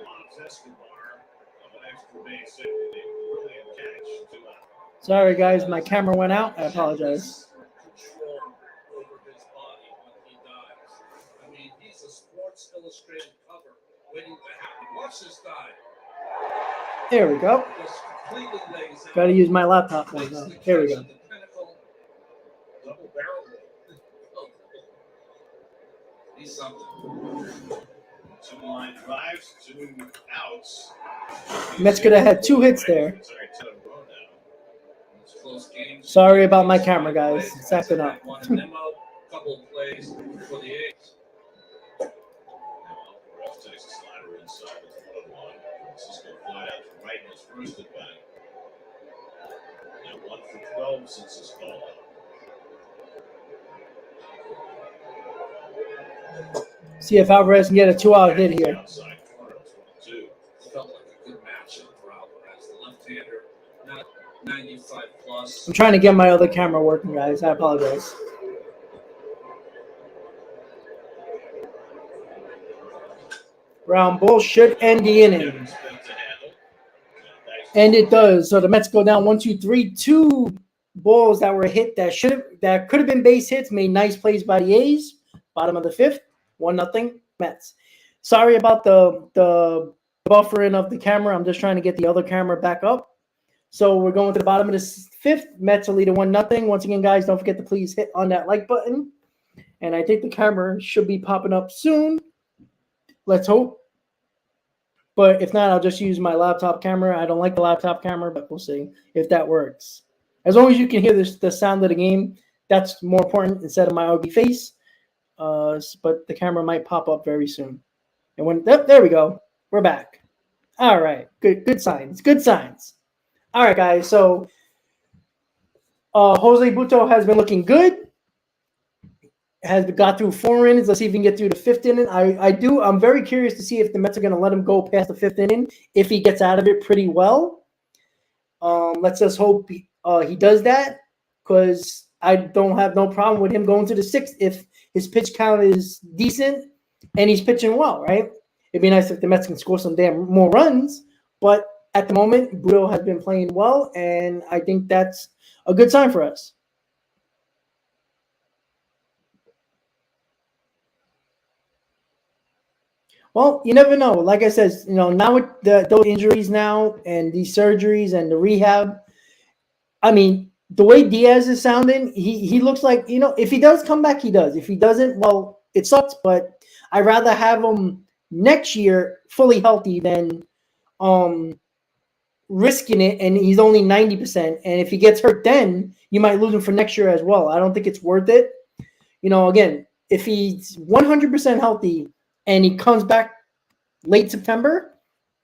S1: Robs Escobar of an extra base hit with a brilliant catch. 2 out.
S2: Sorry, guys. My camera went out. I apologize.
S3: Control over his body when he dives. I mean, he's a Sports Illustrated cover waiting to happen. Watch this dive.
S2: There we go.
S3: Just completely lays out.
S2: Got to use my laptop now.
S3: Makes
S2: No,
S3: the
S2: here we
S3: catch
S2: go.
S3: at the pinnacle.
S1: Double barrel.
S3: Oh. He's something.
S1: 2 line drives, 2 outs.
S2: Mets could have had 2 hits there.
S1: Sorry, 10 in a row now.
S3: It's a close game.
S2: Sorry about my camera, guys. It's acting up.
S3: One VENMO, couple of plays for the A's.
S1: Alvarez takes a slider inside with 1-1. Francisco fly out to right in his first at bat. Now 1 for 12 since his call up.
S2: See if Alvarez can get a 2-out hit here.
S1: Outside corner, 22.
S3: Felt like a good matchup for Alvarez. The left-hander, not 95 plus.
S2: I'm trying to get my other camera working, guys. I apologize. Ground ball should end the inning.
S1: Spin to handle.
S2: And it does. So the Mets go down 1, 2, 3. 2 balls that were hit that could have been base hits, made nice plays by the A's. Bottom of the 5th, 1-0 Mets. Sorry about the buffering of the camera. I'm just trying to get the other camera back up. So we're going to the bottom of the 5th. Mets are leading 1-0. Once again, guys, don't forget to please hit on that like button. And I think the camera should be popping up soon. Let's hope. But if not, I'll just use my laptop camera. I don't like the laptop camera, but we'll see if that works. As long as you can hear the sound of the game, that's more important instead of my ugly face. But the camera might pop up very soon. And when there we go. We're back. All right. Good signs. Good signs. All right, guys. So Jose Butto has been looking good. Has got through 4 innings. Let's see if he can get through the 5th inning. I'm very curious to see if the Mets are going to let him go past the 5th inning, if he gets out of it pretty well. Let's just hope he does that, because I don't have no problem with him going to the 6th if his pitch count is decent and he's pitching well, right? It'd be nice if the Mets can score some damn more runs, but at the moment, Butto has been playing well, and I think that's a good sign for us. Well, you never know. Like I said, now with those injuries now and these surgeries and the rehab, I mean, the way Diaz is sounding, he looks like, if he does come back, he does. If he doesn't, well, it sucks, but I'd rather have him next year fully healthy than risking it and he's only 90%. And if he gets hurt then, you might lose him for next year as well. I don't think it's worth it. Again, if he's 100% healthy and he comes back late September,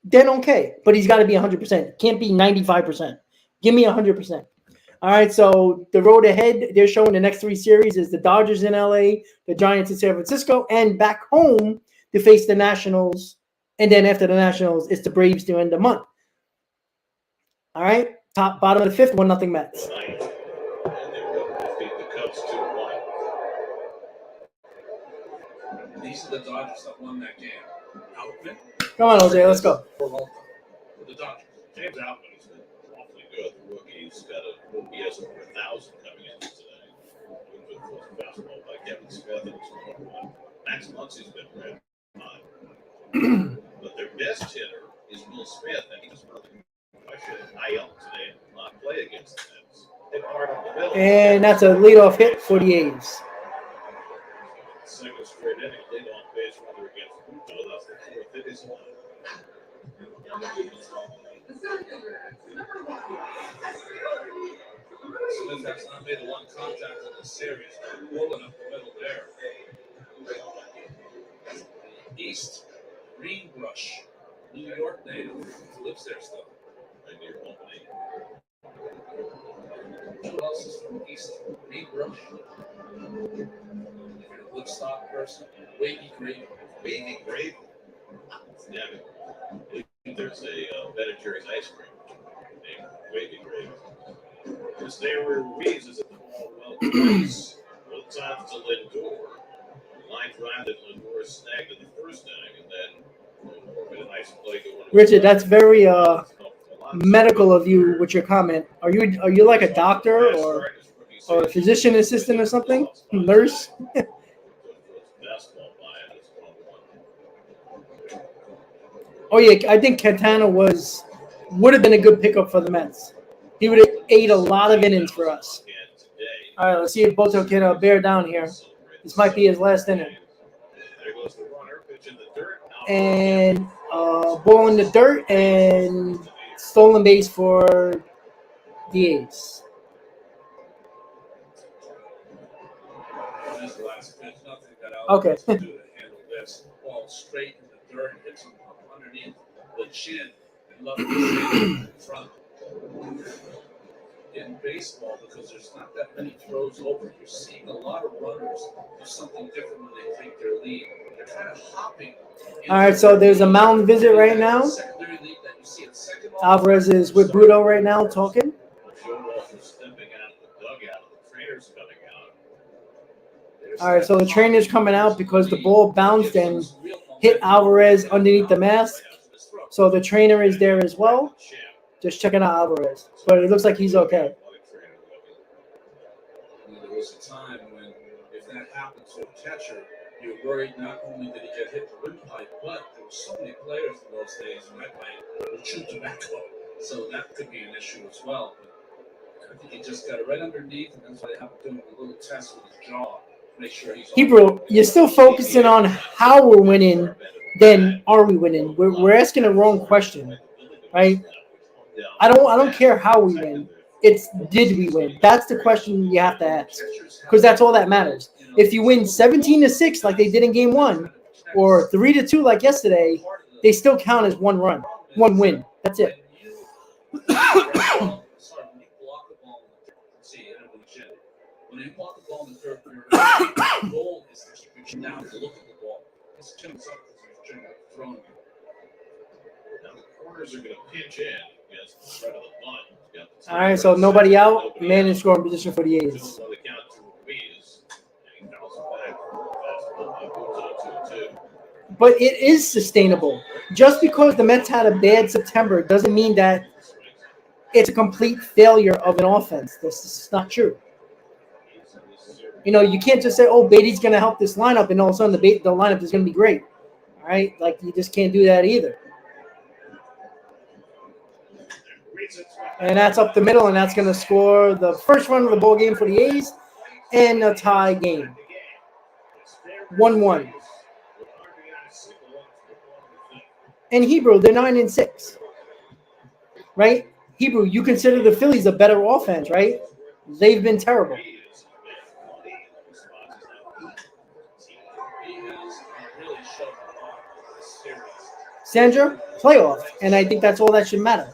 S2: then okay. But he's got to be 100%. Can't be 95%. Give me 100%. All right, so the road ahead, they're showing the next 3 series is the Dodgers in LA, the Giants in San Francisco, and back home to face the Nationals. And then after the Nationals, it's the Braves to end the month. All right, bottom of the 5th, 1-0 Mets.
S1: And they were able to defeat the Cubs 2-1.
S3: These are the Dodgers that won that game. Outman.
S2: Come on, Jose, let's go.
S3: For the Dodgers.
S1: James Outman has been awfully good. The rookie's got a OPS over 1,000 coming in today. Good for the fastball by Kevin Smith and his 1-1. Max Muncy's been red hot. But their best hitter is Will Smith, and he was one of the question IL today and not play against the Mets. Hit hard on the
S2: And that's a leadoff hit for the A's.
S1: Second straight inning, leadoff base runner against Butto. That's the fourth hit he's allowed.
S3: Smith has not made a one contact in the series. Pulling up the middle there. East Greenbrush, New York native, lives there still.
S1: Right near Albany.
S3: Who else is from East Greenbrush? If you're a Woodstock person, Wavy Grave.
S1: Wavy Grave. Yeah, there's a Ben and Jerry's ice cream named Wavy Grave. Because they were Ruiz at the ball well twice. Both times to Lindor. Line drive that Lindor snagged in the first inning, and then Lindor made a nice play going.
S2: Richard, that's very medical of you with your comment. Are you like a doctor or a physician assistant or something? Nurse? Oh yeah, I think Catana would have been a good pickup for the Mets. He would have ate a lot of innings for us. All right, let's see if Butto can bear down here. This might be his last inning. And ball in the dirt and stolen base for the A's. Okay.
S3: To handle this ball straight in the dirt, hits him underneath the chin, and left the chin in front. In baseball, because there's not that many throws over, you're seeing a lot of runners do something different when they take their lead. They're kind of hopping.
S2: All right, so there's a mound visit right now. Alvarez is with Butto right now talking. All right, so the trainer's coming out because the ball bounced and hit Alvarez underneath the mask. So the trainer is there as well, just checking out Alvarez. But it looks like he's okay.
S3: There was a time when, if that happened to a catcher, you're worried not only did he get hit the windpipe, but there were so many players in those days who might chew tobacco. So that could be an issue as well. But I think he just got it right underneath, and that's why they have to do a little test with his jaw. Make sure he's
S2: Hebrew, you're still focusing on how we're winning, then are we winning? We're asking the wrong question, right? I don't care how we win. It's did we win? That's the question you have to ask, because that's all that matters. If you win 17-6 like they did in Game 1, or 3-2 like yesterday, they still count as one win. That's it.
S3: When you block the ball in the third period, the goal is to keep your chin down to look at the ball. His chin's up because your chin got thrown.
S1: Now the corners are going to pinch in against the spread of the bunt.
S2: All right, so nobody out. Man in scoring position for the A's. But it is sustainable. Just because the Mets had a bad September doesn't mean that it's a complete failure of an offense. This is not true. You know, you can't just say, oh, Beatty's going to help this lineup, and all of a sudden the lineup is going to be great. All right? Like, you just can't do that either. And that's up the middle, and that's going to score the first run of the ball game for the A's and a tie game. 1-1. And Hebrew, they're 9-6. Right? Hebrew, you consider the Phillies a better offense, right? They've been terrible. Sandra, playoff, and I think that's all that should matter.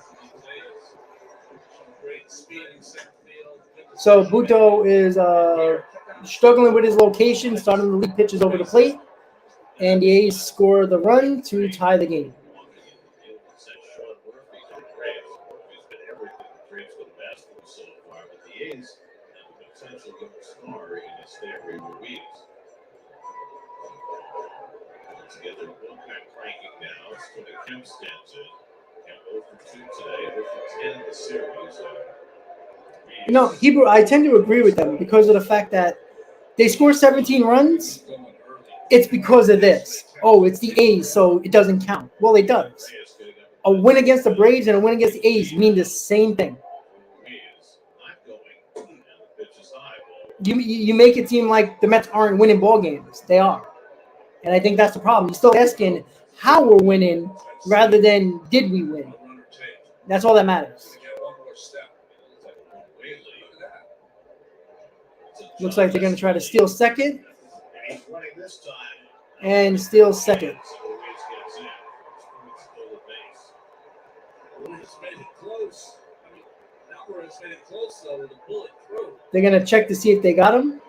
S2: So Butto is struggling with his location, starting to lead pitches over the plate, and the A's score the run to tie the game.
S1: Get their bullpen cranking now. It's going to Kemp stands in. Kemp 0 for 2 today, 0 for 10 in the series.
S2: You know, Hebrew, I tend to agree with them because of the fact that they score 17 runs. It's because of this. Oh, it's the A's, so it doesn't count. Well, it does. A win against the Braves and a win against the A's mean the same thing. You make it seem like the Mets aren't winning ball games. They are. And I think that's the problem. You're still asking how we're winning rather than did we win. That's all that matters. Looks like they're going to try to steal second and steal second. They're going to check to see if they got him.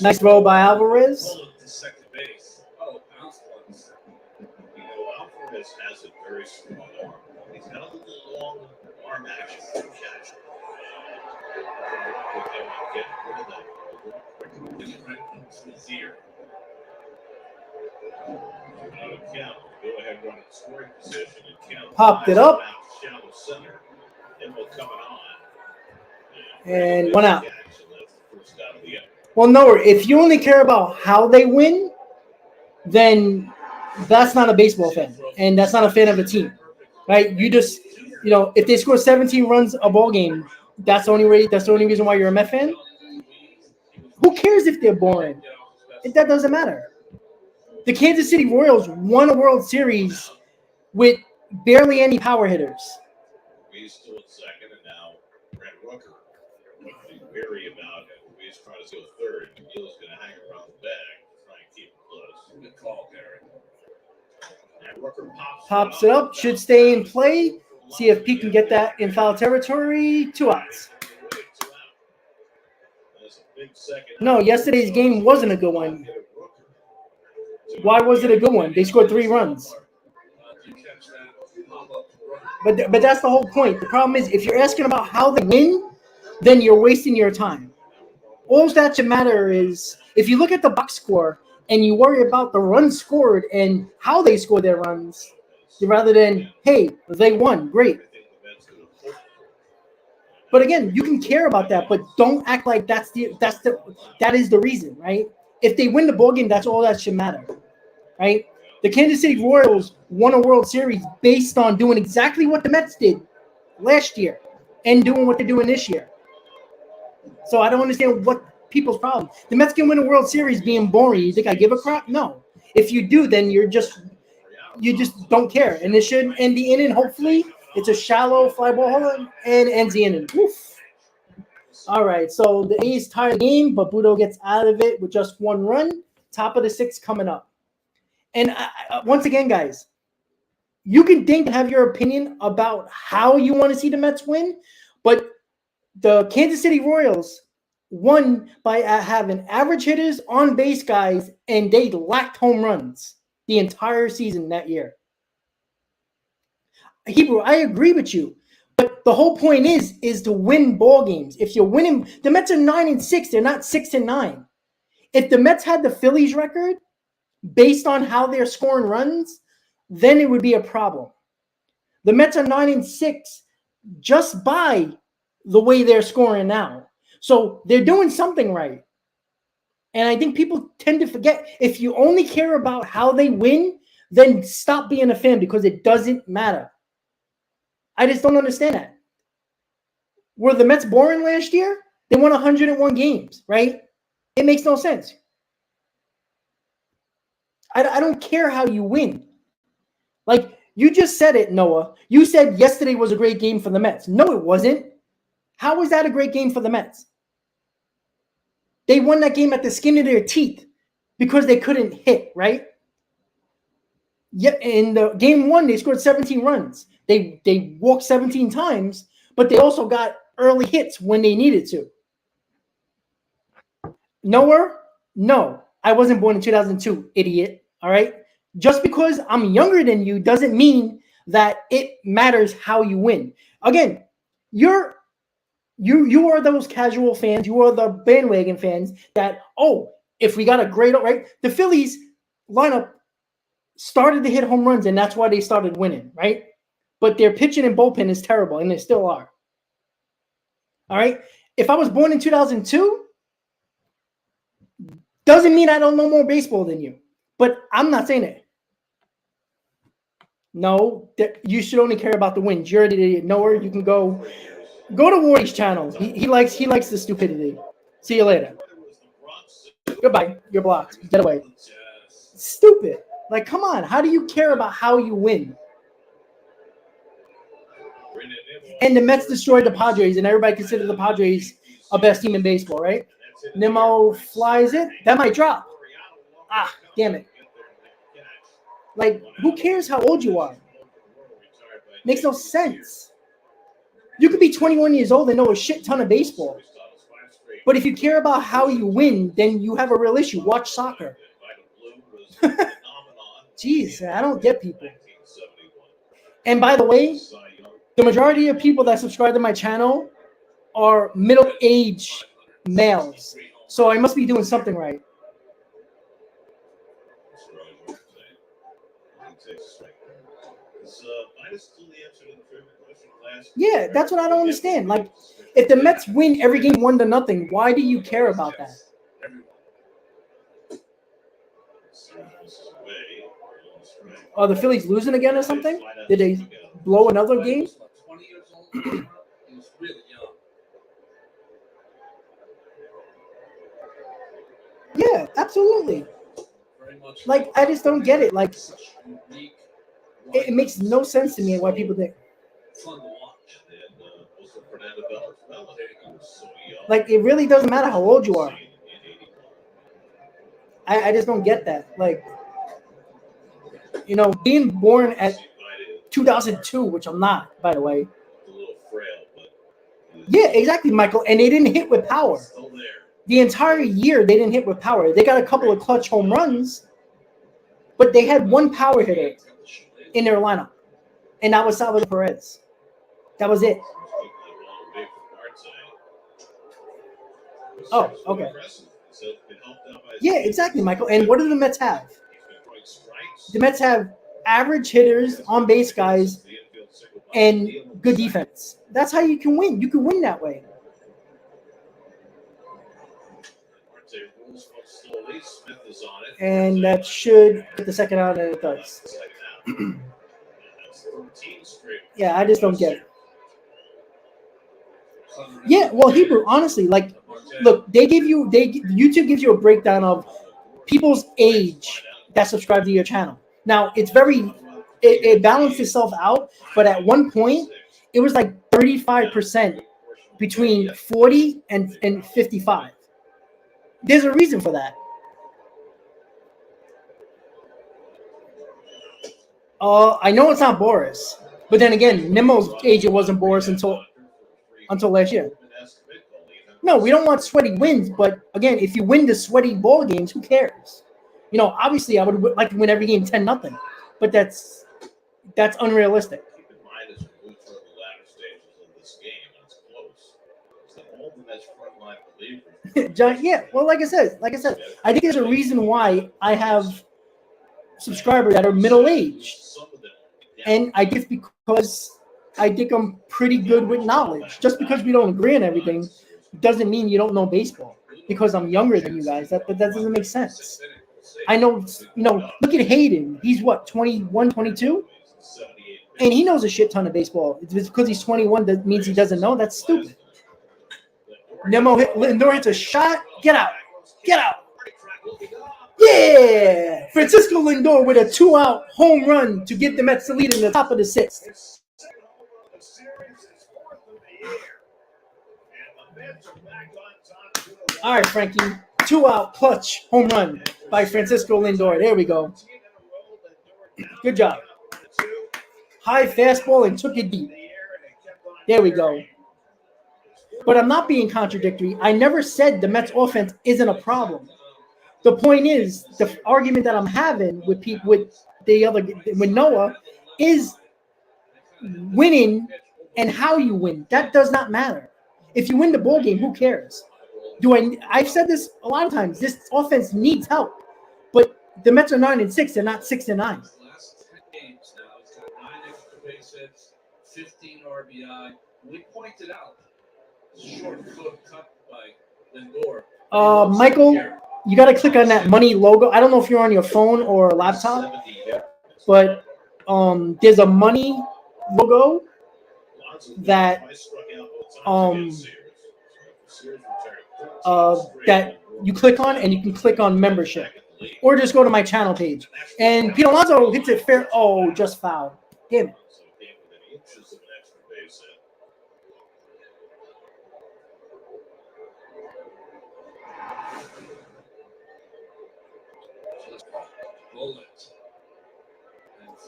S2: Nice throw by Alvarez.
S1: Alvarez has a very strong arm. He's got a little long arm action to catch. Get rid of that. His ear. Count. Go ahead, run in scoring position and count.
S2: Popped it up.
S1: Shallow center. VENMO coming on.
S2: And one out.
S1: First out of the
S2: Well, no, if you only care about how they win, then that's not a baseball fan, and that's not a fan of a team, right? You just, if they score 17 runs a ball game, that's the only reason why you're a Met fan. Who cares if they're boring? That doesn't matter. The Kansas City Royals won a World Series with barely any power hitters.
S1: He's still at second, and now Brent Rooker. Wary about it. He's trying to go third. McGill's going to hang around the bag to try and keep it close. Good call, Gary. And Rooker
S2: pops it up. Should stay in play. See if Pete can get that in foul territory. 2 outs. No, yesterday's game wasn't a good one. Why was it a good one? They scored 3 runs. But that's the whole point. The problem is if you're asking about how they win, then you're wasting your time. All that should matter is if you look at the box score and you worry about the runs scored and how they score their runs, rather than, hey, they won, great. But again, you can care about that, but don't act like that is the reason, right? If they win the ball game, that's all that should matter, right? The Kansas City Royals won a World Series based on doing exactly what the Mets did last year and doing what they're doing this year. So I don't understand what people's problem. The Mets can win a World Series being boring. You think I give a crap? No. If you do, then you just don't care. And it should end the inning. Hopefully, it's a shallow fly ball hole and ends the inning. Oof. All right. So the A's tie the game, but Butto gets out of it with just 1 run. Top of the 6th coming up. And once again, guys, you can think and have your opinion about how you want to see the Mets win, but the Kansas City Royals won by having average hitters, on-base guys, and they lacked home runs the entire season that year. Hebrew, I agree with you, but the whole point is to win ball games. If you're winning, the Mets are 9-6. They're not 6-9. If the Mets had the Phillies record based on how they're scoring runs, then it would be a problem. The Mets are 9-6 just by the way they're scoring now. So they're doing something right. And I think people tend to forget, if you only care about how they win, then stop being a fan because it doesn't matter. I just don't understand that. Were the Mets boring last year? They won 101 games, right? It makes no sense. I don't care how you win. Like, you just said it, Noah. You said yesterday was a great game for the Mets. No, it wasn't. How was that a great game for the Mets? They won that game at the skin of their teeth because they couldn't hit, right? Yeah, in the game 1, they scored 17 runs. They walked 17 times, but they also got early hits when they needed to. Noah? No. I wasn't born in 2002, idiot. All right? Just because I'm younger than you doesn't mean that it matters how you win. Again, you are those casual fans. You are the bandwagon fans that, if we got a great, right? The Phillies lineup started to hit home runs, and that's why they started winning, right? But their pitching and bullpen is terrible, and they still are. All right? If I was born in 2002, doesn't mean I don't know more baseball than you. But I'm not saying it. No, you should only care about the wins. You're an idiot. Nowhere you can go. Go to Wardy's channel. He likes the stupidity. See you later. Goodbye. You're blocked. Get away. Stupid. Like, come on. How do you care about how you win? And the Mets destroyed the Padres, and everybody considered the Padres a best team in baseball, right? Nimmo flies it. That might drop. Ah, damn it. Like, who cares how old you are? Makes no sense. You could be 21 years old and know a shit ton of baseball. But if you care about how you win, then you have a real issue. Watch soccer. Jeez, I don't get people. And by the way, the majority of people that subscribe to my channel are middle-aged males. So I must be doing something right. Yeah, that's what I don't understand. Like, if the Mets win every game 1-0, why do you care about that? Are the Phillies losing again or something? Did they blow another game?
S3: 20 years old. He was really young.
S2: Yeah, absolutely. Like, I just don't get it. Like, it makes no sense to me why people think.
S3: Fun to watch.
S2: Like, it really doesn't matter how old you are. I just don't get that. Like, you know, being born at 2002, which I'm not, by the way. Yeah, exactly, Michael. And they didn't hit with power. The entire year, they didn't hit with power. They got a couple of clutch home runs, but they had one power hitter in their lineup, and that was Salvador Perez. That was it. Oh, okay. Yeah, exactly, Michael. And what do the Mets have? The Mets have average hitters, on-base guys, and good defense. That's how you can win. You can win that way. And that should get the second out, and it does. Yeah, I just don't get it. Yeah, well, Hebrew, honestly, like, look, YouTube gives you a breakdown of people's age that subscribe to your channel. Now, it balanced itself out, but at one point, it was like 35% between 40 and 55. There's a reason for that. I know it's not Boris, but then again, Nimmo's age, it wasn't Boris until last year. No, we don't want sweaty wins, but again, if you win the sweaty ball games, who cares? You know, obviously, I would like to win every game 10-0, but that's unrealistic.
S1: Keep in mind as we move through the latter stages of this game, and it's close. It's the whole Mets frontline believers.
S2: John, yeah, well, like I said, I think there's a reason why I have subscribers that are middle-aged, and I guess because I think I'm pretty good with knowledge. Just because we don't agree on everything doesn't mean you don't know baseball. Because I'm younger than you guys, that doesn't make sense. I know, you know, look at Hayden. He's what, 21, 22? And he knows a shit ton of baseball. It's because he's 21 that means he doesn't know. That's stupid. Lindor hits a shot. Get out. Yeah! Francisco Lindor with a 2-out home run to give the Mets the lead in the top of the sixth. All right, Frankie. 2-out clutch home run by Francisco Lindor. There we go. Good job. High fastball and took it deep. There we go. But I'm not being contradictory. I never said the Mets offense isn't a problem. The point is, the argument that I'm having with Noah is winning and how you win. That does not matter. If you win the ball game, who cares? I've said this a lot of times. This offense needs help, but the Mets are 9-6. They're not 6-9.
S3: Last 10 games now, he's got 9 extra base hits, 15 RBI. We pointed out short foot cut by Lindor.
S2: Michael, you got to click on that money logo. I don't know if you're on your phone or laptop, but there's a money logo that that you click on, and you can click on membership, or just go to my channel page. And Pete Alonso hits it fair. Oh, just foul. Damn it.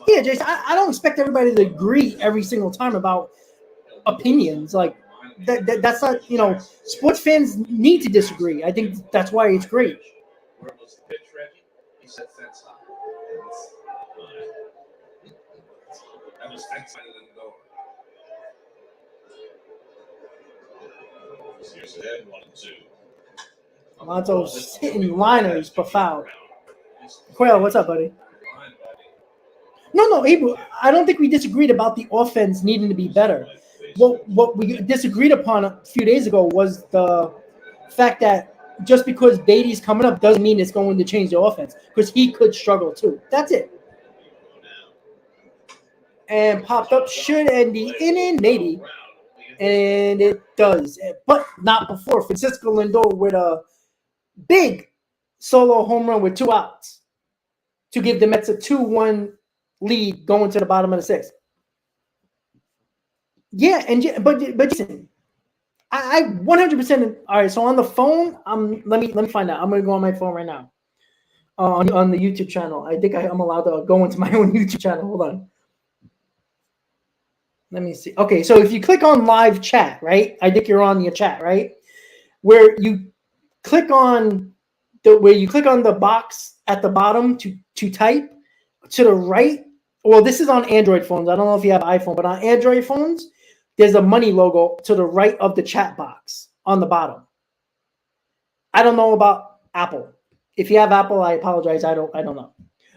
S2: Yeah, Jason, I don't expect everybody to agree every single time about opinions. Like that's not, sports fans need to disagree. I think that's why it's great.
S3: Where was the pitch, Reggie? He said fence high. That was fence higher than the door.
S1: Here's ahead, 1-2.
S2: Alonso's hitting liners for foul. Quail, what's up, buddy? No, Abel, I don't think we disagreed about the offense needing to be better. What we disagreed upon a few days ago was the fact that just because Beatty's coming up doesn't mean it's going to change the offense, because he could struggle too. That's it. And popped up, should end the inning, maybe. And it does, but not before. Francisco Lindor with a big solo home run with 2 outs to give the Mets a 2-1 lead going to the bottom of the 6th. Yeah, but listen, I 100%. All right, so on the phone, let me find out. I'm gonna go on my phone right now, on the YouTube channel. I think I'm allowed to go into my own YouTube channel. Hold on. Let me see. Okay, so if you click on live chat, right? I think you're on your chat, right? Where you click on the box at the bottom to type, to the right. Well, this is on Android phones. I don't know if you have iPhone, but on Android phones, there's a money logo to the right of the chat box on the bottom. I don't know about Apple. If you have Apple, I apologize. I don't know.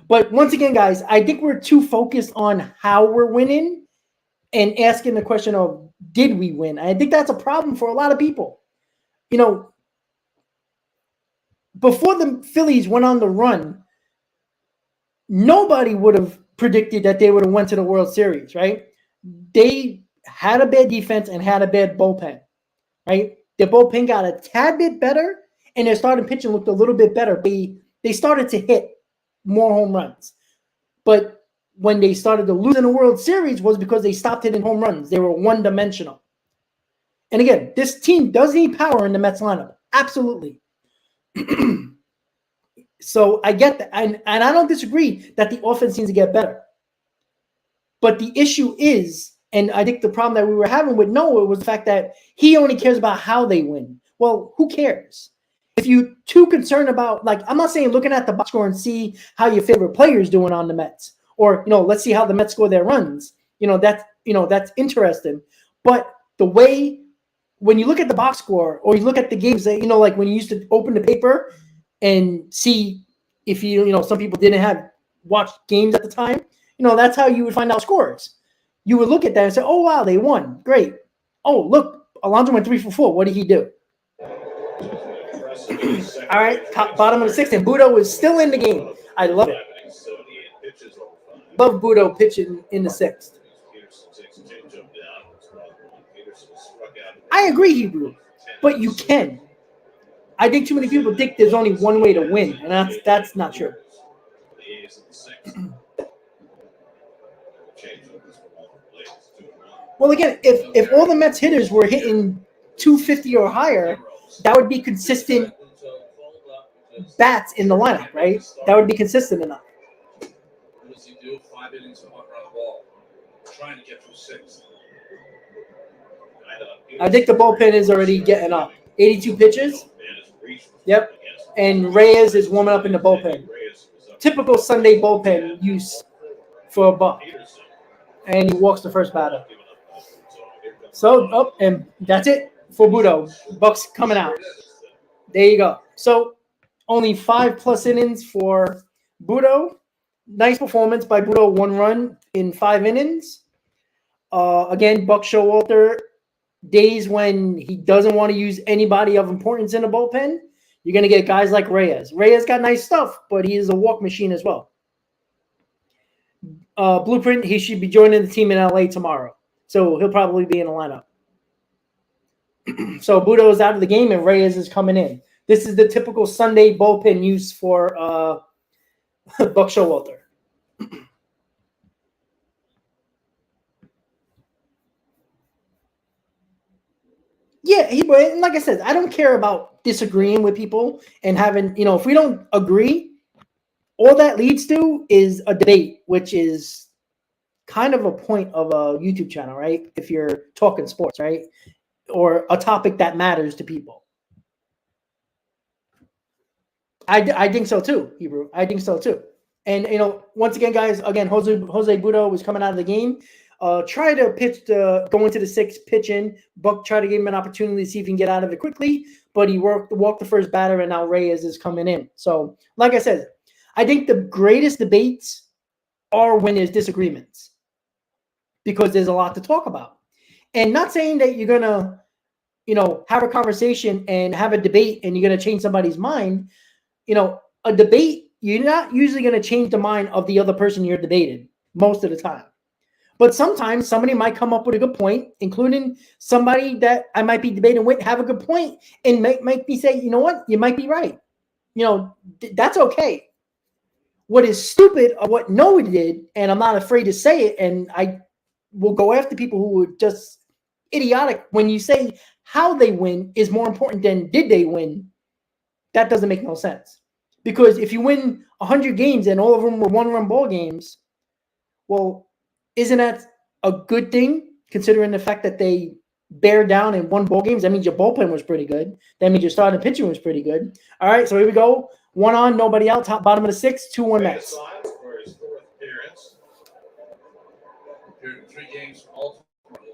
S2: But once again, guys, I think we're too focused on how we're winning and asking the question of, did we win? I think that's a problem for a lot of people. Before the Phillies went on the run, nobody would have predicted that they would have went to the World Series, right? They had a bad defense and had a bad bullpen, right? Their bullpen got a tad bit better, and their starting pitching looked a little bit better. They started to hit more home runs. But when they started to lose in the World Series was because they stopped hitting home runs. They were one-dimensional. And again, this team does need power in the Mets lineup. Absolutely. So I get that. And I don't disagree that the offense needs to get better. But the issue is, and I think the problem that we were having with Noah was the fact that he only cares about how they win. Well, who cares? If you're too concerned about, I'm not saying looking at the box score and see how your favorite player is doing on the Mets, or, let's see how the Mets score their runs. That's interesting. But the way, when you look at the box score, or you look at the games that, like when you used to open the paper and see if some people didn't have watched games at the time, that's how you would find out scores. You would look at that and say, oh, wow, they won. Great. Oh, look, Alonso went 3 for 4. What did he do? All right, bottom of the 6th, and Butto is still in the game. I love it. Love Butto pitching in the 6th. I agree, Hebrew, but you can. I think too many people think there's only one way to win, and that's not true. Well, again, if all the Mets hitters were hitting 250 or higher, that would be consistent bats in the lineup, right? That would be consistent enough.
S3: What does he do? 5 innings and 1 run ball. Trying to get through 6.
S2: I think the bullpen is already getting up. 82 pitches. Yep. And Reyes is warming up in the bullpen. Typical Sunday bullpen use for a buck. And he walks the first batter. So, and that's it for Butto. Bucks coming out. There you go. So, only 5+ innings for Butto. Nice performance by Butto. 1 run in 5 innings. Again, Buck Showalter, days when he doesn't want to use anybody of importance in the bullpen, you're going to get guys like Reyes. Reyes got nice stuff, but he is a walk machine as well. Blueprint, he should be joining the team in LA tomorrow. So he'll probably be in the lineup. So Butto is out of the game and Reyes is coming in. This is the typical Sunday bullpen use for Buck Showalter. Yeah, like I said, I don't care about disagreeing with people and having, if we don't agree, all that leads to is a debate, which is kind of a point of a YouTube channel, right? If you're talking sports, right? Or a topic that matters to people. I think so too, Hebrew. I think so too. And, once again, guys, Jose Butto was coming out of the game. Try to go into the sixth, pitch in. Buck tried to give him an opportunity to see if he can get out of it quickly, but he walked the first batter, and now Reyes is coming in. So, like I said, I think the greatest debates are when there's disagreements because there's a lot to talk about. And not saying that you're going to, have a conversation and have a debate and you're going to change somebody's mind. A debate, you're not usually going to change the mind of the other person you're debating most of the time. But sometimes somebody might come up with a good point, including somebody that I might be debating with, have a good point, and make me say, you know what, you might be right. That's okay. What is stupid or what nobody did, and I'm not afraid to say it, and I will go after people who are just idiotic when you say how they win is more important than did they win. That doesn't make no sense. Because if you win 100 games and all of them were one-run ball games, well, isn't that a good thing considering the fact that they bear down and won ball games? That means your bullpen was pretty good. That means your starting pitching was pretty good. All right, so here we go. 1 on, nobody out. Top bottom of the sixth, 2-1 Mets.
S1: For his fourth appearance.
S3: Appeared in 3 games all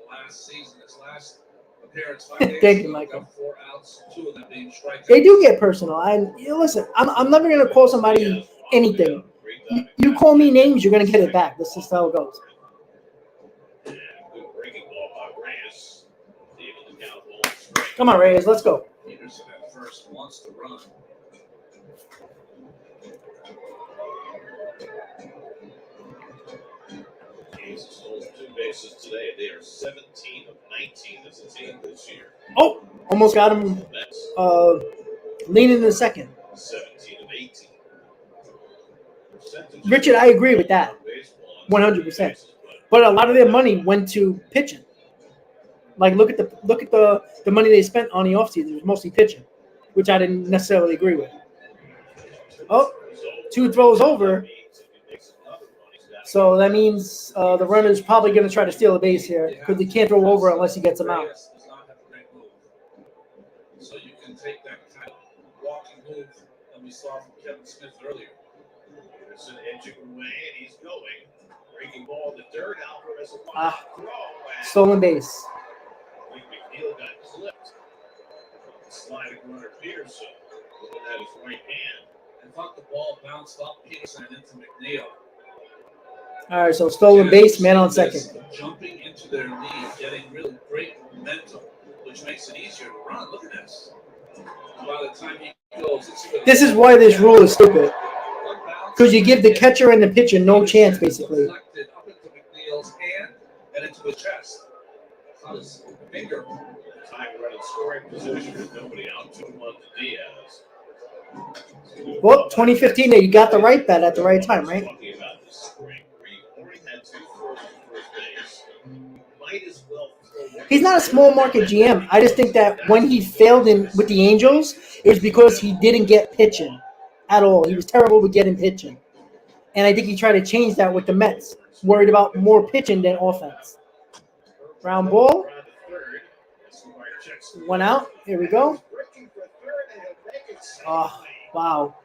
S3: last season. His last appearance, 5 games.
S2: Thank you, Michael.
S3: 4 outs, 2 of them being strikeouts.
S2: They do get personal. Listen, I'm never going to call somebody anything. You call me names, you're going to get it back. This is how it goes. Come on, Reyes, let's go.
S3: Peterson at first wants to run.
S1: He's stolen 2 bases today. They are 17 of 19 as a team this year.
S2: Oh, almost got him leaning in the second.
S1: 17 of 18.
S2: Richard, I agree with that. 100%. But a lot of their money went to pitching. Like look at the money they spent on the offseason. It was mostly pitching, which I didn't necessarily agree with. Oh, 2 throws over. So that means the runner's probably going to try to steal a base here because he can't throw over unless he gets him out.
S3: So you can take that kind of walking move that we saw from Kevin Smith earlier.
S1: It's an edging away, and he's going. Breaking ball to third. Alvarez throw.
S2: Stolen base.
S1: McNeil got clipped. Sliding runner Peterson looking at his right hand.
S3: I thought the ball bounced off Peterson and into McNeil.
S2: All right, so stolen base, man on second.
S3: Jumping into their lead, getting really great momentum, which makes it easier to run. Look at this. By the time he goes,
S2: this is why this rule is stupid. Because you give the catcher and the pitcher no chance, basically.
S3: Up into McNeil's hand and into his chest. His finger.
S1: Time running scoring position with nobody out. 2-1 to Diaz.
S2: Well, 2015, you got the right bet at the right time, right?
S1: Talking about this spring. He already had 2 throws to first base. Might as well.
S2: He's not a small market GM. I just think that when he failed with the Angels, it was because he didn't get pitching at all. He was terrible with getting pitching. And I think he tried to change that with the Mets. Worried about more pitching than offense. Round ball. 1 out. Here we go. Oh, wow.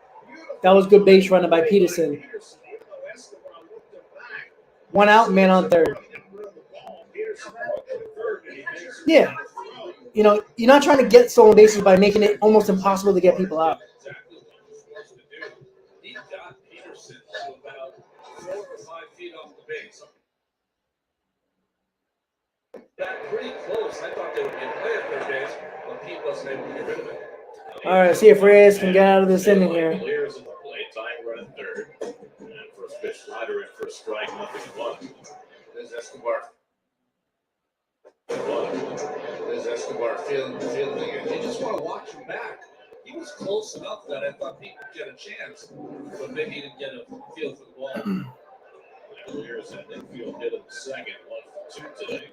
S2: That was good base running by Peterson. 1 out, man on third. Yeah. You're not trying to get stolen bases by making it almost impossible to get people out.
S3: He got Peterson to about 4 or 5 feet off the base. Got pretty close. I thought they would get play at their base, but Pete wasn't able to get rid of it.
S2: All right, see if Reyes can get out of this inning here.
S1: Clears in the play. Time running third. And first pitch. Ryder in for a strike, nothing one.
S3: There's Escobar. There's Escobar fielding it. You just want to watch him back. He was close enough that I thought he could get a chance, but maybe he didn't get a feel for the ball.
S1: Here's that infield hit in the second, 1 for 2 today.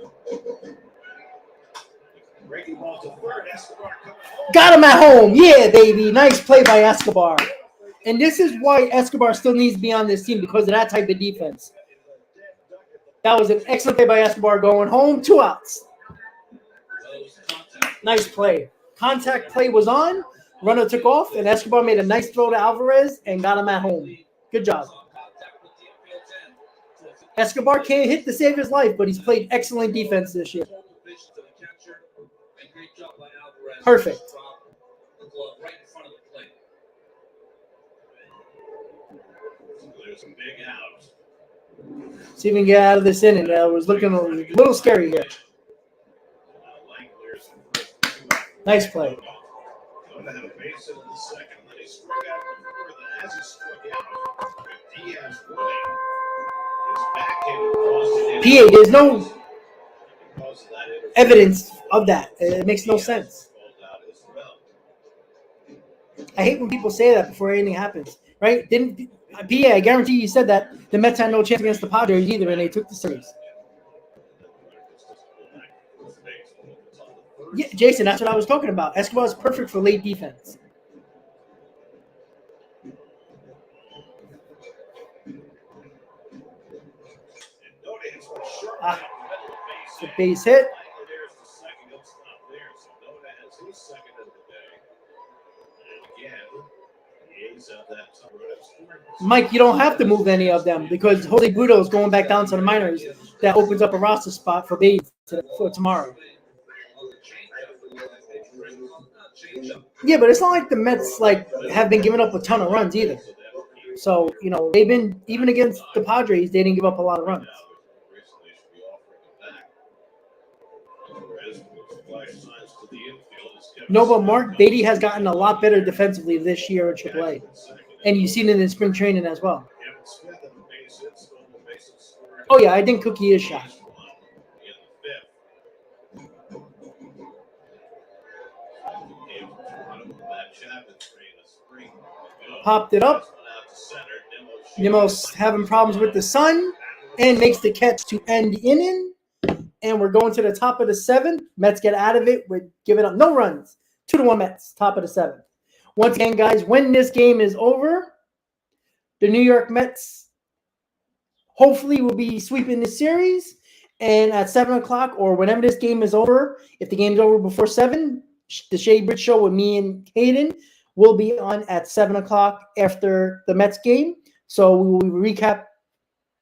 S1: Breaking ball to third, Escobar coming home.
S2: Got him at home. Yeah, baby. Nice play by Escobar. And this is why Escobar still needs to be on this team, because of that type of defense. That was an excellent play by Escobar going home. 2 outs. Nice play. Contact play was on. Runner took off, and Escobar made a nice throw to Alvarez and got him at home. Good job. Escobar can't hit to save his life, but he's played excellent defense this year. Perfect.
S1: There's some big outs.
S2: See if we can get out of this inning. It was looking a little scary here. Nice play.
S1: Going to have a base hit in the second. Then he struck out before. Then as he struck out, Diaz running. His back came across it.
S2: PA, there's no evidence of that. It makes no sense. I hate when people say that before anything happens, right? PA, I guarantee you said that the Mets had no chance against the Padres either, and they took the series. Yeah, Jason, that's what I was talking about. Escobar is perfect for late defense. The base hit. Mike, you don't have to move any of them because Jose Butto is going back down to the minors. That opens up a roster spot for Bates for tomorrow. Yeah, but it's not like the Mets have been giving up a ton of runs either. So, they've been, even against the Padres, they didn't give up a lot of runs. No, but Mark Beatty has gotten a lot better defensively this year in AAA. And you've seen it in spring training as well. Oh, yeah, I think Cookie is shot. Popped it up. Nimmo's having problems with the sun and makes the catch to end the inning. And we're going to the top of the 7th. Mets get out of it. We're giving up no runs. 2-1 Mets, top of the 7th. Once again, guys, when this game is over, the New York Mets hopefully will be sweeping this series. And at 7 o'clock or whenever this game is over, if the game's over before 7, the Shea Bridge Show with me and Hayden will be on at 7 o'clock after the Mets game. So we will recap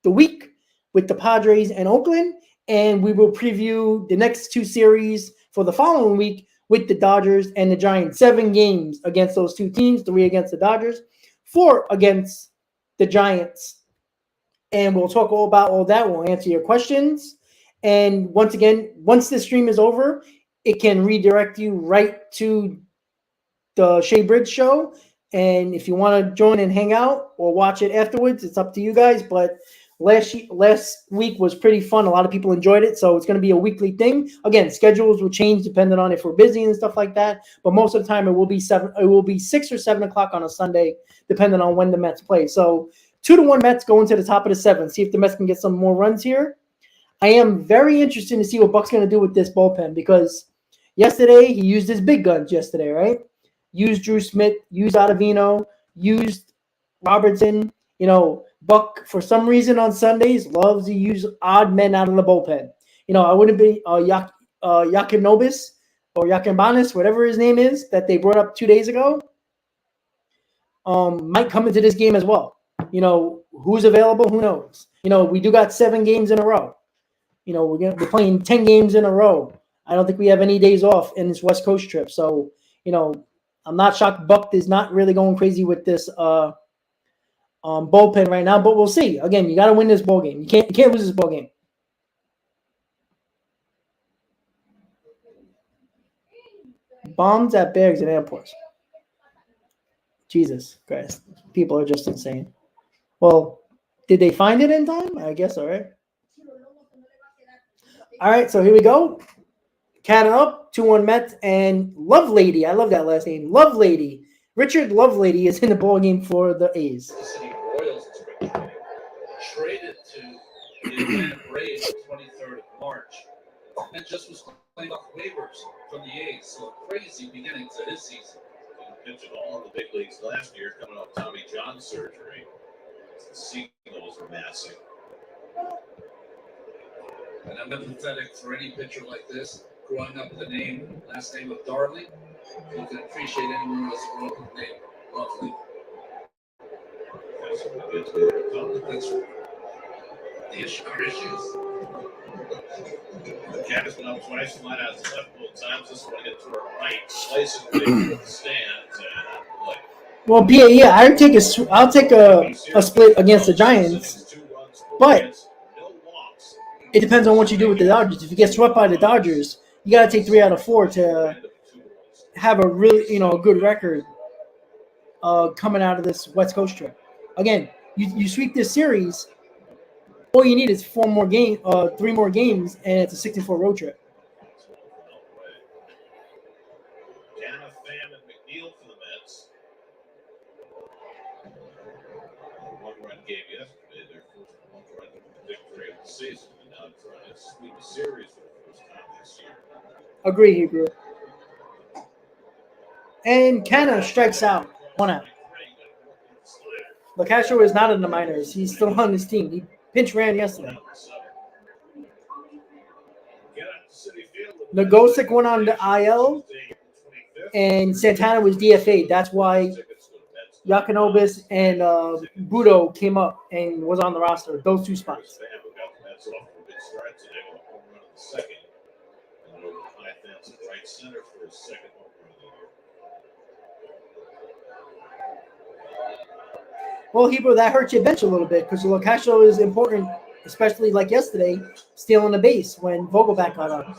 S2: the week with the Padres and Oakland. And we will preview the next 2 series for the following week with the Dodgers and the Giants. 7 games against those 2 teams, 3 against the Dodgers, 4 against the Giants. And we'll talk all about all that. We'll answer your questions. And once again, once the stream is over, it can redirect you right to the Shea Bridge Show. And if you want to join and hang out or watch it afterwards, it's up to you guys. But last week was pretty fun. A lot of people enjoyed it, so it's going to be a weekly thing. Again, schedules will change depending on if we're busy and stuff like that. But most of the time, it will be 6 or 7 o'clock on a Sunday, depending on when the Mets play. So 2-1 Mets going to the top of the 7th. See if the Mets can get some more runs here. I am very interested to see what Buck's going to do with this bullpen because yesterday he used his big guns yesterday, right? Used Drew Smith, used Ottavino, used Robertson. Buck, for some reason on Sundays, loves to use odd men out of the bullpen. I wouldn't be Yakinobis or Yakinbanis, whatever his name is, that they brought up 2 days ago, might come into this game as well. Who's available? Who knows? We do got 7 games in a row. We're playing 10 games in a row. I don't think we have any days off in this West Coast trip. So, I'm not shocked Buck is not really going crazy with this bullpen right now, but we'll see. Again, you got to win this ball game. You can't lose this ball game. Bombs at bags and airports. Jesus Christ. People are just insane. Well, Did they find it in time? I guess, all right. All right, so here we go. Cannon up, 2-1 Mets, and Lovelady. I love that last name. Lovelady. Richard Lovelady is in the ball game for the A's.
S3: The City Royals in spring training traded to the Atlanta Braves the 23rd of March and just was playing off waivers from the A's. So a crazy beginning to his season.
S1: Pitching all in the big leagues last year, coming off Tommy John surgery. The Seagulls were massive.
S3: And I'm empathetic for any pitcher like this, growing up with the last name of Darling. You can appreciate anyone who has a grown up name. Lovely.
S1: That's what we get to.
S3: That's our issues.
S1: The cat has been up twice, flat out to left both times. This one hit to her right, slicing the stands, and like.
S2: Well, yeah, I'll take a split against the Giants, but it depends on what you do with the Dodgers. If you get swept by the Dodgers, you got to take 3 out of 4 to have a really, a good record coming out of this West Coast trip. Again, you sweep this series, all you need is 3 more games, and it's a 64 road trip.
S1: Canna, Pham, and McNeil for the Mets. One-run game yesterday, their first one-run victory of the season, and now trying to sweep a series for the first time this year.
S2: Agree, Hebrew. And Canna strikes out, 1 out. LaCastro is not in the minors. He's still on his team. He pinch ran yesterday. Nagosic went on the IL, and Santana was DFA. That's why Yakinobis and Butto came up and was on the roster. Those 2 spots. Well, Hebrew, that hurts your bench a little bit because LaCastro is important, especially like yesterday, stealing the base when Vogelbach got on.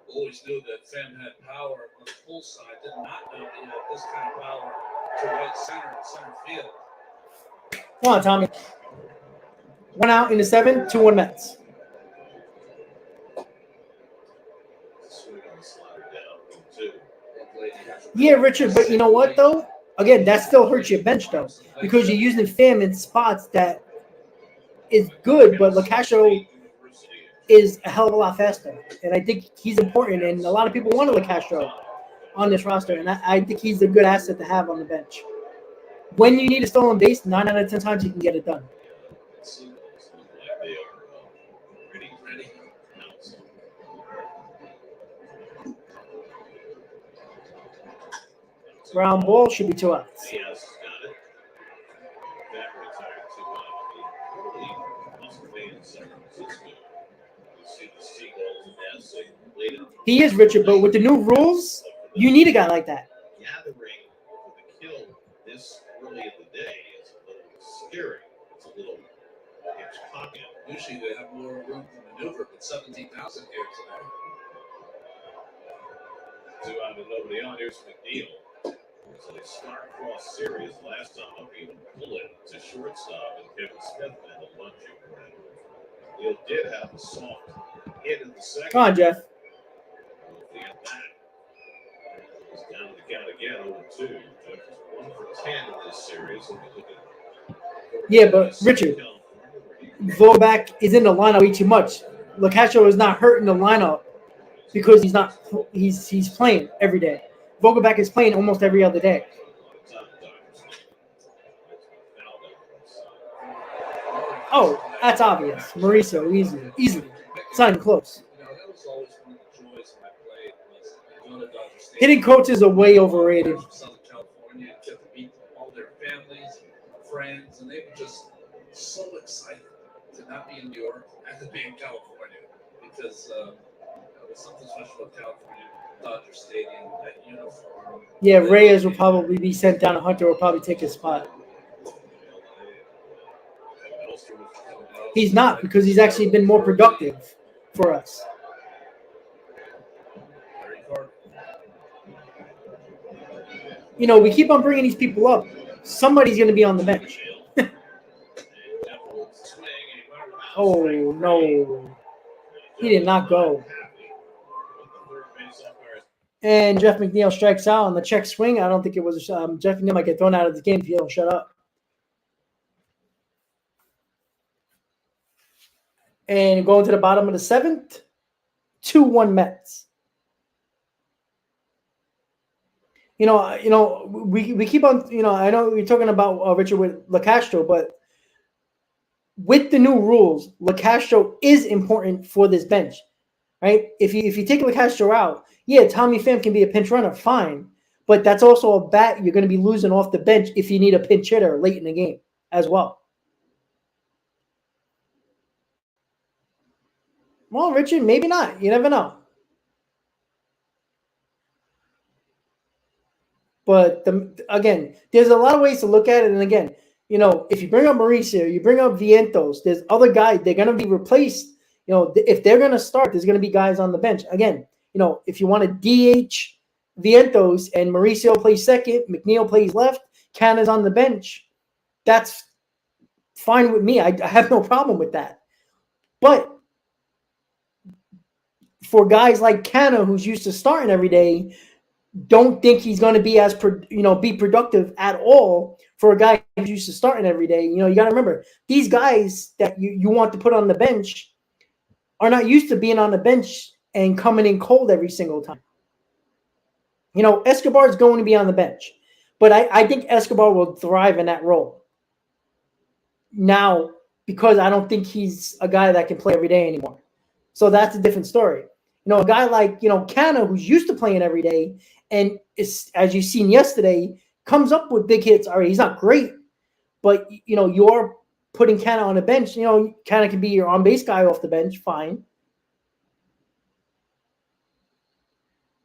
S3: Always knew that Pham had power on the pull side. Did not know he had this kind of power to right center and center field.
S2: Come on, Tommy. 1 out in the 7th, 2-1 Mets. Yeah, Richard, but you know what, though? Again, that still hurts your bench, though, because you're using Pham in spots that is good, but LaCastro is a hell of a lot faster. And I think he's important, and a lot of people wanted LaCastro on this roster, and I think he's a good asset to have on the bench. When you need a stolen base, 9 out of 10 times you can get it done. Ground ball should be 2 outs.
S1: Yes, got it. That retired 2 out. He in San Francisco. You see the Seagulls dancing late in
S2: He is, Richard, but with the new rules, you need a guy like that.
S1: gathering for the kill this early in the day is a little scary. It's a little Hitchcockian.
S3: Usually they have more room to maneuver, but 17,000 here today.
S1: 2 out and nobody on. Here's McNeil. So they start cross series last time up, he would pull it to shortstop, and Kevin Smith had a lunge for it. Neil did have a soft hit in the second.
S2: Come on, Jeff.
S1: He had that. He's down to the count again, 0-2. Jeff is 1 for 10 in this series. And we look at
S2: Yeah, but Richard, Vogelbach is in the lineup way too much. LaCastro is not hurting the lineup because he's playing every day. Vogelbach is playing almost every other day. Oh, that's obvious. Mauricio, easily. It's not even close.
S3: That was always one of the joys when I played was going to Dodger Stadium.
S2: Hitting coaches are way overrated.
S3: From Southern California, get to meet all their families, friends, and they were just so excited to not be in New York and to be in California because there was something special about California, Dodger Stadium, that uniform.
S2: Yeah, Reyes will probably be sent down. Hunter will probably take his spot. He's not, because he's actually been more productive for us. You know, we keep on bringing these people up, somebody's going to be on the bench. Oh, no. He did not go. And Jeff McNeil strikes out on the check swing. I don't think it was Jeff McNeil might get thrown out of the game if you don't shut up. And going to the bottom of the seventh, 2-1 Mets. We keep on, I know we're talking about Richard with LaCastro, but with the new rules, LaCastro is important for this bench, right? If you take LaCastro out, yeah, Tommy Pham can be a pinch runner, fine. But that's also a bat you're going to be losing off the bench if you need a pinch hitter late in the game as well. Well, Richard, maybe not. You never know. But again, there's a lot of ways to look at it. And again, if you bring up Mauricio, you bring up Vientos, there's other guys, they're going to be replaced. If they're going to start, there's going to be guys on the bench. Again, if you want to DH Vientos and Mauricio plays second, McNeil plays left, Canna's on the bench, that's fine with me. I have no problem with that. But for guys like Canna, who's used to starting every day, don't think he's going to be be productive at all for a guy who's used to starting every day. You got to remember, these guys that you want to put on the bench are not used to being on the bench and coming in cold every single time. Escobar is going to be on the bench, but I think Escobar will thrive in that role. Now, because I don't think he's a guy that can play every day anymore. So that's a different story. A guy like, Canna, who's used to playing every day, and as you've seen yesterday, comes up with big hits. All right, he's not great, but, you're putting Canna on the bench. Canna can be your on-base guy off the bench, fine.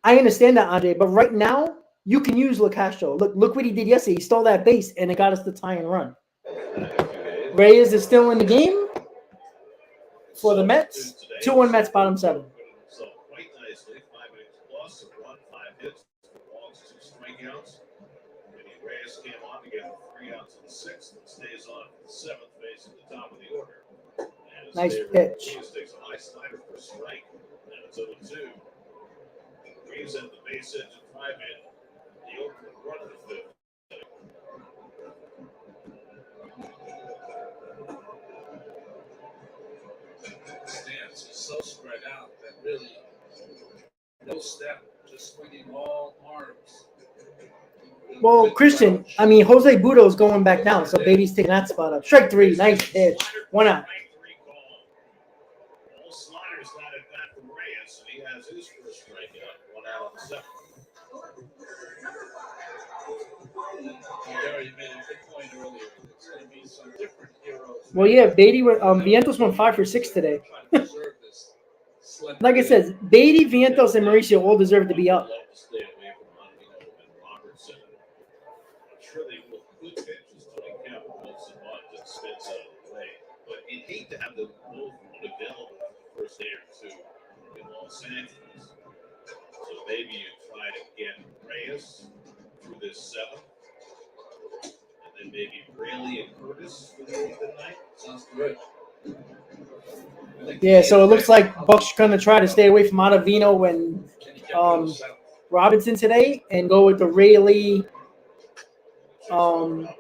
S2: I understand that, Andre, but right now, you can use LaCastro. Look what he did yesterday. He stole that base, and it got us the tie and run. Reyes is still in the game for the Mets. 2-1 Mets, bottom 7.
S1: Quite nicely, 5 innings plus, a run, 5 hits, 4 walks, 2 strikeouts. Reyes came on to get 3 outs in the 6th and stays on for the 7th, facing the top of the order.
S2: Nice pitch.
S1: Reyes takes a high slider for a strike, and it's 0-2. Reyes at the base edge at 5 in. The Oakland run in the 5th.
S3: Stance is so spread out that really no step, just swinging all arms.
S2: Well, Christian, Jose Butto is going back down, so Baby's taking that spot up. Strike 3, nice pitch. 1 out.
S1: Sliders got it back from Reyes, and he has his first strikeout. 1 out on the 7th.
S3: Gary, you made a good point earlier. It's going to be some different heroes.
S2: Well, yeah, Beatty, Vientos went 5 for 6 today. Like I said, Beatty, Vientos, and Mauricio all deserve to be up.
S1: Stay away from Robertson. I'm sure they will good pitches to the count once a month and spins out of the way. But you'd hate to have them both unavailable for the first day or 2 in Los Angeles. So maybe you try to get Reyes through this 7th. And then maybe Rayleigh and Curtis for the 8th and 9th.
S3: Sounds good.
S2: Yeah, so it looks like Buck's going to try to stay away from Ottavino and Robinson today and go with the Rayleigh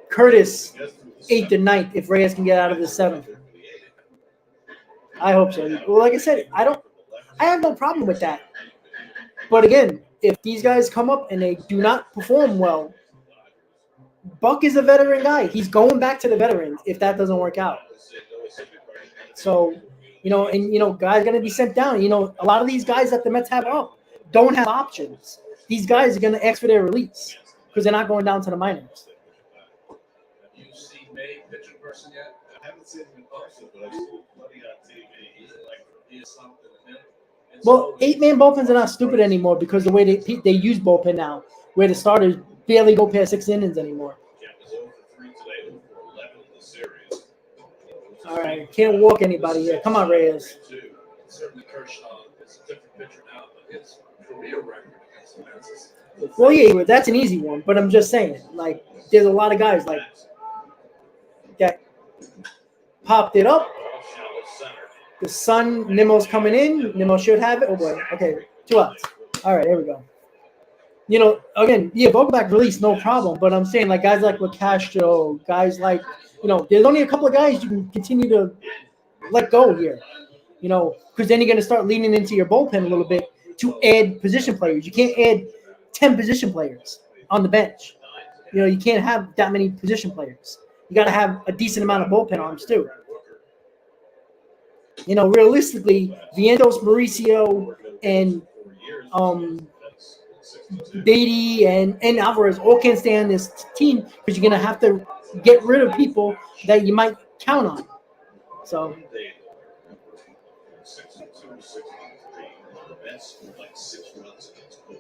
S2: Curtis 8th and 9th if Reyes can get out of the 7th. I hope so. Well, like I said, I have no problem with that. But again, if these guys come up and they do not perform well, Buck is a veteran guy. He's going back to the veterans if that doesn't work out. So, guys are going to be sent down. A lot of these guys that the Mets have up don't have options. These guys are going to ask for their release because they're not going down to the minors.
S3: Have you seen May pitch in person yet?
S1: I haven't seen him in person, but I've seen plenty on TV.
S3: He is something.
S2: Well, 8-man bullpens are not stupid anymore because the way they use bullpen now, where the starters barely go past 6 innings anymore.
S1: Yeah, it was over 3 today, over 11 in the series.
S2: All right, can't walk anybody here. Come on, Reyes.
S3: Certainly Kershaw is a different pitcher now, but his career record against the Mets is
S2: Well, yeah, that's an easy one, but I'm just saying, like, there's a lot of guys like that popped it up. The sun, Nimmo's coming in. Nimmo should have it. Oh boy. Okay, 2 outs. All right, there we go. You know, again, yeah, Vogelbach release, no problem. But I'm saying, like, guys like Castro, guys like, you know, there's only a couple of guys you can continue to let go here. You know, because then you're going to start leaning into your bullpen a little bit to add position players. You can't add 10 position players on the bench. You know, you can't have that many position players. You got to have a decent amount of bullpen arms too. You know, realistically, Vientos, Mauricio, and Beatty and Alvarez all can't stay on this team because you're going to have to get rid of people that you might count on. So,
S1: like 6 runs against Bullpen.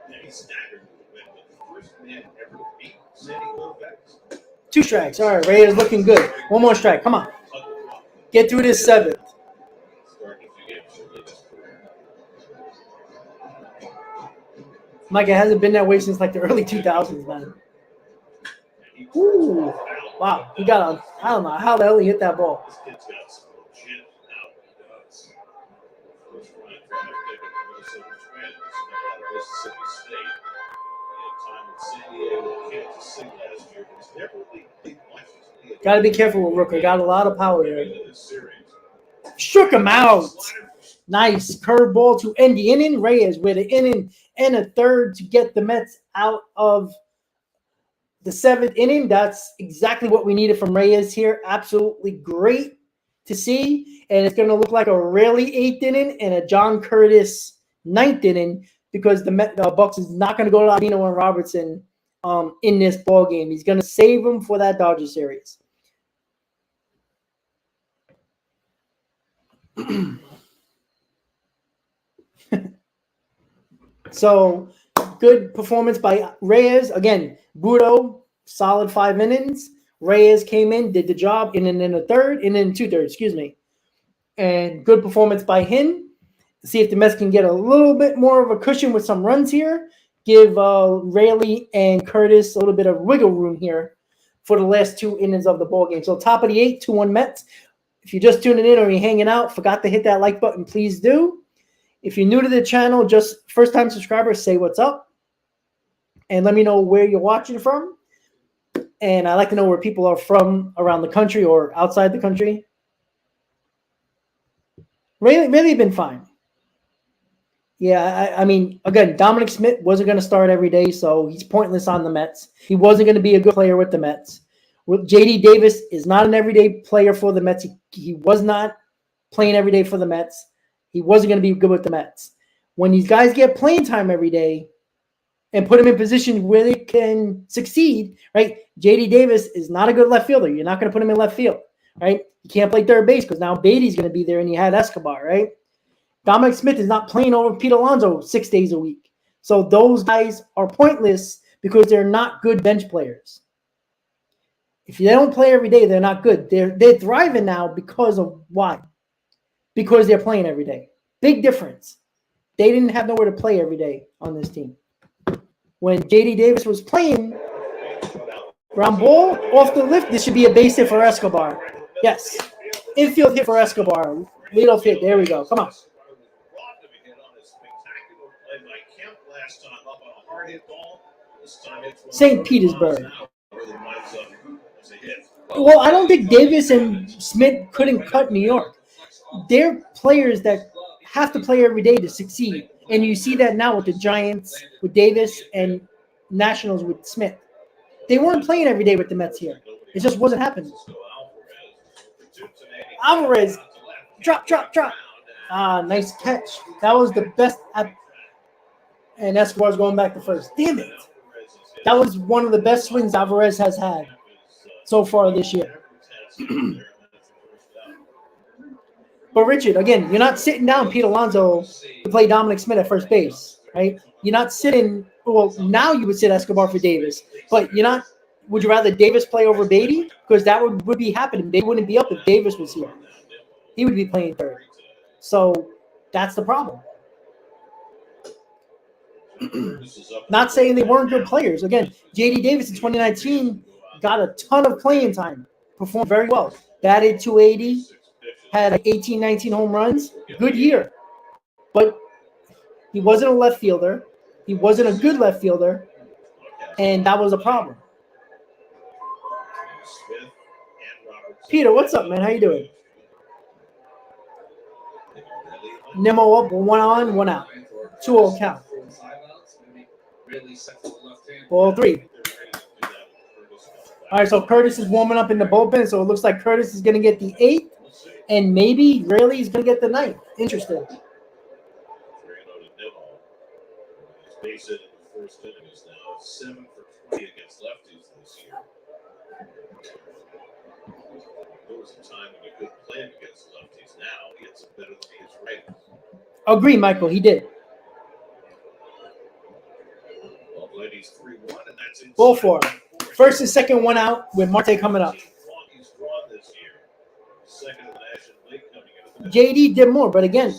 S1: And he staggered the win, but the first man ever beat Sandy Koufax.
S2: 2 strikes. All right, Reyes looking good. 1 more strike. Come on. Get through this 7th. Mike, it hasn't been that way since like the early 2000s, man. Ooh. Wow. He got a, I don't know how the hell he hit that ball.
S1: This kid's got some legit now. First round draft pick of the Minnesota Twins out of Mississippi State. He had time in San Diego, Kansas City last year, but he's never really much.
S2: Got to be careful with Rooker. Got a lot of power there. Shook him out. Nice curveball to end the inning. Reyes with an inning and a third to get the Mets out of the 7th inning. That's exactly what we needed from Reyes here. Absolutely great to see. And it's going to look like a really 8th inning and a John Curtis 9th inning because the Bucks is not going to go to Ladino and Robertson in this ball game. He's going to save them for that Dodgers series. So, good performance by Reyes. Again, Butto, solid 5 innings. Reyes came in, did the job, and then in a third, and then 2/3, excuse me. And good performance by him. See if the Mets can get a little bit more of a cushion with some runs here. Give Rayleigh and Curtis a little bit of wiggle room here for the last 2 innings of the ballgame. So, top of the 8th, 2-1 Mets. If you're just tuning in or you're hanging out, forgot to hit that like button, please do. If you're new to the channel, just first-time subscribers, say what's up. And let me know where you're watching from. And I like to know where people are from around the country or outside the country. Really been fine. Yeah, I mean, again, Dominic Smith wasn't going to start every day, so he's pointless on the Mets. He wasn't going to be a good player with the Mets. J.D. Davis is not an everyday player for the Mets. He was not playing every day for the Mets. He wasn't going to be good with the Mets. When these guys get playing time every day and put them in positions where they can succeed, right? J.D. Davis is not a good left fielder. You're not going to put him in left field, right? You can't play third base because now Beatty's going to be there and you had Escobar, right? Dominic Smith is not playing over Pete Alonso 6 days a week. So those guys are pointless because they're not good bench players. If they don't play every day, they're not good. They're thriving now because of why? Because they're playing every day. Big difference. They didn't have nowhere to play every day on this team. When J.D. Davis was playing, ground ball off the lift, this should be a base hit for Escobar. Yes. Infield hit for Escobar. Leadoff hit. There we go. Come on. St. Petersburg. Well, I don't think Davis and Smith couldn't cut New York. They're players that have to play every day to succeed. And you see that now with the Giants, with Davis, and Nationals with Smith. They weren't playing every day with the Mets here. It just wasn't happening. Alvarez, drop. Nice catch. That was the best. And Escobar's going back to first. Damn it. That was one of the best swings Alvarez has had so far this year. But Richard, again, you're not sitting down Pete Alonso to play Dominic Smith at first base, right? You're not sitting. Well, now you would sit Escobar for Davis, but you're not. Would you rather Davis play over Beatty? Because that would be happening. They wouldn't be up if Davis was here. He would be playing third. So that's the problem. Not saying they weren't good players. Again, J.D. Davis in 2019 got a ton of playing time, performed very well. Batted 280, had like 18, 19 home runs. Good year. But he wasn't a left fielder. He wasn't a good left fielder. And that was a problem. Peter, what's up, man? How you doing? Nemo up, 1 on, 1 out. 2-0 count. Ball 3. All right, so Curtis is warming up in the bullpen, so it looks like Curtis is going to get the 8th, and maybe Rayleigh's going to get the 9th. Interesting.
S1: Base hit in the first inning is now 7 for 20 against lefties this year. There was a time when he couldn't play him against lefties. Now he gets better than he is right.
S2: Agree, Michael. He did.
S1: Well, ladies, 3-1, and that's it.
S2: Ball 4. First and second, 1 out with Marte coming up.
S1: He's drawn this year. Second in the National League coming into the
S2: JD did more, but again,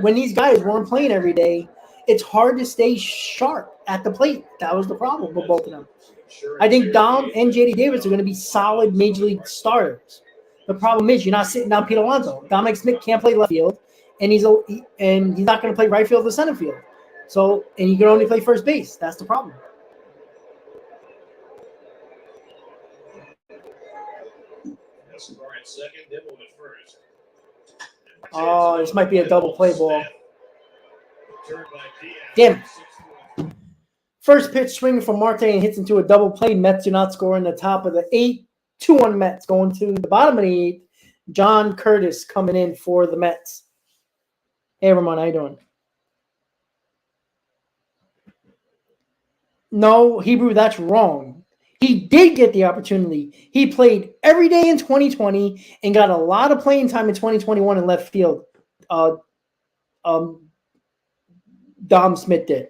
S2: when these guys weren't playing every day, it's hard to stay sharp at the plate. That was the problem with both of them. I think Dom and JD Davis are going to be solid major league starters. The problem is you're not sitting down Pete Alonso. Dominic Smith can't play left field, and he's not going to play right field or center field. So, and he can only play first base. That's the problem. Oh, this might be a double play ball. Damn. First pitch swinging from Marte and hits into a double play. Mets do not score in the top of the 8. 2-1 Mets going to the bottom of the 8th. John Curtis coming in for the Mets. Hey, Ramon, how you doing? No, Hebrew, that's wrong. He did get the opportunity. He played every day in 2020 and got a lot of playing time in 2021 in left field. Dom Smith did.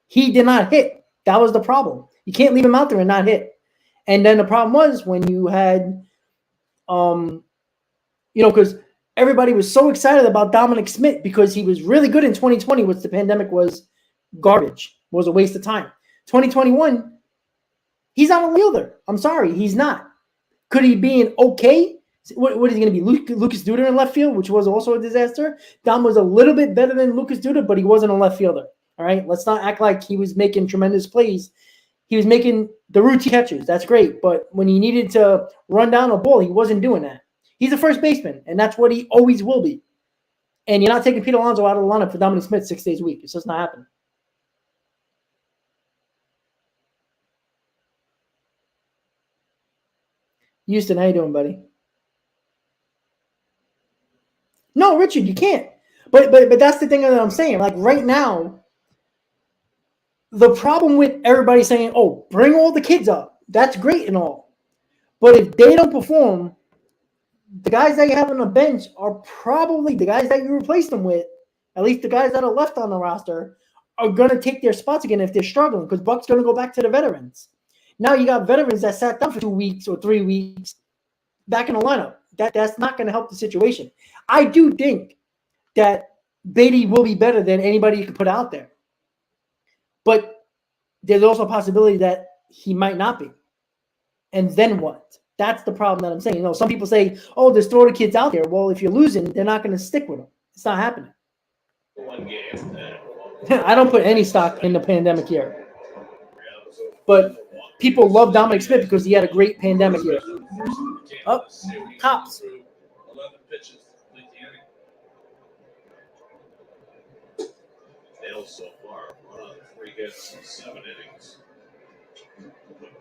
S2: He did not hit. That was the problem. You can't leave him out there and not hit. And then the problem was when you had, because everybody was so excited about Dominic Smith because he was really good in 2020, which the pandemic was garbage, was a waste of time. 2021, he's not a fielder. I'm sorry, he's not. Could he be an okay? What is he going to be? Lucas Duda in left field, which was also a disaster. Dom was a little bit better than Lucas Duda, but he wasn't a left fielder. All right, let's not act like he was making tremendous plays. He was making the routine catches. That's great, but when he needed to run down a ball, he wasn't doing that. He's a first baseman, and that's what he always will be. And you're not taking Pete Alonso out of the lineup for Dominic Smith 6 days a week. It's just not happening. Houston, how you doing, buddy? No, Richard, you can't. But that's the thing that I'm saying. Like right now, the problem with everybody saying, "Oh, bring all the kids up," that's great and all. But if they don't perform, the guys that you have on the bench are probably the guys that you replace them with. At least the guys that are left on the roster are going to take their spots again if they're struggling because Buck's going to go back to the veterans. Now you got veterans that sat down for 2 weeks or 3 weeks back in the lineup. That's not going to help the situation. I do think that Beatty will be better than anybody you could put out there. But there's also a possibility that he might not be. And then what? That's the problem that I'm saying. Some people say, "Oh, just throw the kids out there." Well, if you're losing, they're not going to stick with them. It's not happening. I don't put any stock in the pandemic year. But people love Dominic Smith because he had a great pandemic year. Oh, cops.
S3: 11 pitches to complete the inning.
S1: Nails so far, 3 hits in 7 innings.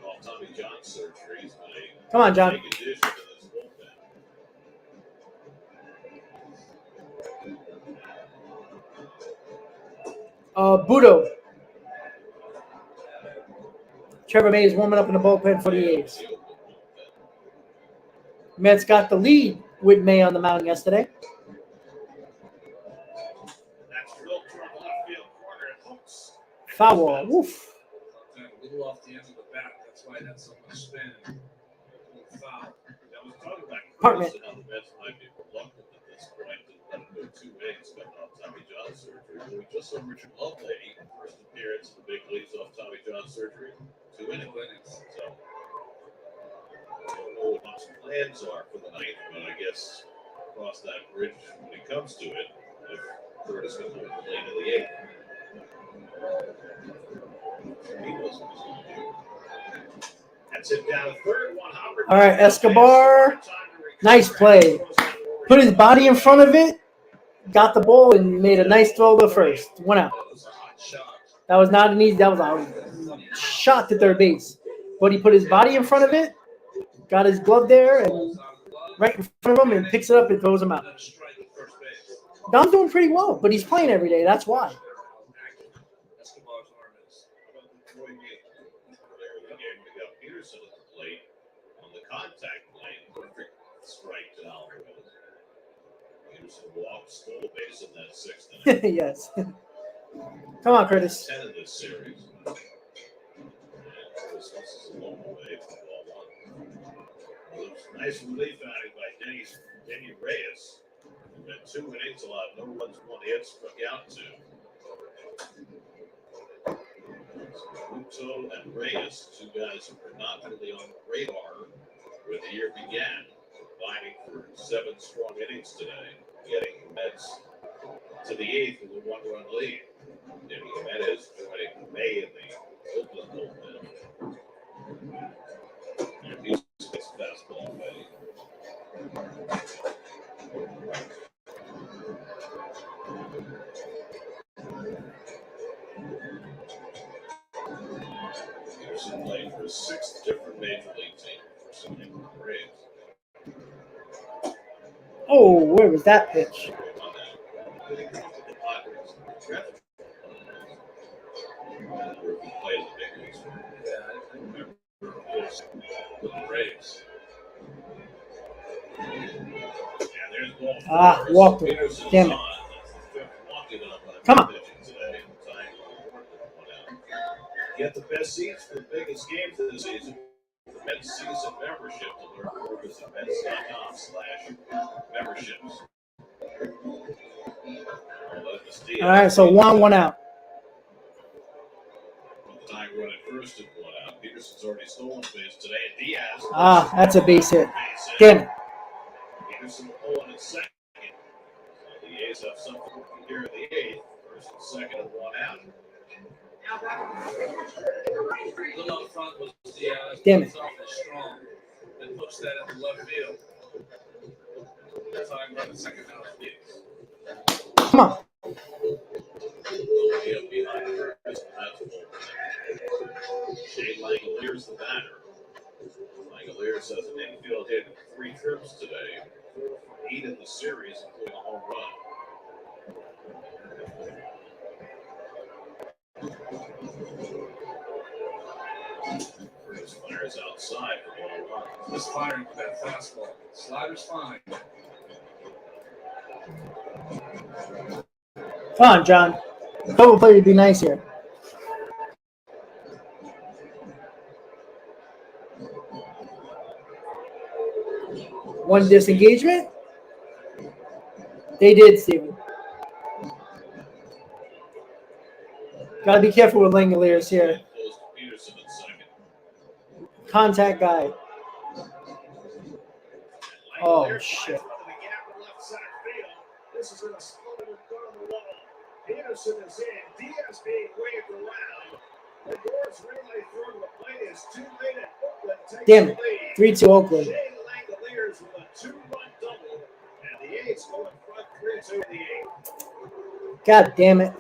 S1: Off Tommy John's surgery, he's been a
S2: Come on, John.
S1: big addition to this bullpen.
S2: Butto. Trevor May is warming up in the bullpen for the A's. Mets got the lead with May on the mound yesterday.
S1: That's drilled toward the left field corner. It hooks.
S2: Foul ball. Woof.
S3: A little off the end of the bat. That's why it had so much spin. Foul.
S1: That was talking about
S2: Apartment.
S1: Chris and how the Mets might be reluctant at this point to let him go 2 innings coming off Tommy John's surgery. We just saw Richard Lovelady, first appearance in the big leagues off Tommy John surgery. 2 innings. So, I don't know what Buck's plans are for the night, but I guess cross that bridge when it comes to it. If Curtis can hold the lane in the 8th. He knows what he's going to do. That's it down to third. One hopper.
S2: All right, Escobar. Nice play. Put his body in front of it, got the ball, and made a nice throw to first. 1 out.
S3: That was a hot shot.
S2: That was not an easy. That was a shot to third base. But he put his body in front of it, got his glove there, and right in front of him, and picks it up and throws him out.
S3: Then a strike at first base.
S2: Dom's doing pretty well, but he's playing every day. That's why.
S3: Escobar's arm is.
S1: Earlier in the game, we got Peterson at the plate on the contact lane. Perfect strike to Alvarez. Peterson walked, stole a base in that 6th inning.
S2: Yes. Come on, Curtis.
S1: 10 in this series. And Curtis is a long way from ball 1. Nice relief outing by Denny Reyes. Who had 2 innings, allowed no runs, 1 hit, struck out 2. Butto and Reyes, 2 guys who were not really on the radar when the year began, combining for 7 strong innings today, getting the Mets to the 8th with a 1-run lead. Danny Jimenez joining May in the Oakland Bullpen. And he's fastball ready. Peterson played for 6 different major league teams for some of the Braves.
S2: Oh, where was that pitch? Ah, walked him. Damn it. Come on.
S1: Get the best seats for the biggest games of the season. The Mets season membership to learn more visit Mets.com/memberships.
S2: All right, so 1 out.
S1: Tying run at first and 1 out. Peterson's already stolen base today, and Diaz.
S2: Ah, that's a base hit. Damn it.
S1: Peterson will pull in at second. So the A's have something here in the 8th. First and second and 1 out.
S3: Little up front was Diaz.
S2: Damn it.
S3: Strong. And puts that in the left field. That's how I run the second house gigs.
S2: Come on.
S1: Behind Curtis, and that's Bullpen. Shane Langoliers the batter. Langoliers has an infield hit in 3 trips today. 8 in the series, including a home run. Curtis fires outside for ball 1.
S3: Just firing with that fastball. Slider's fine.
S2: Come on, John. Double play would be nice here. One disengagement. They did, Steven. Got to be careful with Langoliers here.
S1: Close to Peterson at second.
S2: Contact guy. Oh,
S1: Langoliers
S2: shit.
S1: flies into the gap in left center field. This is in a slow gun on the wall. Peterson is in. Diaz being waved around. The doors relay through to the plate is too late at Oakland. Takes
S2: Damn
S1: the
S2: it.
S1: lead.
S2: 3-2 Oakland.
S1: Shane Langoliers with a 2-run double. And the A's go in front 3-2 in the 8th.
S2: God damn it.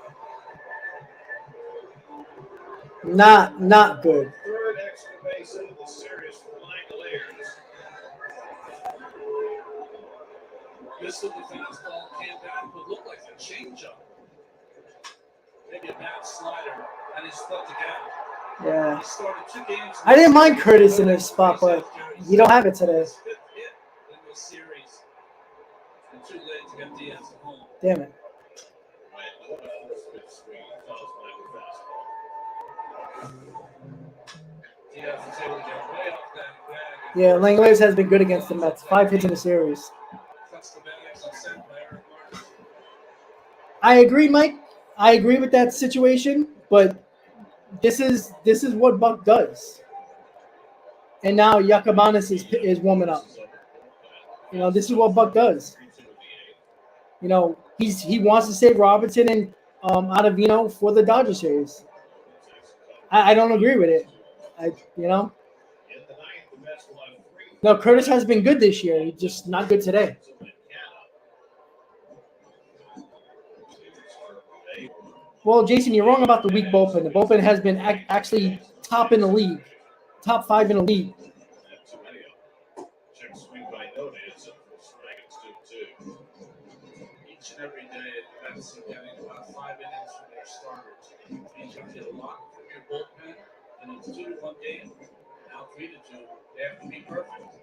S2: Not good.
S1: Third extra base into the series for Langoliers.
S3: This with the fastball came down, but looked like a changeup. Maybe a bad slider, and he stuck the gap.
S2: Yeah.
S3: He started 2 games.
S2: I didn't mind Curtis in this spot, but you don't have it today.
S3: His 5th hit in this series. And too late to get Diaz at home.
S2: Damn it.
S1: Right, no first pitch swing caused by the fastball.
S3: Diaz was able to get way off that bag.
S2: Yeah, Langoliers has been good against the Mets. 5 hits in the series.
S3: Cuts the bag, sent by Eric Martin.
S2: I agree, Mike. I agree with that situation, but this is what Buck does. And now Yakabanis is warming up. This is what Buck does. He wants to save Robinson and Ottavino for the Dodger series. I don't agree with it. No, Curtis has been good this year. He's just not good today. Well, Jason, you're wrong about the weak bullpen. The bullpen has been actually top in the league, top 5 in the league.
S3: Each and every day, that's getting about 5 innings from their starters. Means you get a lot from your bullpen, and it's 2-1 game. Now 3-2. They have to be perfect.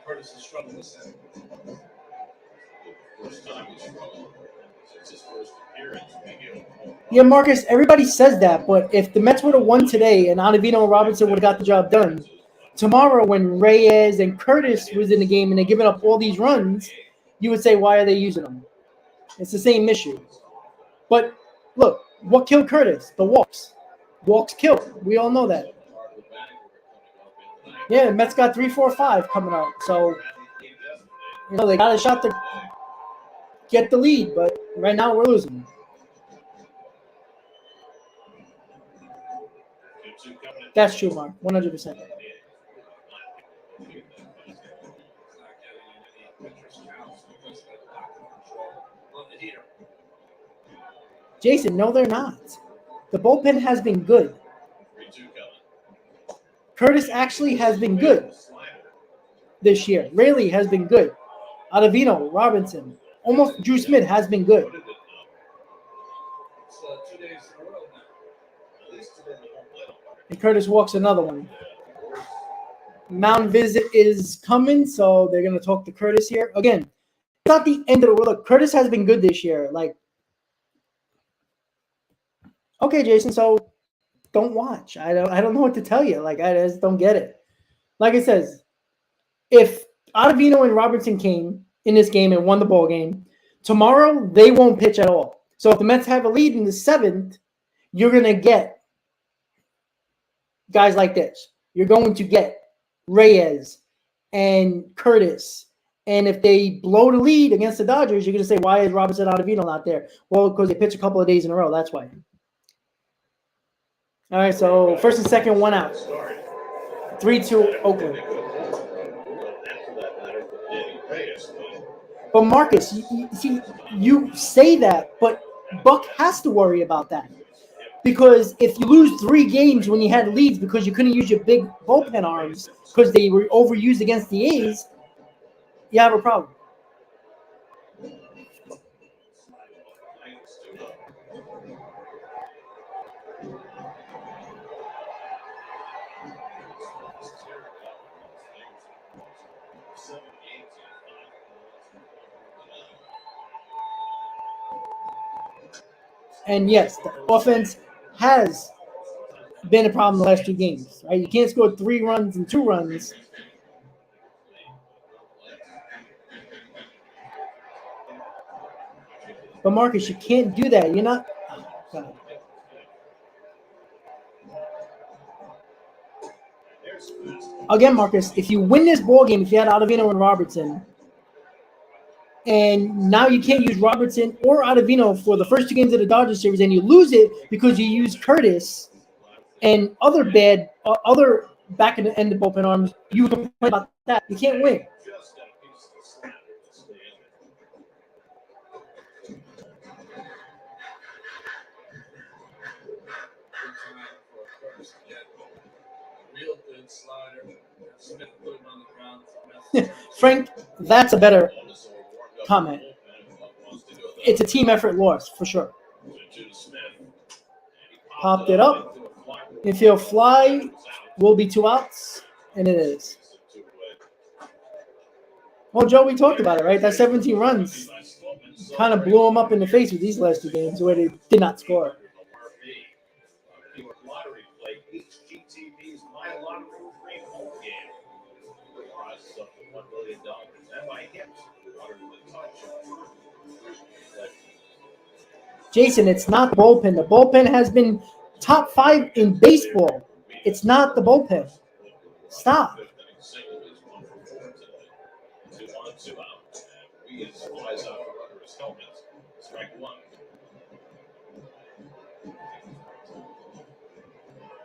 S3: Curtis has struggled this end.
S1: First time he's struggled since his first appearance.
S2: Yeah, Marcus, everybody says that, but if the Mets would have won today and Ottavino and Robinson would have got the job done, tomorrow when Reyes and Curtis was in the game and they're giving up all these runs, you would say, why are they using them? It's the same issue. But look, what killed Curtis? The walks. Walks killed. We all know that. Yeah, the Mets got 3, 4, 5 coming out. So, they got a shot to get the lead, but right now we're losing. That's true, Mark. 100%. Jason, no, they're not. The bullpen has been good. Curtis actually has been good this year. Rayleigh has been good. Ottavino, Robinson, almost Drew Smith has been good.
S3: It's 2 days in a row now.
S2: And Curtis walks another one. Mound visit is coming, so they're going to talk to Curtis here. Again, it's not the end of the world. Look, Curtis has been good this year. Okay, Jason, so don't watch. I don't know what to tell you. I just don't get it. Like it says, if Ottavino and Robinson came in this game and won the ball game, tomorrow they won't pitch at all. So if the Mets have a lead in the 7th, you're going to get guys like this. You're going to get Reyes and Curtis. And if they blow the lead against the Dodgers, you're going to say, why is Robinson Ottavino not there? Well, because they pitch a couple of days in a row. That's why. All right, so first and second, 1 out. 3-2 Oakland. But Marcus, you say that, but Buck has to worry about that. Because if you lose 3 games when you had leads because you couldn't use your big bullpen arms because they were overused against the A's, you have a problem. And yes, the offense has been a problem the last 2 games. Right? You can't score 3 runs and 2 runs. But Marcus, you can't do that. You're not. Oh, again, Marcus, if you win this ball game, if you had Ottavino and Robertson, and now you can't use Robertson or Ottavino for the first 2 games of the Dodgers series, and you lose it because you use Curtis and other back in the end of bullpen arms, you complain about that. You can't win.
S3: Real good slider. Smith put him on the ground.
S2: Frank, that's a better comment. It's a team effort loss for sure. Popped it up. Infield fly will be 2 outs, and it is. Well, Joe, we talked about it, right? That 17 runs kind of blew them up in the face with these last 2 games where they did not score. Jason, it's not the bullpen. The bullpen has been top 5 in baseball. It's not the bullpen. Stop.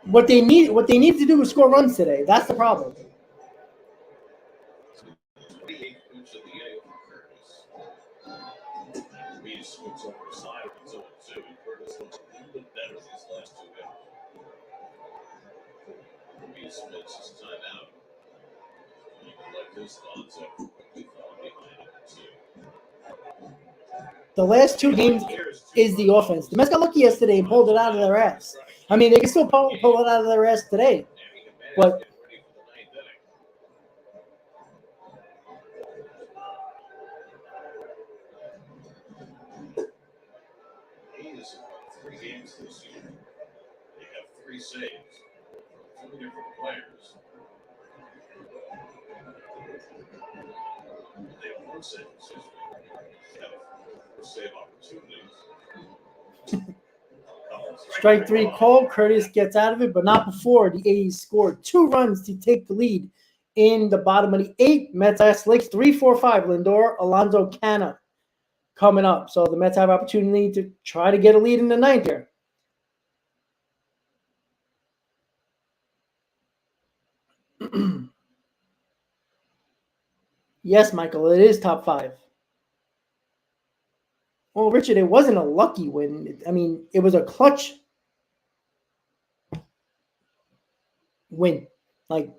S2: What they need to do is score runs today. That's the problem. The last 2 games is the offense. The Mets got lucky yesterday and pulled it out of their ass. I mean, they can still pull it out of their ass today. But
S1: Hayes won 3 games this year. They have 3 saves from 3 different players. They have 1 save this week. They have 4 save opportunities.
S2: strike 3 call. Curtis gets out of it, but not before the A's scored 2 runs to take the lead in the bottom of the 8th. Mets Athletics 3-4-5. Lindor, Alonso, Canna coming up. So the Mets have opportunity to try to get a lead in the 9th here. Yes, Michael, it is top 5. Well, Richard, it wasn't a lucky win. I mean, it was a clutch win. Like,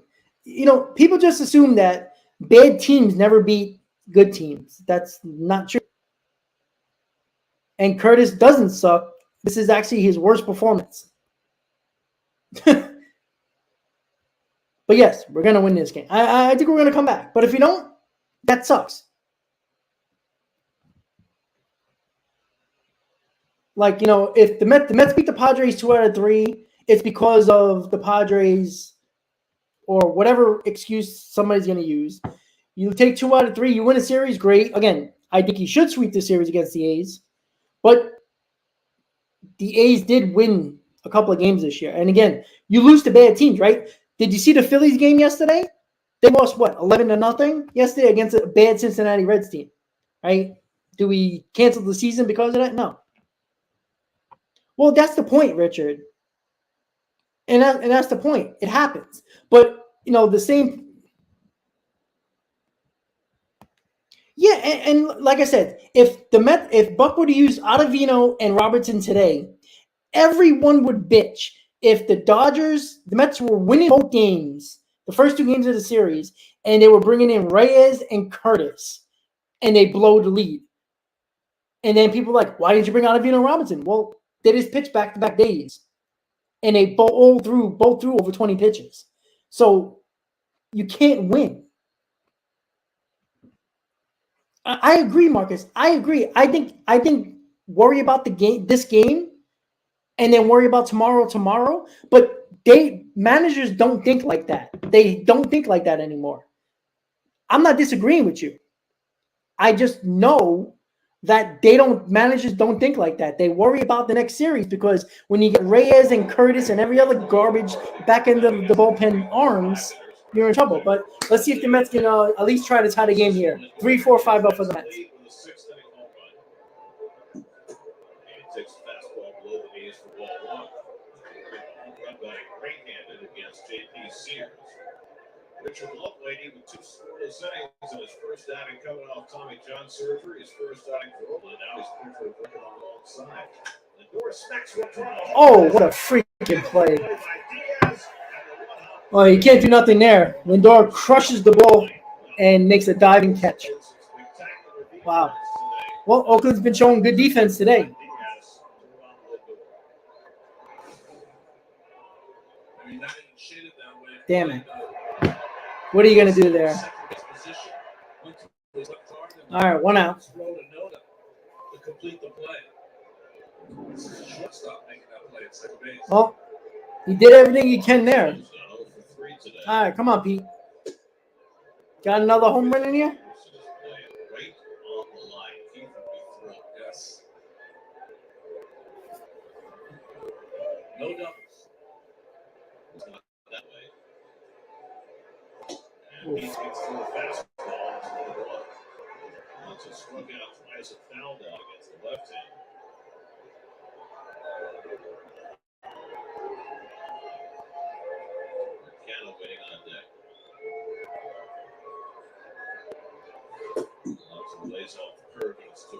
S2: people just assume that bad teams never beat good teams. That's not true. And Curtis doesn't suck. This is actually his worst performance. But yes, we're going to win this game. I think we're going to come back. But if you don't, that sucks. Like, if the Mets beat the Padres 2 out of 3, it's because of the Padres or whatever excuse somebody's going to use. You take 2 out of 3, you win a series, great. Again, I think you should sweep the series against the A's. But the A's did win a couple of games this year. And again, you lose to bad teams, right? Did you see the Phillies game yesterday? They lost, 11-0 yesterday against a bad Cincinnati Reds team, right? Do we cancel the season because of that? No. Well, that's the point, Richard. And that's the point. It happens. But, the same. Yeah, and like I said, if Buck would have used Ottavino and Robertson today, everyone would bitch if the Mets were winning both games, the first 2 games of the series, and they were bringing in Reyes and Curtis, and they blow the lead. And then people are like, why did you bring Ottavino and Robinson? Well, they just pitched back-to-back days, and they both threw over 20 pitches. So you can't win. I agree, Marcus. I agree. I think worry about this game, and then worry about tomorrow. But managers don't think like that. They don't think like that anymore. I'm not disagreeing with you. I just know that managers don't think like that. They worry about the next series because when you get Reyes and Curtis and every other garbage back into the bullpen arms, you're in trouble. But let's see if the Mets can at least try to tie the game here. 3-4-5 for the Mets.
S1: Takes the fastball below the knees for ball 1. Run by right-handed against J.P. Sears. Richard Lovelady with 2 scoreless innings in his first outing coming off Tommy John surgery. His first outing for Oakland. Now he's cleared for a wicket on the long side. The door smacks one.
S2: Oh, what a freaking play. Oh, you can't do nothing there. Lindor crushes the ball and makes a diving catch. Wow. Well, Oakland's been showing good defense today. Damn it. What are you going to do there? All right, 1 out. Well, he did everything he can there. All right, come on, Pete. Got another home run in here?
S3: No doubles.
S1: It's not that way. And he takes to the fastball. It's 1-1. Once it struck out twice, it fouled out against the left hand. Canna waiting on deck. Lobson lays off the curve, and it's 2-1.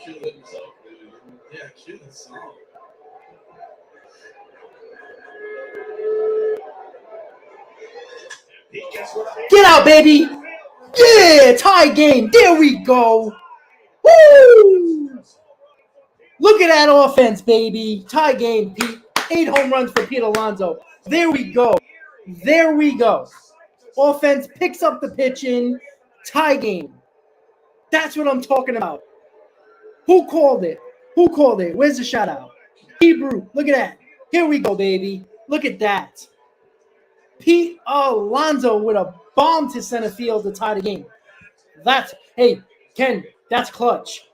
S3: Cue himself, dude. Yeah, cue the song.
S2: Get out, baby! Yeah, tie game. There we go. Woo! Look at that offense, baby. Tie game, Pete. 8 home runs for Pete Alonso. There we go. There we go. Offense picks up the pitching. Tie game. That's what I'm talking about. Who called it? Who called it? Where's the shout out? Hebrew. Look at that. Here we go, baby. Look at that. Pete Alonso with a bomb to center field to tie the game. Hey, Ken, that's clutch.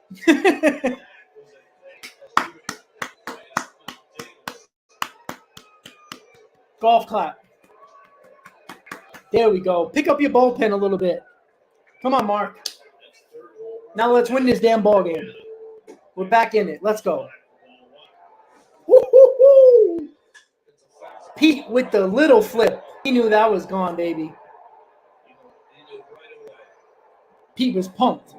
S2: Golf clap. There we go. Pick up your bullpen a little bit. Come on, Mark. Now let's win this damn ball game. We're back in it. Let's go. Woo-hoo-hoo. Pete with the little flip. He knew that was gone, baby. Pete was pumped.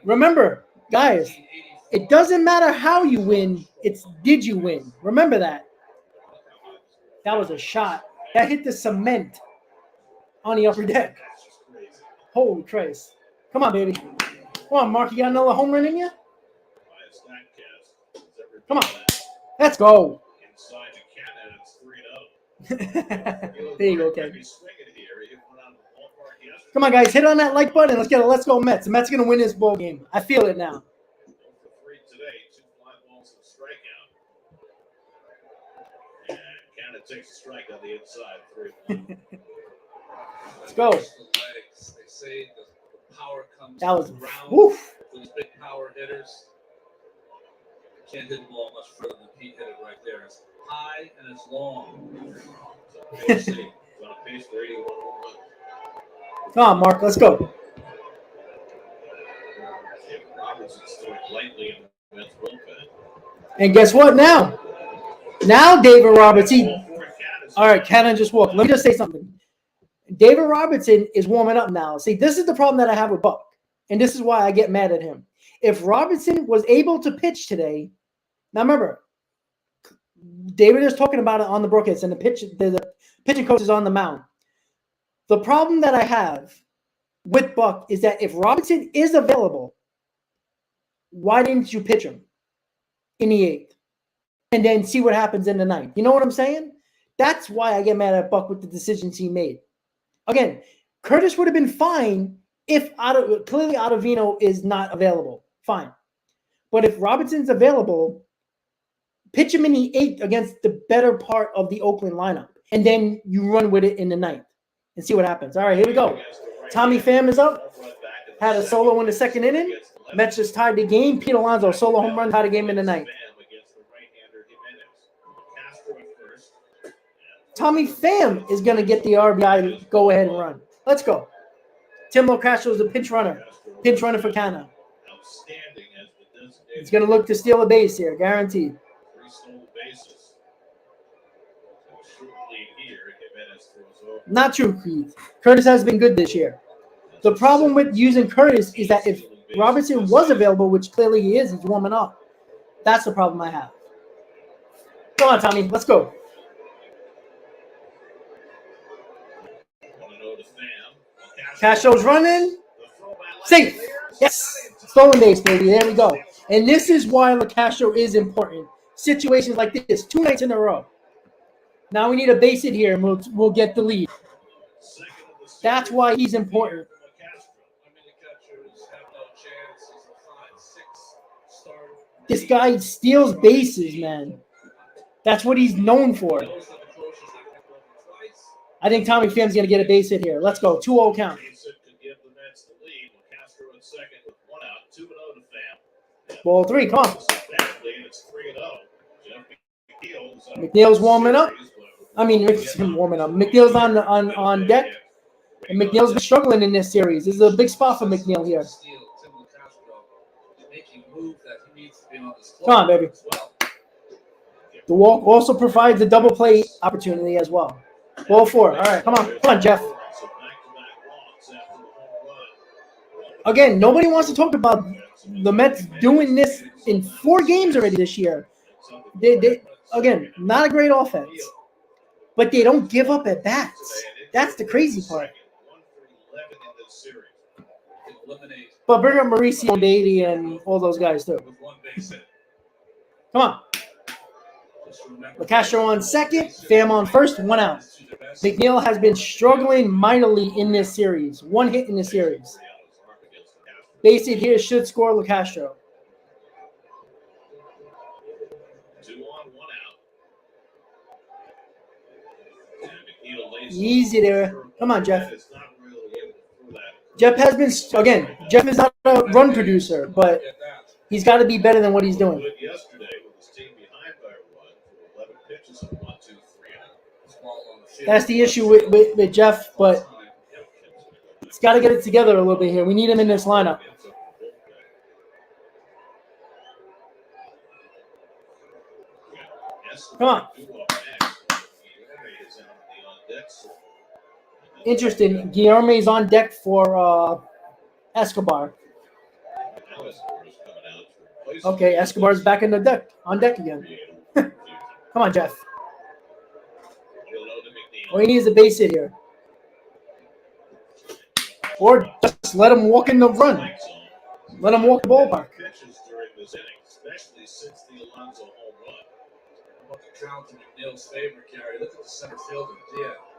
S2: Remember, guys, it doesn't matter how you win. It's did you win. Remember that. That was a shot. That hit the cement on the upper deck. Holy Christ. Come on, baby. Come on, Mark. You got another home run in you? Come on. Let's go. There you go, Ken. Come on, guys. Hit on that like button. Let's get it. Let's go, Mets. The Mets are going to win this ball game. I feel it now.
S1: Takes a strike on the inside. 3-1.
S2: Let's go.
S3: They say the power comes
S2: That was
S3: around
S2: woof.
S3: for these big power hitters. Can't hit the ball much further than Pete hit it right there. It's high and it's long.
S1: Pace on pace for 81 home runs.
S2: Come on, Mark. Let's go.
S1: Robertson's throwing lightly in the Mets bullpen.
S2: And guess what now? Now David Robertson. All right, Cannon just walked. Let me just say something. David Robertson is warming up now. See, this is the problem that I have with Buck, and this is why I get mad at him. If Robertson was able to pitch today, now remember, David is talking about it on the broadcast, and the pitching coach is on the mound. The problem that I have with Buck is that if Robertson is available, why didn't you pitch him in the 8th? And then see what happens in the 9th. You know what I'm saying? That's why I get mad at Buck with the decisions he made. Again, Curtis would have been fine if clearly Ottavino is not available. Fine. But if Robinson's available, pitch him in the 8th against the better part of the Oakland lineup. And then you run with it in the 9th and see what happens. All right, here we go. Tommy Pham is up. Had a solo in the 2nd inning. Mets just tied the game. Pete Alonso, solo home run, tied the game in the 9th. Tommy Pham is going to get the RBI to go ahead and run. Let's go. Tim Locastro is a pinch runner. Pinch runner for Canna. He's going to look to steal a base here, guaranteed. Not true, Keith. Curtis has been good this year. The problem with using Curtis is that if Robertson was available, which clearly he is, he's warming up. That's the problem I have. Come on, Tommy. Let's go. Castro's running. Safe. Yes. Stolen base, baby. There we go. And this is why LaCastro is important. Situations like this, 2 nights in a row. Now we need a base hit here, and we'll get the lead. That's why he's important. This guy steals bases, man. That's what he's known for. I think Tommy Pham's going to get a base hit here. Let's go. 2-0 count. Ball 3, come on.
S1: Badly, and it's 3-0. Jeff
S2: McNeil's warming up. I mean, it's him warming up. McNeil's on deck, and McNeil's been struggling in this series. This is a big spot for McNeil here. Come on, baby. The walk also provides a double play opportunity as well. Ball 4. All right, come on, Jeff. Again, nobody wants to talk about the Mets doing this in 4 games already this year. They again, not a great offense, but they don't give up at bats. That's the crazy part. But bring up Mauricio Beatty and all those guys too. Come on. LeCastro on second, Pham on first, 1 out. McNeil has been struggling mightily in this series. 1 hit in the series. Base hit here should score LeCastro.
S1: 2 on, 1 out.
S2: Easy there. Come on, Jeff. Jeff has been, again, Jeff is not a run producer, but he's got to be better than what he's doing. That's the issue with Jeff, but he's got to get it together a little bit here. We need him in this lineup. Come on. Interesting. Guillorme is on deck for Escobar. Okay, Escobar's back in the deck, on deck again. Come on, Jeff. All he needs is a base hit here. Or just let him walk in the run. Let him walk the ballpark.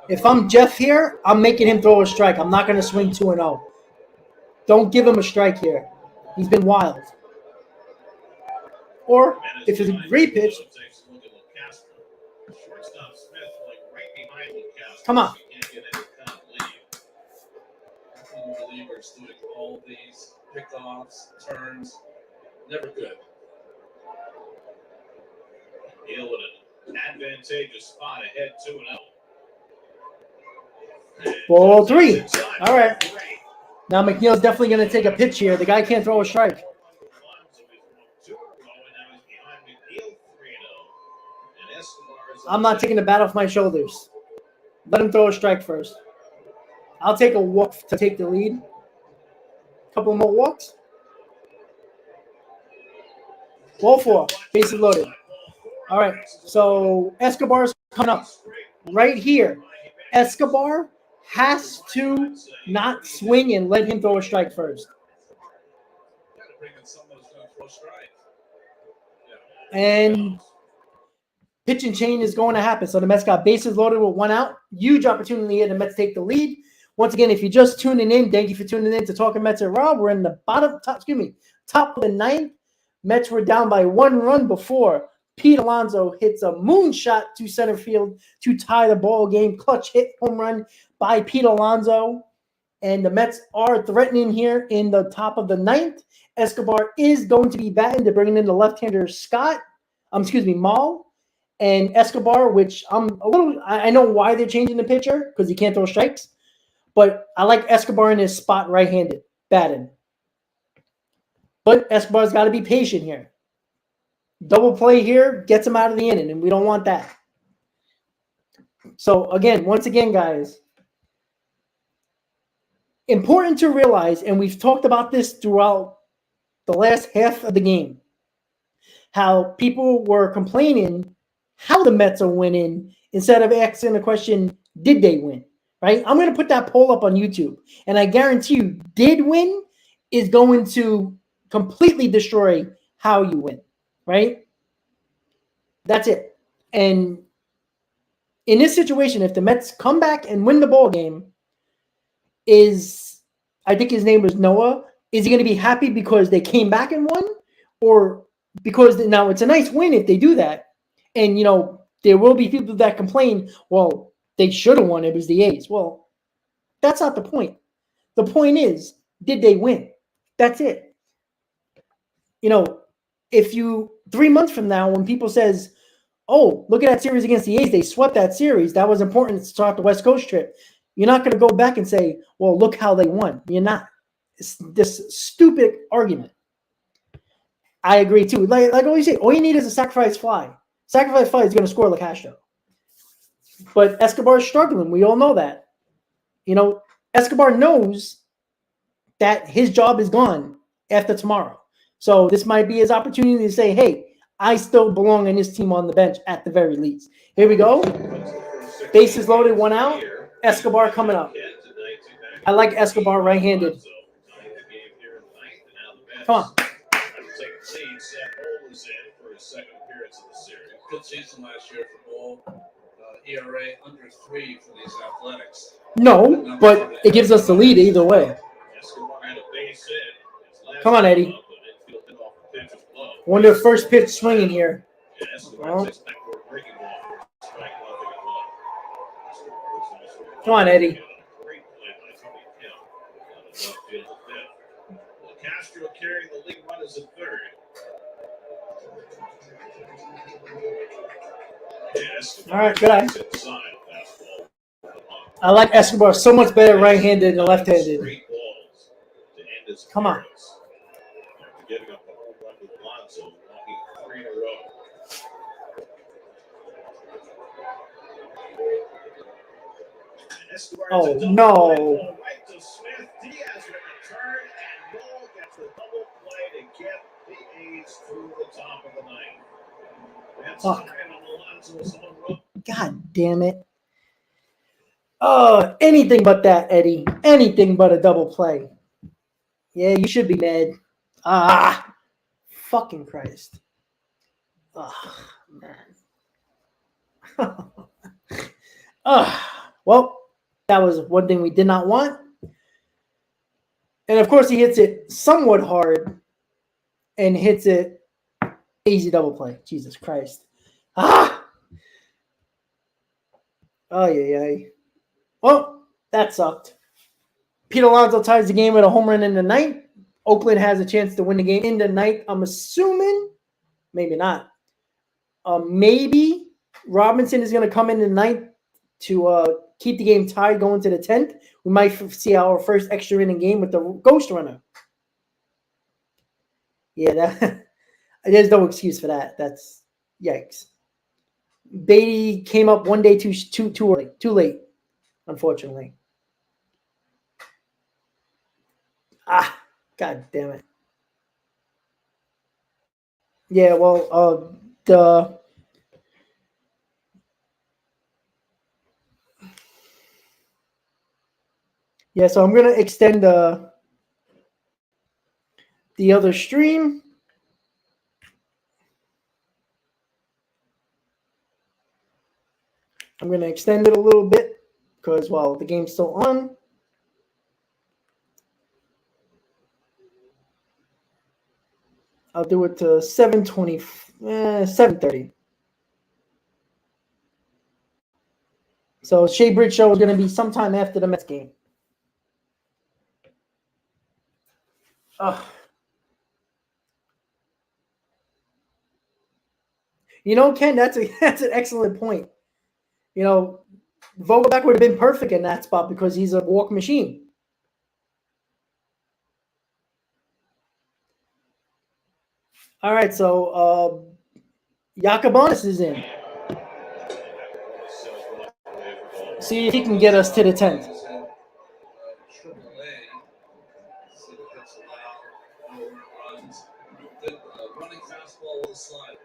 S2: If I'm Jeff here, I'm making him throw a strike. I'm not going to swing 2-0. Don't give him a strike here. He's been wild. Or if it's a great pitch, come on.
S3: Relievers doing all these pickoffs, turns, never good.
S1: Hill with an advantageous spot ahead, 2-0.
S2: Ball 3. All right. Now McNeil's definitely going to take a pitch here. The guy can't throw a strike. I'm not taking the bat off my shoulders. Let him throw a strike first. I'll take a walk to take the lead. Couple more walks. Ball 4. Bases loaded. All right. So Escobar's coming up right here. Escobar has to not swing and let him throw a strike first. And pitch and chain is going to happen. So the Mets got bases loaded with 1 out. Huge opportunity here. The Mets take the lead. Once again, if you're just tuning in, thank you for tuning in to Talking Mets and Rob. We're in the top of the 9th. Mets were down by 1 run before Pete Alonso hits a moonshot to center field to tie the ball game. Clutch hit, home run by Pete Alonso. And the Mets are threatening here in the top of the 9th. Escobar is going to be batting. They're bringing in the left-hander Maul. And Escobar, which I know why they're changing the pitcher, because he can't throw strikes. But I like Escobar in his spot right-handed, batting. But Escobar's got to be patient here. Double play here gets him out of the inning, and we don't want that. So, once again, guys, important to realize, and we've talked about this throughout the last half of the game, how people were complaining how the Mets are winning instead of asking the question, did they win? Right? I'm going to put that poll up on YouTube, and I guarantee you, did win is going to completely destroy how you win, right? That's it. And in this situation, if the Mets come back and win the ball game, I think his name was Noah, is he going to be happy because they came back and won? Or because now it's a nice win if they do that. And, there will be people that complain, well, they should have won. It was the A's. Well, that's not the point. The point is, did they win? That's it. if you 3 months from now, when people says, "Oh, look at that series against the A's, they swept that series. That was important to start the West Coast trip." You're not going to go back and say, "Well, look how they won." You're not. It's this stupid argument. I agree too. Like always say, all you need is a sacrifice fly. Sacrifice fly is going to score like Castro. But Escobar is struggling. We all know that. Escobar knows that his job is gone after tomorrow. So this might be his opportunity to say, hey, I still belong in this team on the bench at the very least. Here we go. Bases loaded, 1 out. Escobar coming up. I like Escobar right-handed. Come on.
S3: Good season last year for Bull. ERA under 3 for these Athletics.
S2: No, but it gives us the lead either way. Come on, Eddie. Wonder if first pitch swinging here. Well, come on, Eddie.
S1: Castro carrying the lead runners at third.
S2: All right, good eye. I like Escobar so much better right-handed than left-handed. Come on.
S1: Giving up a home run with Lonzo, walking 3 in a row.
S2: Oh, no.
S1: Right to Smith. Diaz with a turn, and Noel gets the double play to get the A's through the top of the ninth. That's
S2: Fuck.
S1: Alonso's home run.
S2: God damn it. Oh, anything but that, Eddie. Anything but a double play. Yeah, you should be mad. Fucking Christ. Oh, man. Well, that was one thing we did not want. And, of course, he hits it somewhat hard and hits it easy double play. Jesus Christ. Oh, yeah. Well, that sucked. Pete Alonso ties the game with a home run in the ninth. Oakland has a chance to win the game in the ninth. I'm assuming, maybe not. Maybe Robinson is going to come in the ninth to keep the game tied going to the 10th. We might see our first extra inning game with the ghost runner. Yeah, there's no excuse for that. That's yikes. Beatty came up one day too early, too late, unfortunately. God damn it. Yeah, well, yeah, so I'm going to extend the other stream. I'm going to extend it a little bit because, well, the game's still on. I'll do it to 7:30. So Shea Bridge show is going to be sometime after the Mets game. Ken, that's an excellent point. Vogelbach would have been perfect in that spot because he's a walk machine. All right, so Yakubonis is in. See if he can get us to the 10th.
S3: Running fastball with a slide.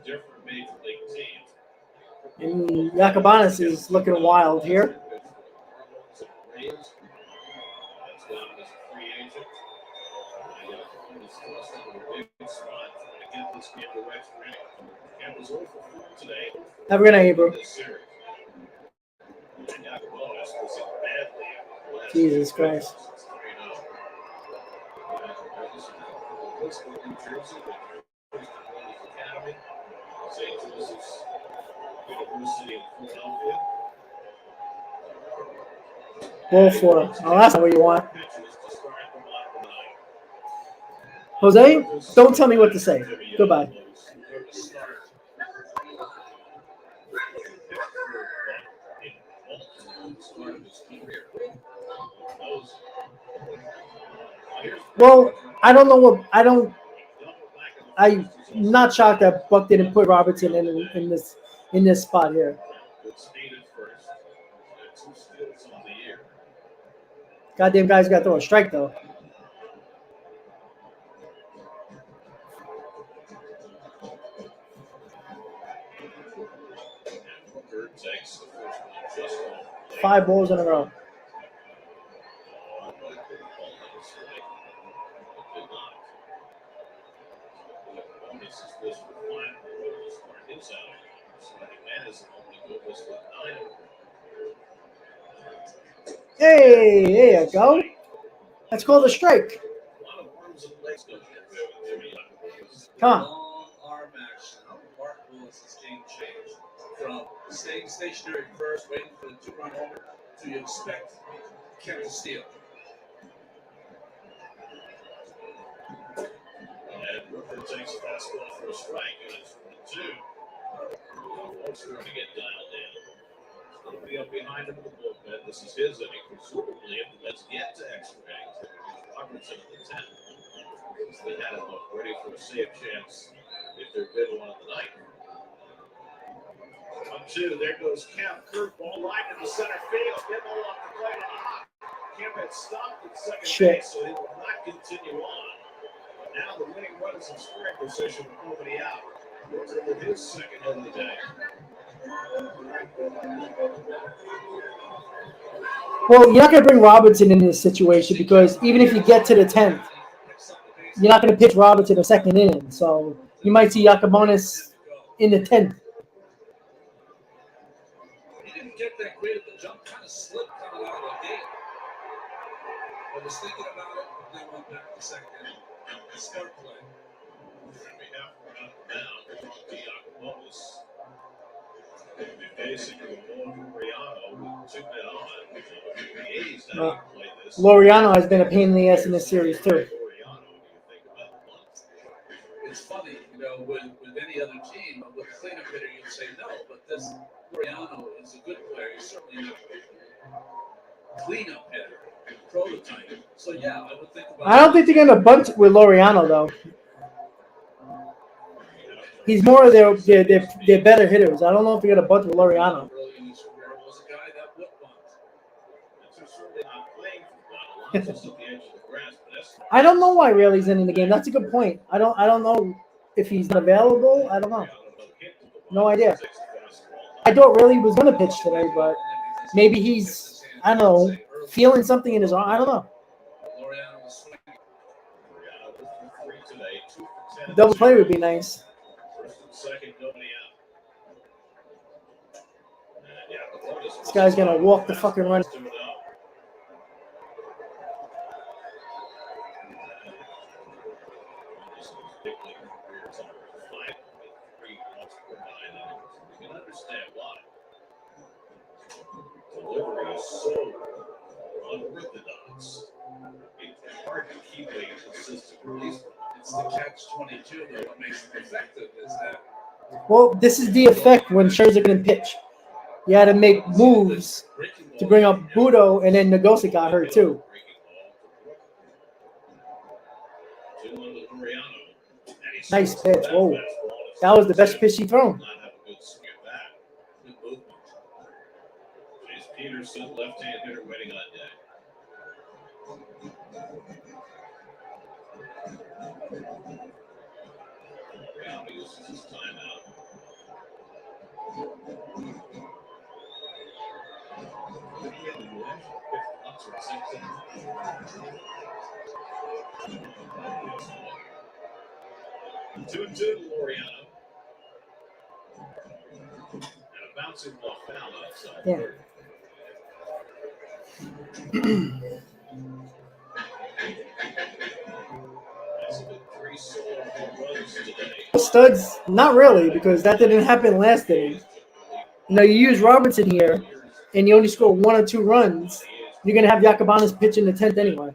S1: Different major league teams.
S2: And Yakubonis is looking wild here. Have a good night, bro. Jesus Christ. Roll for. Oh, that's not what you want. Jose, don't tell me what to say. Goodbye.
S3: Where to start. Started his career.
S2: Well, I don't know what I'm not shocked that Buck didn't put Robertson in this spot here.
S1: Good speed at first. Got 2 steals on the year.
S2: Goddamn guy's got to throw a strike though.
S1: And Booker takes the first one just off.
S2: 5 balls in a row.
S1: This is this for 5 balls for his out. So that is only good with 9 of them.
S2: Hey, there you go. That's called a strike.
S1: A lot of arms and legs don't get there with Jimmy.
S2: Come on.
S3: Long arm action. Mark Willis's game changed from staying stationary first, waiting for the 2-run homer, to you expect Kevin to steal.
S1: And Rooker takes a fastball for a strike, and it's 2. What's going to get dialed in? It's going to be up behind him in the bullpen. This is his inning. Presumably, if the Mets get to extra innings, Robertson at the 10th. They had him up ready for a save chance if they're bid one of the night. 1-2. There goes Kemp. Curveball line into center field. VENMO off the plate on a hop. Kemp had stopped at second base, so he will not continue on. Now the winning run is in scoring position with nobody out. Rooker with his second hit of the day.
S2: Well, you're not going to bring Robertson in this situation because even if you get to the 10th, you're not going to pitch Robertson a second inning. So you might see Yacamones in the 10th.
S3: He didn't get that great at the jump, kind of slipped coming out of the gate. I was thinking about it, and then went back to second inning. Start play.
S1: We have run up and down. Yacamones. Basically, Laureano with 2 men on. The A's not even play this.
S2: Laureano has been a pain in the ass in this series too.
S3: It's funny, with any other team, with a cleanup hitter, you'd say no, but this Laureano is a good player. He's certainly not a cleanup hitter, prototype. So, yeah, I would think about
S2: I don't think they're going to bunt with Laureano though. He's more of their better hitters. I don't know if they're going to bunt with Laureano.
S3: Early in his career was a guy that would bunt.
S2: I don't know why Rayleigh's in the game. That's a good point. I don't know if he's not available. I don't know. No idea. I thought Rayleigh was going to pitch today, but maybe he's, I don't know, feeling something in his arm. I don't know.
S3: Laureano was swinging.
S2: Double play would be nice.
S1: Second, nobody out.
S2: This guy's going to walk the fucking run.
S1: You can understand why. Delivery is so unorthodox. It's hard to keep a consistent release.
S3: It's the catch-22, though. What makes it effective is that.
S2: Well, this is the effect when Scherzer can pitch. You had to make moves to bring up Butto, and then Nagosa got hurt too. Nice pitch. Whoa. That was the best pitch he thrown.
S1: Chase Peterson, left-hand hitter, waiting on deck. He uses his timeout. Two Laureano. And a bouncing ball foul outside.
S2: Yeah. Studs, not really, because that didn't happen last inning. You use Robertson here, and you only score 1 or 2 runs. You're gonna have Yacabanas pitch in the 10th anyway.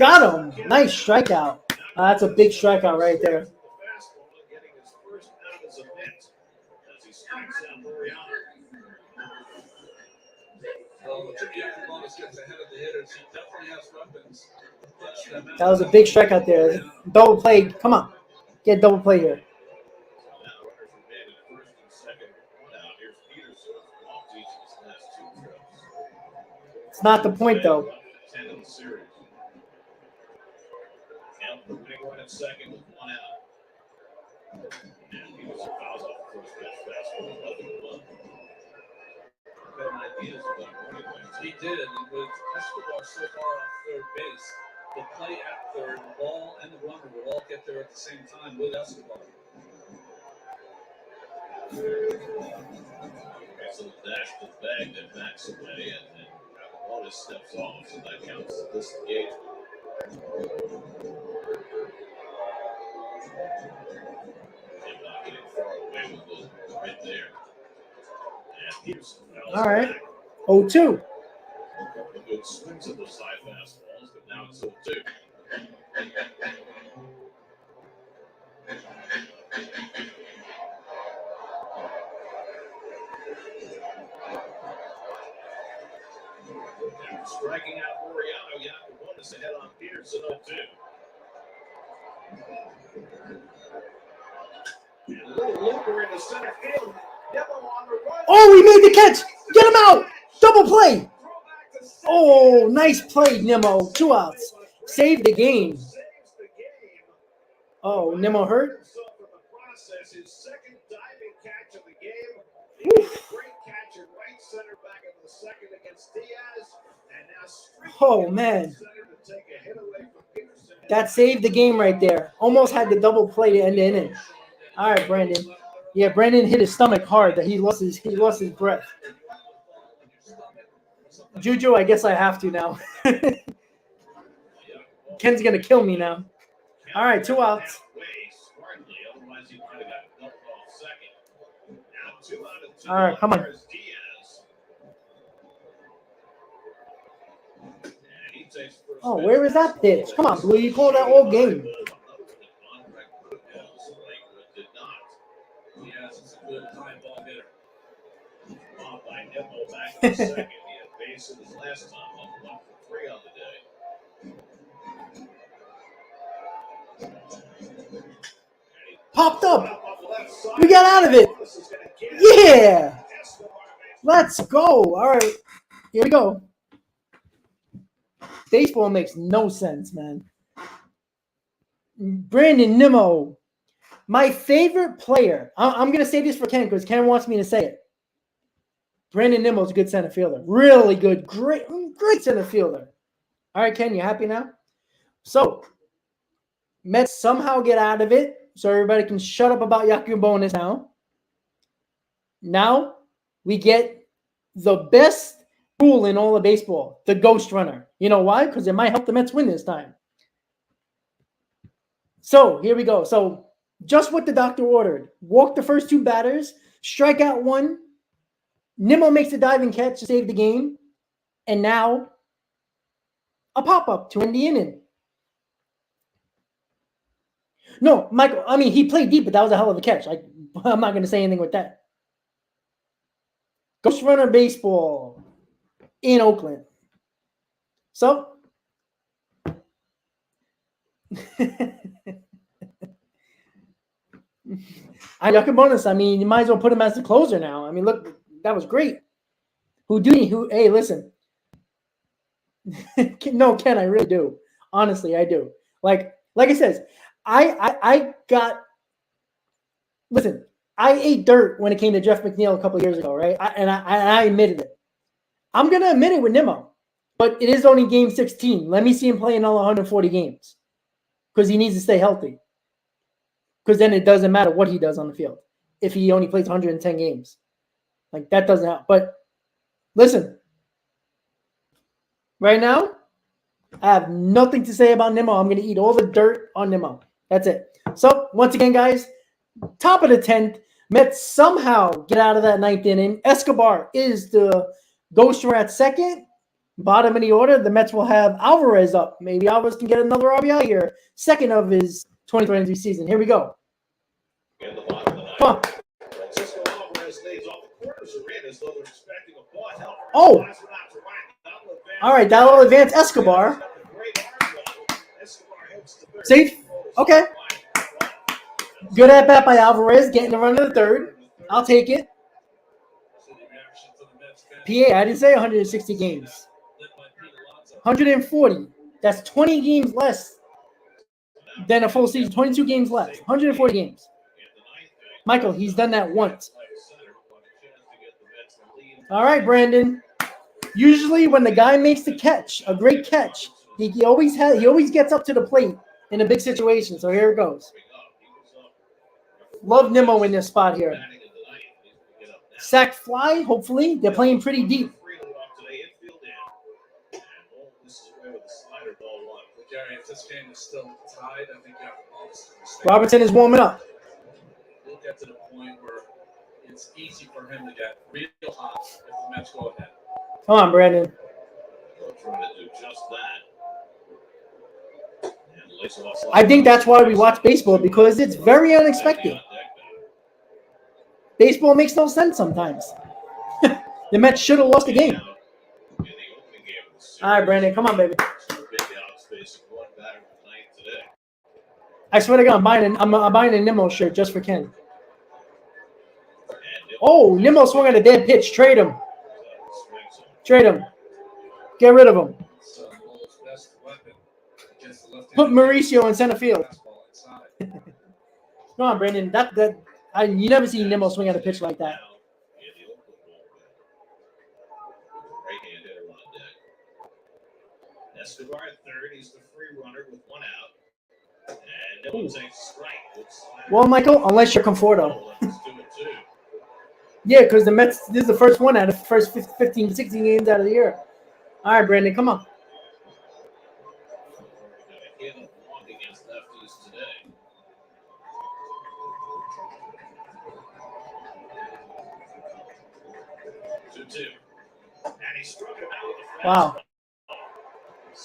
S2: Got him. Nice strikeout. That's a big strikeout right there.
S1: Getting his first out as a Met as he strikes out Laureano.
S3: Well, Jimmy Acrobatis gets ahead of the hitters. He definitely has weapons.
S2: That was a big strikeout there. Double play. Come on. Get double play here.
S1: Now runners remain at first and second. One out. Here's Peterson off each of his last two trips.
S2: It's not the point, though.
S1: 10 in the series. Count the winning run at second with one out. And Peterson fouls off the first pitch fastball, 11-1. Better ideas about running wins.
S3: He did, and with Escobar so far off third base, the play at third, the ball and the runner will all get there at the same time with Escobar.
S1: So the dash to the bag that backs away, and then Acrobatis steps off, so that counts as disengagement. Him not getting far away with those right there. And Peterson fouls
S2: All right.
S1: back.
S2: 0-2.
S1: A couple of good swings at those high fastballs, but now it's 0-2. After striking out Laureano, Yacobonis ahead on Peterson 0-2. And a little looper into center field. Demo on the run.
S2: Oh, he made the catch. Get him out. Double play. Oh, nice play, Nimmo. 2 outs. Saved the game. Oh, Nimmo hurt?
S1: His second diving catch of the game. He made a great catch at right center back into the second against Diaz. And now
S2: Oh, man.
S1: center to take a hit away from Peterson.
S2: That saved the game right there. Almost had the double play to end the inning. All right, Brandon. Yeah, Brandon hit his stomach hard that he lost his breath. Juju, I guess I have to now. Ken's going to kill me now. All right, 2 outs.
S1: Otherwise, he might have got dumped off second. Now 2 out of 2.
S2: All right, come on.
S1: There's Diaz. And he takes first
S2: Oh,
S1: pitch.
S2: where is that pitch? Come on, Blue. You called that all game.
S1: Did not.
S3: Yes, it's a good high ball hitter.
S1: Bob by Nemo back in the second. He had base in his last time. 1 for 3 on the day.
S2: Popped up.
S1: Up on the left side.
S2: We got out of it.
S1: This is gonna get it.
S2: Yeah.
S1: Escobar makes
S2: Let's go. All right. Here we go. Baseball makes no sense, man. Brandon Nimmo. My favorite player. I'm going to say this for Ken because Ken wants me to say it. Brandon Nimmo's a good center fielder. Really good. Great center fielder. All right, Ken, you happy now? So, Mets somehow get out of it so everybody can shut up about Yacubonis now. Now, we get the best rule in all of baseball, the ghost runner. You know why? Because it might help the Mets win this time. So, here we go. So, just what the doctor ordered. Walk the first 2 batters, strike out 1. Nimmo makes a diving catch to save the game. And now, a pop-up to end the inning. No, Michael, I mean, he played deep, but that was a hell of a catch. I'm not going to say anything with that. Ghost runner baseball in Oakland. So, Yacubonis, I mean, you might as well put him as the closer now. I mean, look, that was great. Hey, listen. No, Ken, I really do. Honestly, I do. Like I said, I ate dirt when it came to Jeff McNeil a couple of years ago, right? I admitted it. I'm going to admit it with Nimmo, but it is only game 16. Let me see him play another 140 games because he needs to stay healthy. Because then it doesn't matter what he does on the field if he only plays 110 games. Like, that doesn't help. But listen, right now, I have nothing to say about Nimmo. I'm going to eat all the dirt on Nimmo. That's it. So, once again, guys, top of the 10th, Mets somehow get out of that 9th inning. Escobar is the ghost runner at second. Bottom of the order, the Mets will have Alvarez up. Maybe Alvarez can get another RBI here. Second of his 2023 season. Here we go.
S1: In the bottom of the ninth.
S2: Come on.
S1: Francisco Alvarez lays off the corners are in as though they're expecting a ball help.
S2: Oh. All right, that'll advance Escobar. Safe. Okay. Good at bat by Alvarez, getting the run to the third. I'll take it. PA, I didn't say 160 games. 140. That's 20 games less than a full season. 22 games less. 140 games. Michael, he's done that once. All right, Brandon. Usually when the guy makes the catch, a great catch, he always gets up to the plate in a big situation. So here it goes. Love Nimmo in this spot here. Sack fly, hopefully. They're playing pretty deep.
S3: Gary, if this game is still tied, I think you have to
S2: Robertson is warming up.
S3: We'll get to the point where it's easy for him to get real hot if the Mets go ahead.
S2: Come on, Brandon.
S1: Trying to do just that.
S2: I think that's why we watch baseball, because it's very unexpected. Baseball makes no sense sometimes. The Mets should have lost the game. All right, Brandon, come on, baby. I swear to God, I'm buying a Nimmo shirt just for Ken. Oh, Nimmo swung at a dead pitch. Trade him. Trade him. Get rid of him. Put Mauricio in center field. Come on, Brandon. You never see Nimmo swing at a pitch like that.
S1: Escobar at third. He's the free runner with one out. And Nimmo takes a strike.
S2: Well, Michael, unless you're Conforto. Yeah, because the Mets, this is the first one out of the first 15, 16 games out of the year. All right, Brandon, come on. Wow.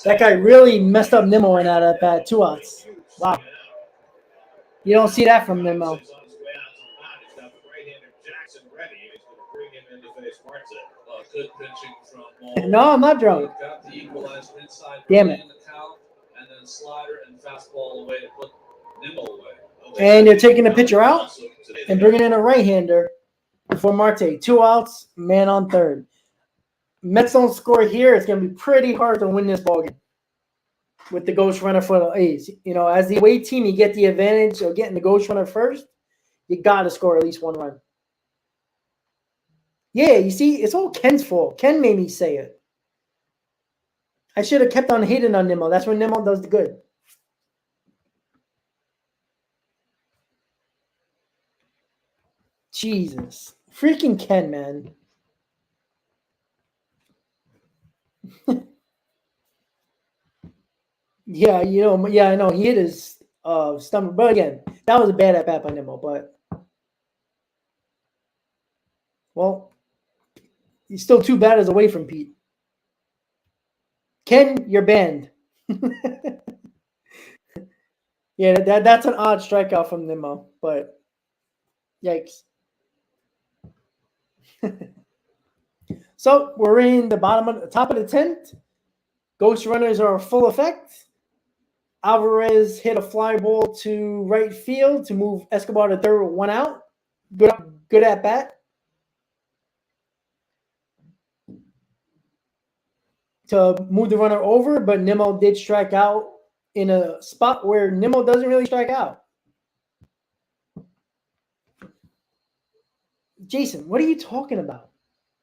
S2: That guy really messed up Nimmo in that at 2 outs. Wow. You don't see that from Nimmo.
S3: Good pitching from
S2: No, I'm not drunk.
S3: got the equalizer inside.
S2: Damn it.
S3: In the count, and then slider and fastball away to put Nimmo away.
S2: And they're taking the pitcher out and bringing in a right-hander before Marte. 2 outs, man on third. Mets don't score here. It's going to be pretty hard to win this ballgame with the ghost runner for the A's. You know, as the away team, you get the advantage of getting the ghost runner first. You got to score at least 1 run. Yeah, you see, it's all Ken's fault. Ken made me say it. I should have kept on hating on Nimmo. That's when Nimmo does the good. Jesus. Freaking Ken, man. Yeah, I know. He hit his stomach. But again, that was a bad at bat by Nimmo. But, well, he's still 2 batters away from Pete. Ken, you're banned. Yeah, that's an odd strikeout from Nimmo, but yikes. So we're in the top of the 10th. Ghost runners are full effect. Alvarez hit a fly ball to right field to move Escobar to third with 1 out. Good at bat. To move the runner over, but Nimmo did strike out in a spot where Nimmo doesn't really strike out. Jason, what are you talking about?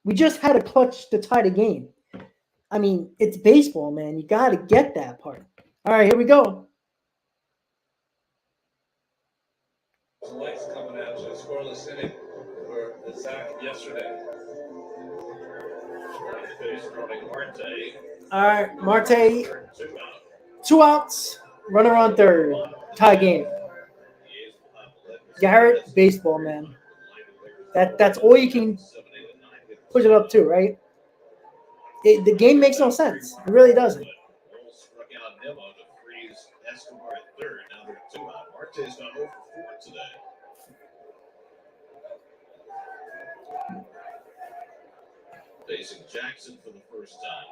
S2: We just had a clutch to tie the game. I mean, it's baseball, man. You got to get that part. All right, here we go.
S3: The lights coming out to a scoreless inning for Zach yesterday.
S2: All right, Marte, 2 outs, runner on third, tie game. Garrett, baseball, man. That's all you can push it up to, right? The game makes no sense. It really doesn't.
S1: Wolves struck out Nimmo to freeze Escobar at third. Now they're 2 out. Marte's gone 0 for 4 today. Facing Jackson for the first time.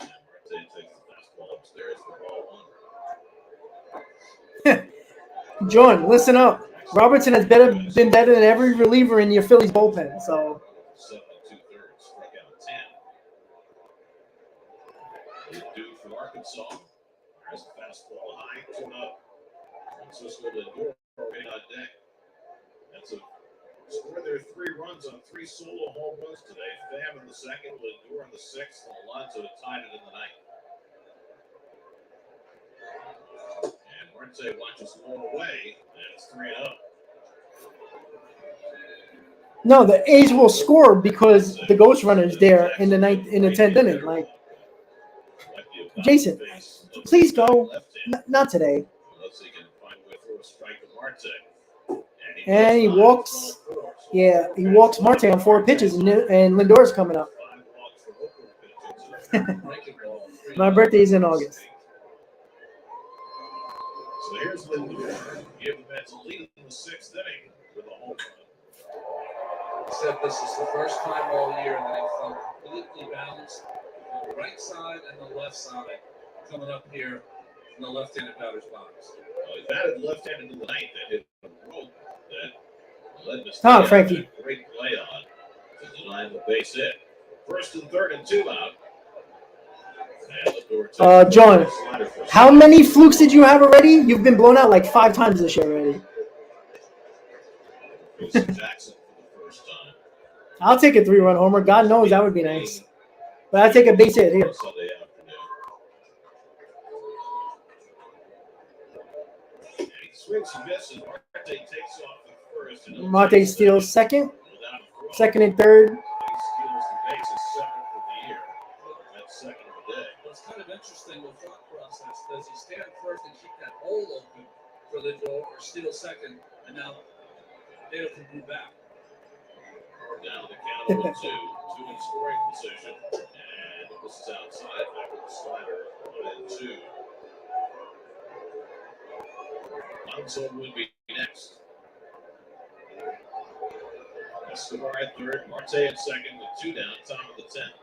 S1: And Marte takes the fastball upstairs for ball 1.
S2: John, listen up. Robertson has been better than every reliever in your Phillies bullpen. So
S1: 7 2/3, struck out 10. He's due for Arkansas. There's a fastball high, 2-0. Francisco Lindor waiting on deck. That's a score their 3 runs on 3 solo home runs today. Pham in the second, Lindor in the sixth, and Alonso tied it in the ninth. And Marte watches one away, and it's 3-0.
S2: no, the A's will score because the ghost runner's there in the 10th inning. Like, Jason, please go. Not today.
S1: Unless he can find a way to throw a strike to Marte.
S2: And he walks. Yeah, he walks Marte on 4 pitches, and Lindor's coming up.
S1: 5 walks for Oakland pitching.
S2: My birthday is in August.
S1: So here's Lindor. Give the Mets a lead in the 6th inning with a home run.
S3: Said this is the first time all year that he felt completely balanced on the right side and the left side coming up here in the left-handed batter's box.
S1: Well, he batted left-handed in the ninth and hit a rope that led to
S2: Oh, Frankie.
S1: a great play on to deny the base hit. First and third and 2 out. And Lindor takes
S2: John,
S1: the slider for
S2: how many flukes did you have already? You've been blown out like 5 times this year already.
S1: Jackson for the first time.
S2: I'll take a 3-run homer. God knows that would be nice. But I'll take a base hit here.
S1: Sunday afternoon. And he swings and misses. Marte takes off the first. And
S2: Marte steals second,
S1: without a throw.
S2: second and third.
S1: He steals the bases, 7th for the year. That's second of the day.
S3: But it's kind of interesting with thought process. Does he stand first and keep that hole open for Lindor, or steal second, and now Dale can move back?
S1: Down the count of 2. 2 in scoring position. And this is outside. Back with the slider. 1 and 2. Alonso would be next. Escobar at third. Marte at second with 2 down. Top of the 10th.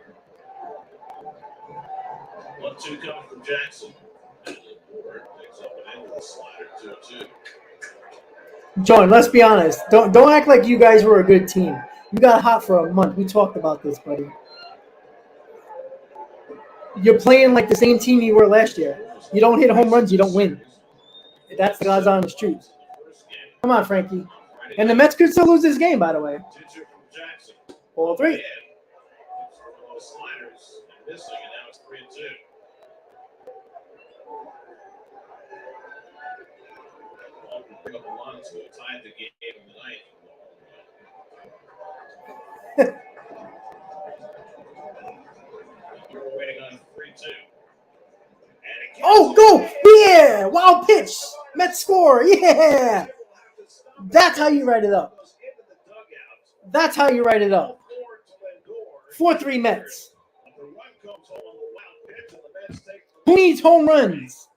S1: 1-2 coming from Jackson. And Lindor takes up and into the slider. 2-2.
S2: John, let's be honest. Don't act like you guys were a good team. You got hot for a month. We talked about this, buddy. You're playing like the same team you were last year. You don't hit home runs, you don't win. That's the God's honest truth. Come on, Frankie. And the Mets could still lose this game, by the way.
S1: Pitcher from Jackson.
S2: Ball 3.
S1: Yeah. Those sliders and missing, and now it's 3-2. Ball will bring up Alonso, tied the game in the ninth. You're waiting on 3-2. And
S2: Oh, go! Yeah! Wild pitch! Mets score! Yeah! That's how you write it up. That's how you write it up. 4-3 Mets. Who needs home runs?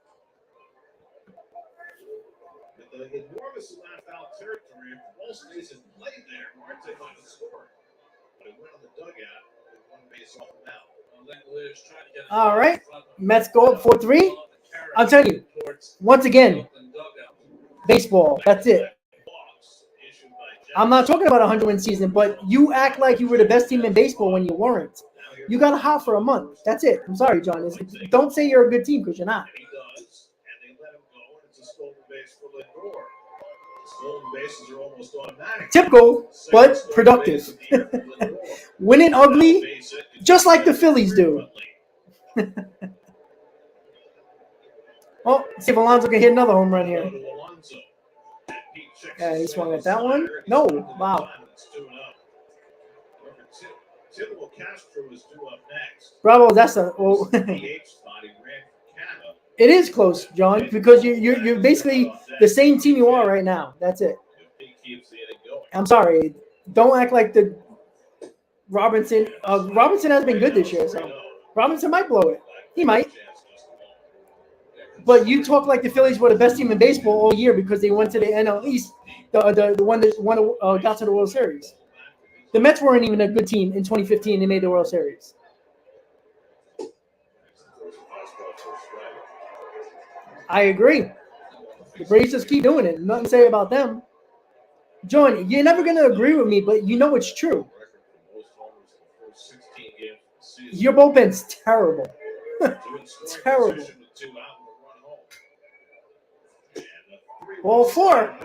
S1: The enormous amount of foul territory, if most stays in play there, Marte might have scored. But it went on the dugout with 1 base off the mound.
S2: All right. Mets go up 4-3. I'll tell you, once again, baseball. That's it. I'm not talking about a 100-win season, but you act like you were the best team in baseball when you weren't. You got hot for a month. That's it. I'm sorry, John. Don't say you're a good team because you're not.
S1: And he does, and they let him go, and it's a stolen base for Lindor. Stolen bases are almost automatic.
S2: Typical, but productive. Winning ugly, just like the Phillies do. Oh, see if Alonso can hit another home run here. Yeah, he swung at that one. No, wow.
S1: Tito Castro is due up next.
S2: Bravo, that's a. Well, it is close, John, because you're basically the same team you are right now. That's it. I'm sorry. Don't act like Robinson has been good this year, so Robinson might blow it. He might. But you talk like the Phillies were the best team in baseball all year because they went to the NL East, the one that got to the World Series. The Mets weren't even a good team in 2015. They made the World Series. I agree. The Braves just keep doing it. Nothing to say about them. John, you're never going to agree with me, but you know it's true. Your bullpen's terrible. Terrible. Well, 4.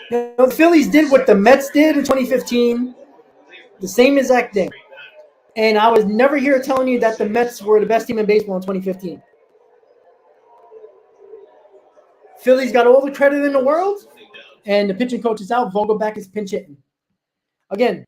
S2: The Phillies did what the Mets did in 2015. The same exact thing. And I was never here telling you that the Mets were the best team in baseball in 2015. Phillies got all the credit in the world, and the pitching coach is out. Vogelbach is pinch hitting. Again.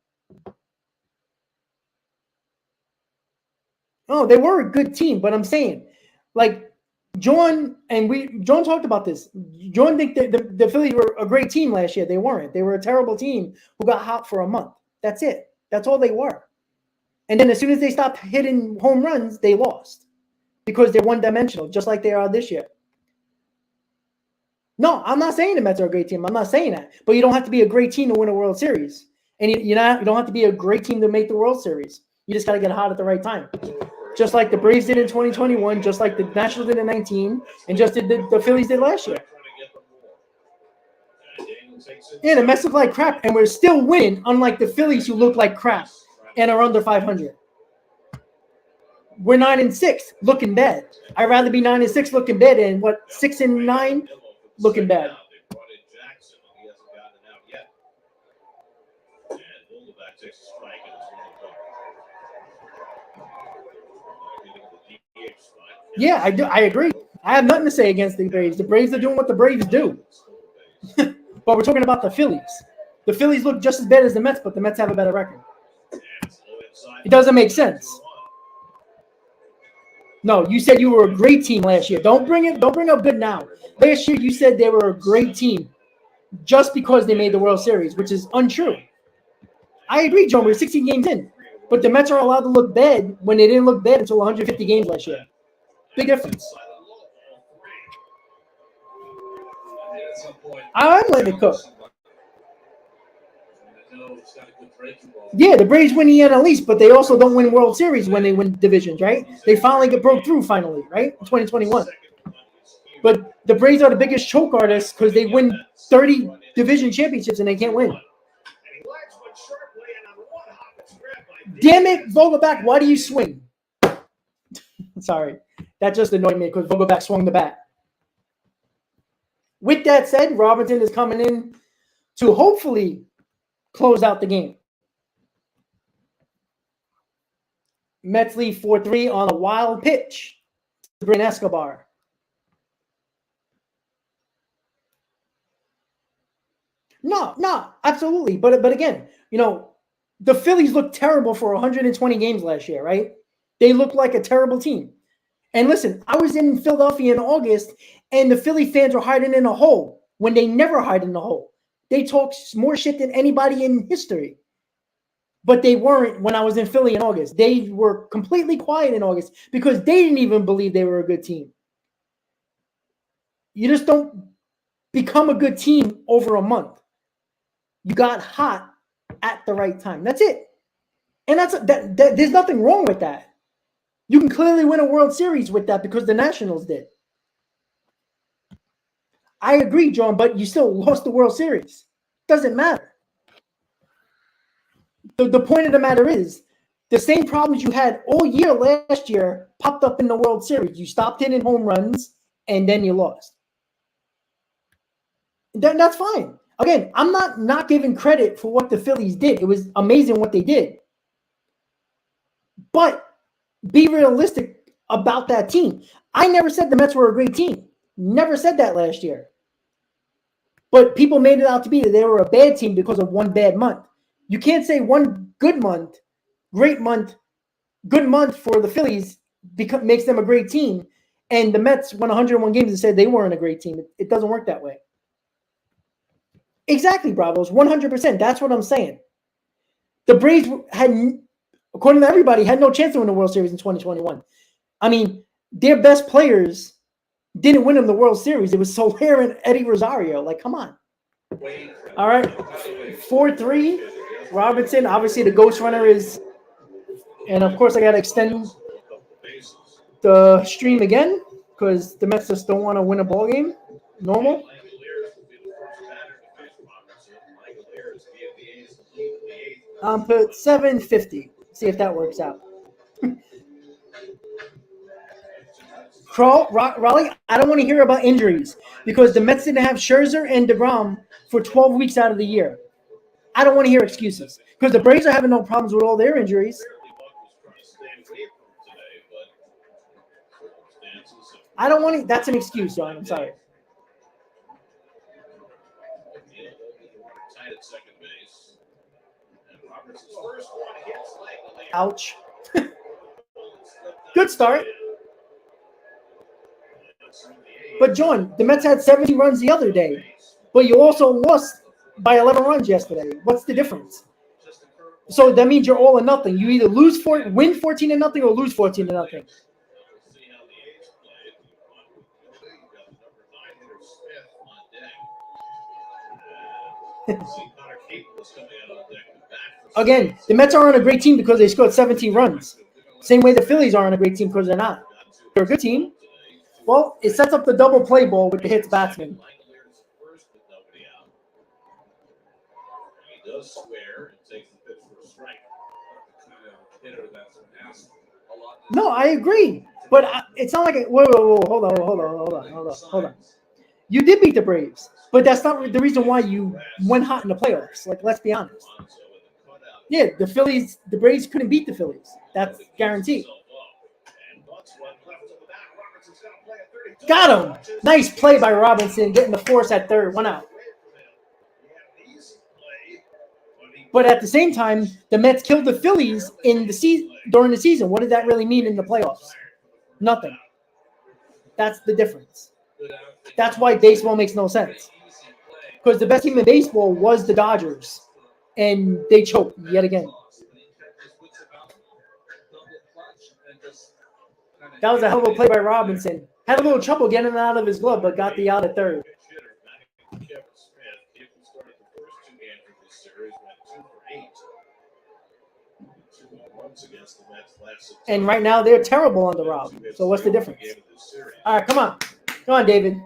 S2: Oh, they were a good team, but I'm saying, like, John talked about this. John think that the Phillies were a great team last year. They weren't. They were a terrible team who got hot for a month. That's it. That's all they were. And then as soon as they stopped hitting home runs, they lost because they're one-dimensional, just like they are this year. No, I'm not saying the Mets are a great team. I'm not saying that. But you don't have to be a great team to win a World Series. And you don't have to be a great team to make the World Series. You just got to get hot at the right time. Just like the Braves did in 2021, just like the Nationals did in 19, and just did the Phillies did last year. Yeah, the Mets look like crap, and we're still winning, unlike the Phillies who look like crap and are under 500. We're 9-6, looking bad. I'd rather be 9-6 looking bad than 6-9 looking bad. Yeah, I do. I agree. I have nothing to say against the Braves. The Braves are doing what the Braves do. But we're talking about the Phillies. The Phillies look just as bad as the Mets, but the Mets have a better record. It doesn't make sense. No, you said you were a great team last year. Don't bring up good now. Last year you said they were a great team just because they made the World Series, which is untrue. I agree, John. We're 16 games in. But the Mets are allowed to look bad when they didn't look bad until 150 games last year. Big difference. I'm letting it cook. Yeah, the Braves win the NL East, but they also don't win World Series when they win divisions, right? They finally broke through finally, right? In 2021. But the Braves are the biggest choke artists because they win 30 division championships and they can't win. Damn it, Vogelbach, why do you swing? Sorry. That just annoyed me because Vogelbach swung the bat. With that said, Robinson is coming in to hopefully close out the game. Mets lead 4-3 on a wild pitch to Bryn Escobar. No, absolutely. But again, the Phillies looked terrible for 120 games last year, right? They looked like a terrible team. And listen, I was in Philadelphia in August, and the Philly fans were hiding in a hole when they never hide in the hole. They talk more shit than anybody in history. But they weren't when I was in Philly in August. They were completely quiet in August because they didn't even believe they were a good team. You just don't become a good team over a month. You got hot at the right time. That's it. And there's nothing wrong with that. You can clearly win a World Series with that because the Nationals did. I agree, John, but you still lost the World Series. Doesn't matter. The point of the matter is the same problems you had all year last year popped up in the World Series. You stopped hitting home runs, and then you lost. That's fine. Again, I'm not giving credit for what the Phillies did. It was amazing what they did. But be realistic about that team. I never said the Mets were a great team. Never said that last year. But people made it out to be that they were a bad team because of one bad month. You can't say one good month, great month, good month for the Phillies makes them a great team, and the Mets won 101 games and said they weren't a great team. It doesn't work that way. Exactly, Bravos, 100%. That's what I'm saying. The Braves had, according to everybody, had no chance to win the World Series in 2021. I mean, their best players didn't win them the World Series. It was Soler and Eddie Rosario. Like, come on. All right, 4-3. Robinson, obviously the ghost runner is, and of course I got to extend the stream again because the Mets just don't want to win a ball game. Normal. Put 750. See if that works out. Raleigh, I don't want to hear about injuries because the Mets didn't have Scherzer and DeGrom for 12 weeks out of the year. I don't want to hear excuses because the Braves are having no problems with all their injuries. I don't want to. That's an excuse, John. I'm sorry. Ouch. Good start. But, John, the Mets had 70 runs the other day, but you also lost by 11 runs yesterday. What's the difference? So that means you're all or nothing. You either win 14-0 or lose 14-0. Again, the Mets are on a great team because they scored 17 runs. Same way the Phillies are on a great team because they're not. They're a good team. Well, it sets up the double play ball with the hits batsman.
S1: He does square and takes the pitch for a strike.
S2: No, I agree. But it's not like whoa, hold on. You did beat the Braves, but that's not the reason why you went hot in the playoffs. Like, let's be honest. Yeah, the Braves couldn't beat the Phillies. That's guaranteed. Got him. Nice play by Robinson, getting the force at third. 1 out. But at the same time, the Mets killed the Phillies in the during the season. What did that really mean in the playoffs? Nothing. That's the difference. That's why baseball makes no sense. Because the best team in baseball was the Dodgers, and they choked yet again. That was a hell of a play by Robinson. Had a little trouble getting it out of his glove, but got the out at third. And right now they're terrible under Rob. So what's the difference? All right, come on. Come on, David.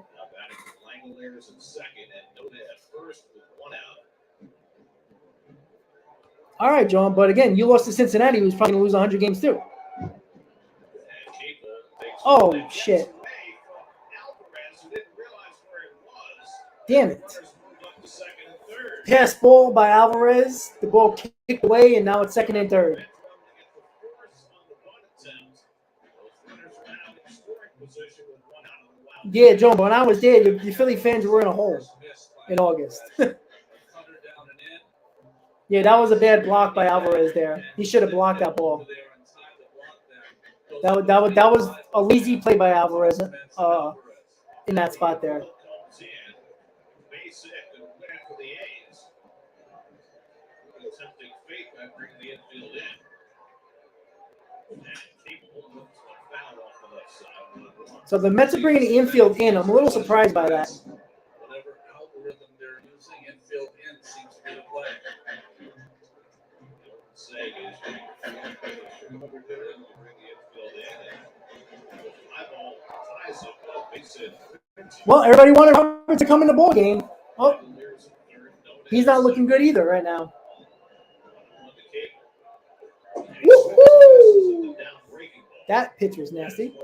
S2: All right, John. But again, you lost to Cincinnati, who's probably going to lose 100 games too. Oh, shit. Damn it. Pass ball by Alvarez. The ball kicked away, and now it's second and third. Yeah, John, but when I was there, the Philly fans were in a hole in August. Yeah, that was a bad block by Alvarez there. He should have blocked that ball. That was a lazy play by Alvarez in that spot there. So the Mets are bringing the infield in. I'm a little surprised by that.
S3: Whatever algorithm they're using, infield in seems to be the play.
S2: Well, everybody wanted Robert to come in the ball game. Oh, he's not looking good either right now. Woo-hoo! That pitch was nasty.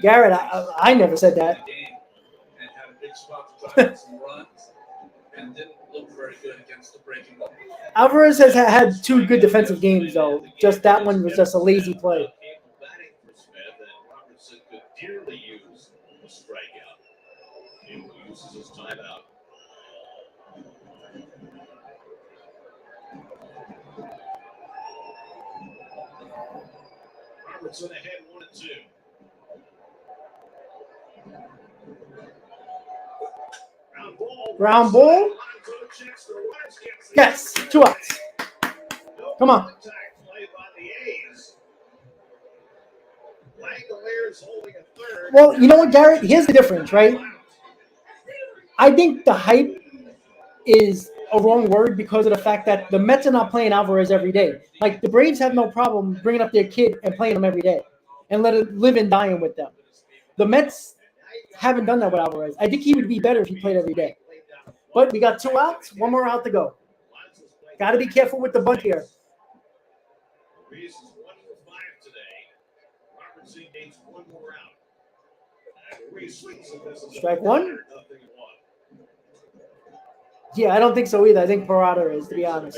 S2: Garrett, I never said that.
S3: And had a big spot to drive some runs and didn't look very good against the breaking ball.
S2: Alvarez has had 2 good defensive games, though. Just that one was just a lazy play.
S1: Robertson ahead 1-2.
S2: Ground ball. Yes, 2 outs. Come on. Well, you know what, Garrett? Here's the difference, right? I think the hype is a wrong word because of the fact that the Mets are not playing Alvarez every day. Like, the Braves have no problem bringing up their kid and playing him every day and let it live and dying with them. The Mets haven't done that with Alvarez. I think he would be better if he played every day. But we got 2 outs, 1 more out to go. Got to be careful with the bunt here.
S1: Reasons 1 for 5 today. Robertson needs 1 more out.
S2: Strike 1? Yeah, I don't think so either. I think Parada is, to be honest.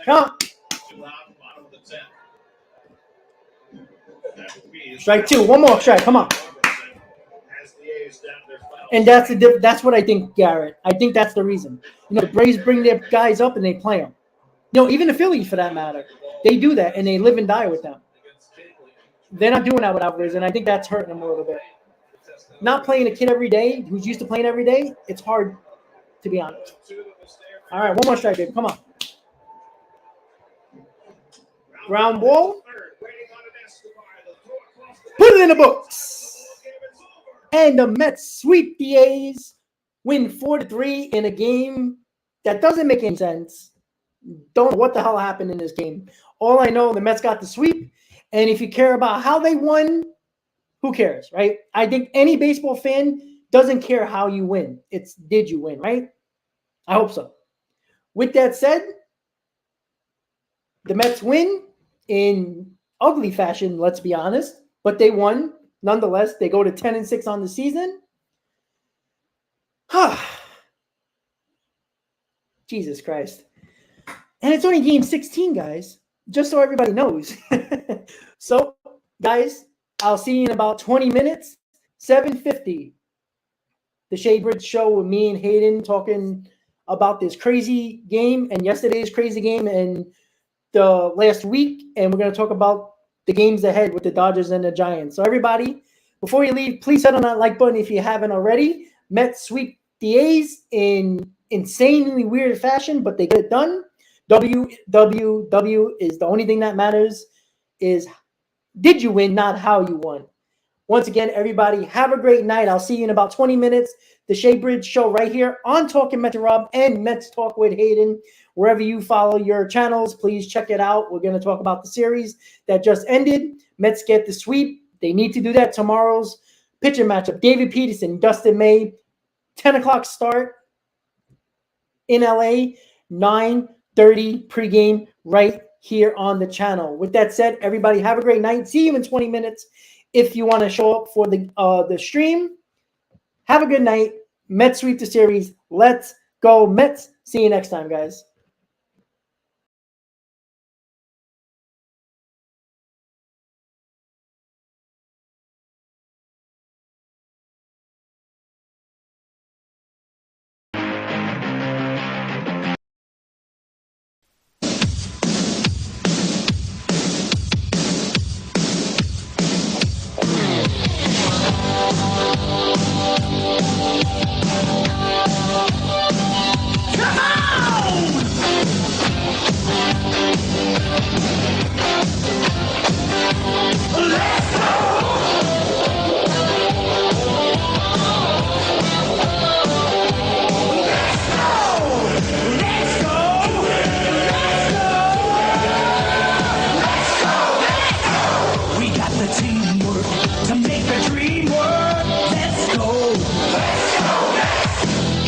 S2: Come on. Strike 2. 1 more strike. Come on. And that's what I think, Garrett. I think that's the reason. You know, the Braves bring their guys up and they play them. You know, even the Phillies, for that matter, they do that and they live and die with them. They're not doing that with Alvarez, and I think that's hurting them a little bit. Not playing a kid every day who's used to playing every day, it's hard, to be honest. All right, 1 more strike, baby. Come on. Ground ball. Put it in the books. And the Mets sweep the A's, win 4-3 in a game that doesn't make any sense. Don't know what the hell happened in this game. All I know, the Mets got the sweep. And if you care about how they won, who cares, right? I think any baseball fan doesn't care how you win. It's did you win, right? I hope so. With that said, the Mets win in ugly fashion, let's be honest. But they won. Nonetheless, they go to 10-6 on the season. Jesus Christ. And it's only game 16, guys. Just so everybody knows. So, guys, I'll see you in about 20 minutes. 7:50. The Shade Bridge Show with me and Hayden talking about this crazy game and yesterday's crazy game and the last week. And we're going to talk about the games ahead with the Dodgers and the Giants. So, everybody, before you leave, please hit on that like button if you haven't already. Mets sweep the A's in insanely weird fashion, but they get it done. WWW is the only thing that matters is did you win, not how you won. Once again, everybody, have a great night. I'll see you in about 20 minutes. The Shea Bridge Show right here on Talking Mets with Rob and Mets Talk with Hayden. Wherever you follow your channels, please check it out. We're going to talk about the series that just ended. Mets get the sweep. They need to do that. Tomorrow's pitching matchup, David Peterson, Dustin May, 10 o'clock start in LA, 9:30 pregame right here on the channel. With that said, everybody have a great night. See you in 20 minutes. If you want to show up for the stream, have a good night. Mets sweep the series. Let's go Mets. See you next time, guys.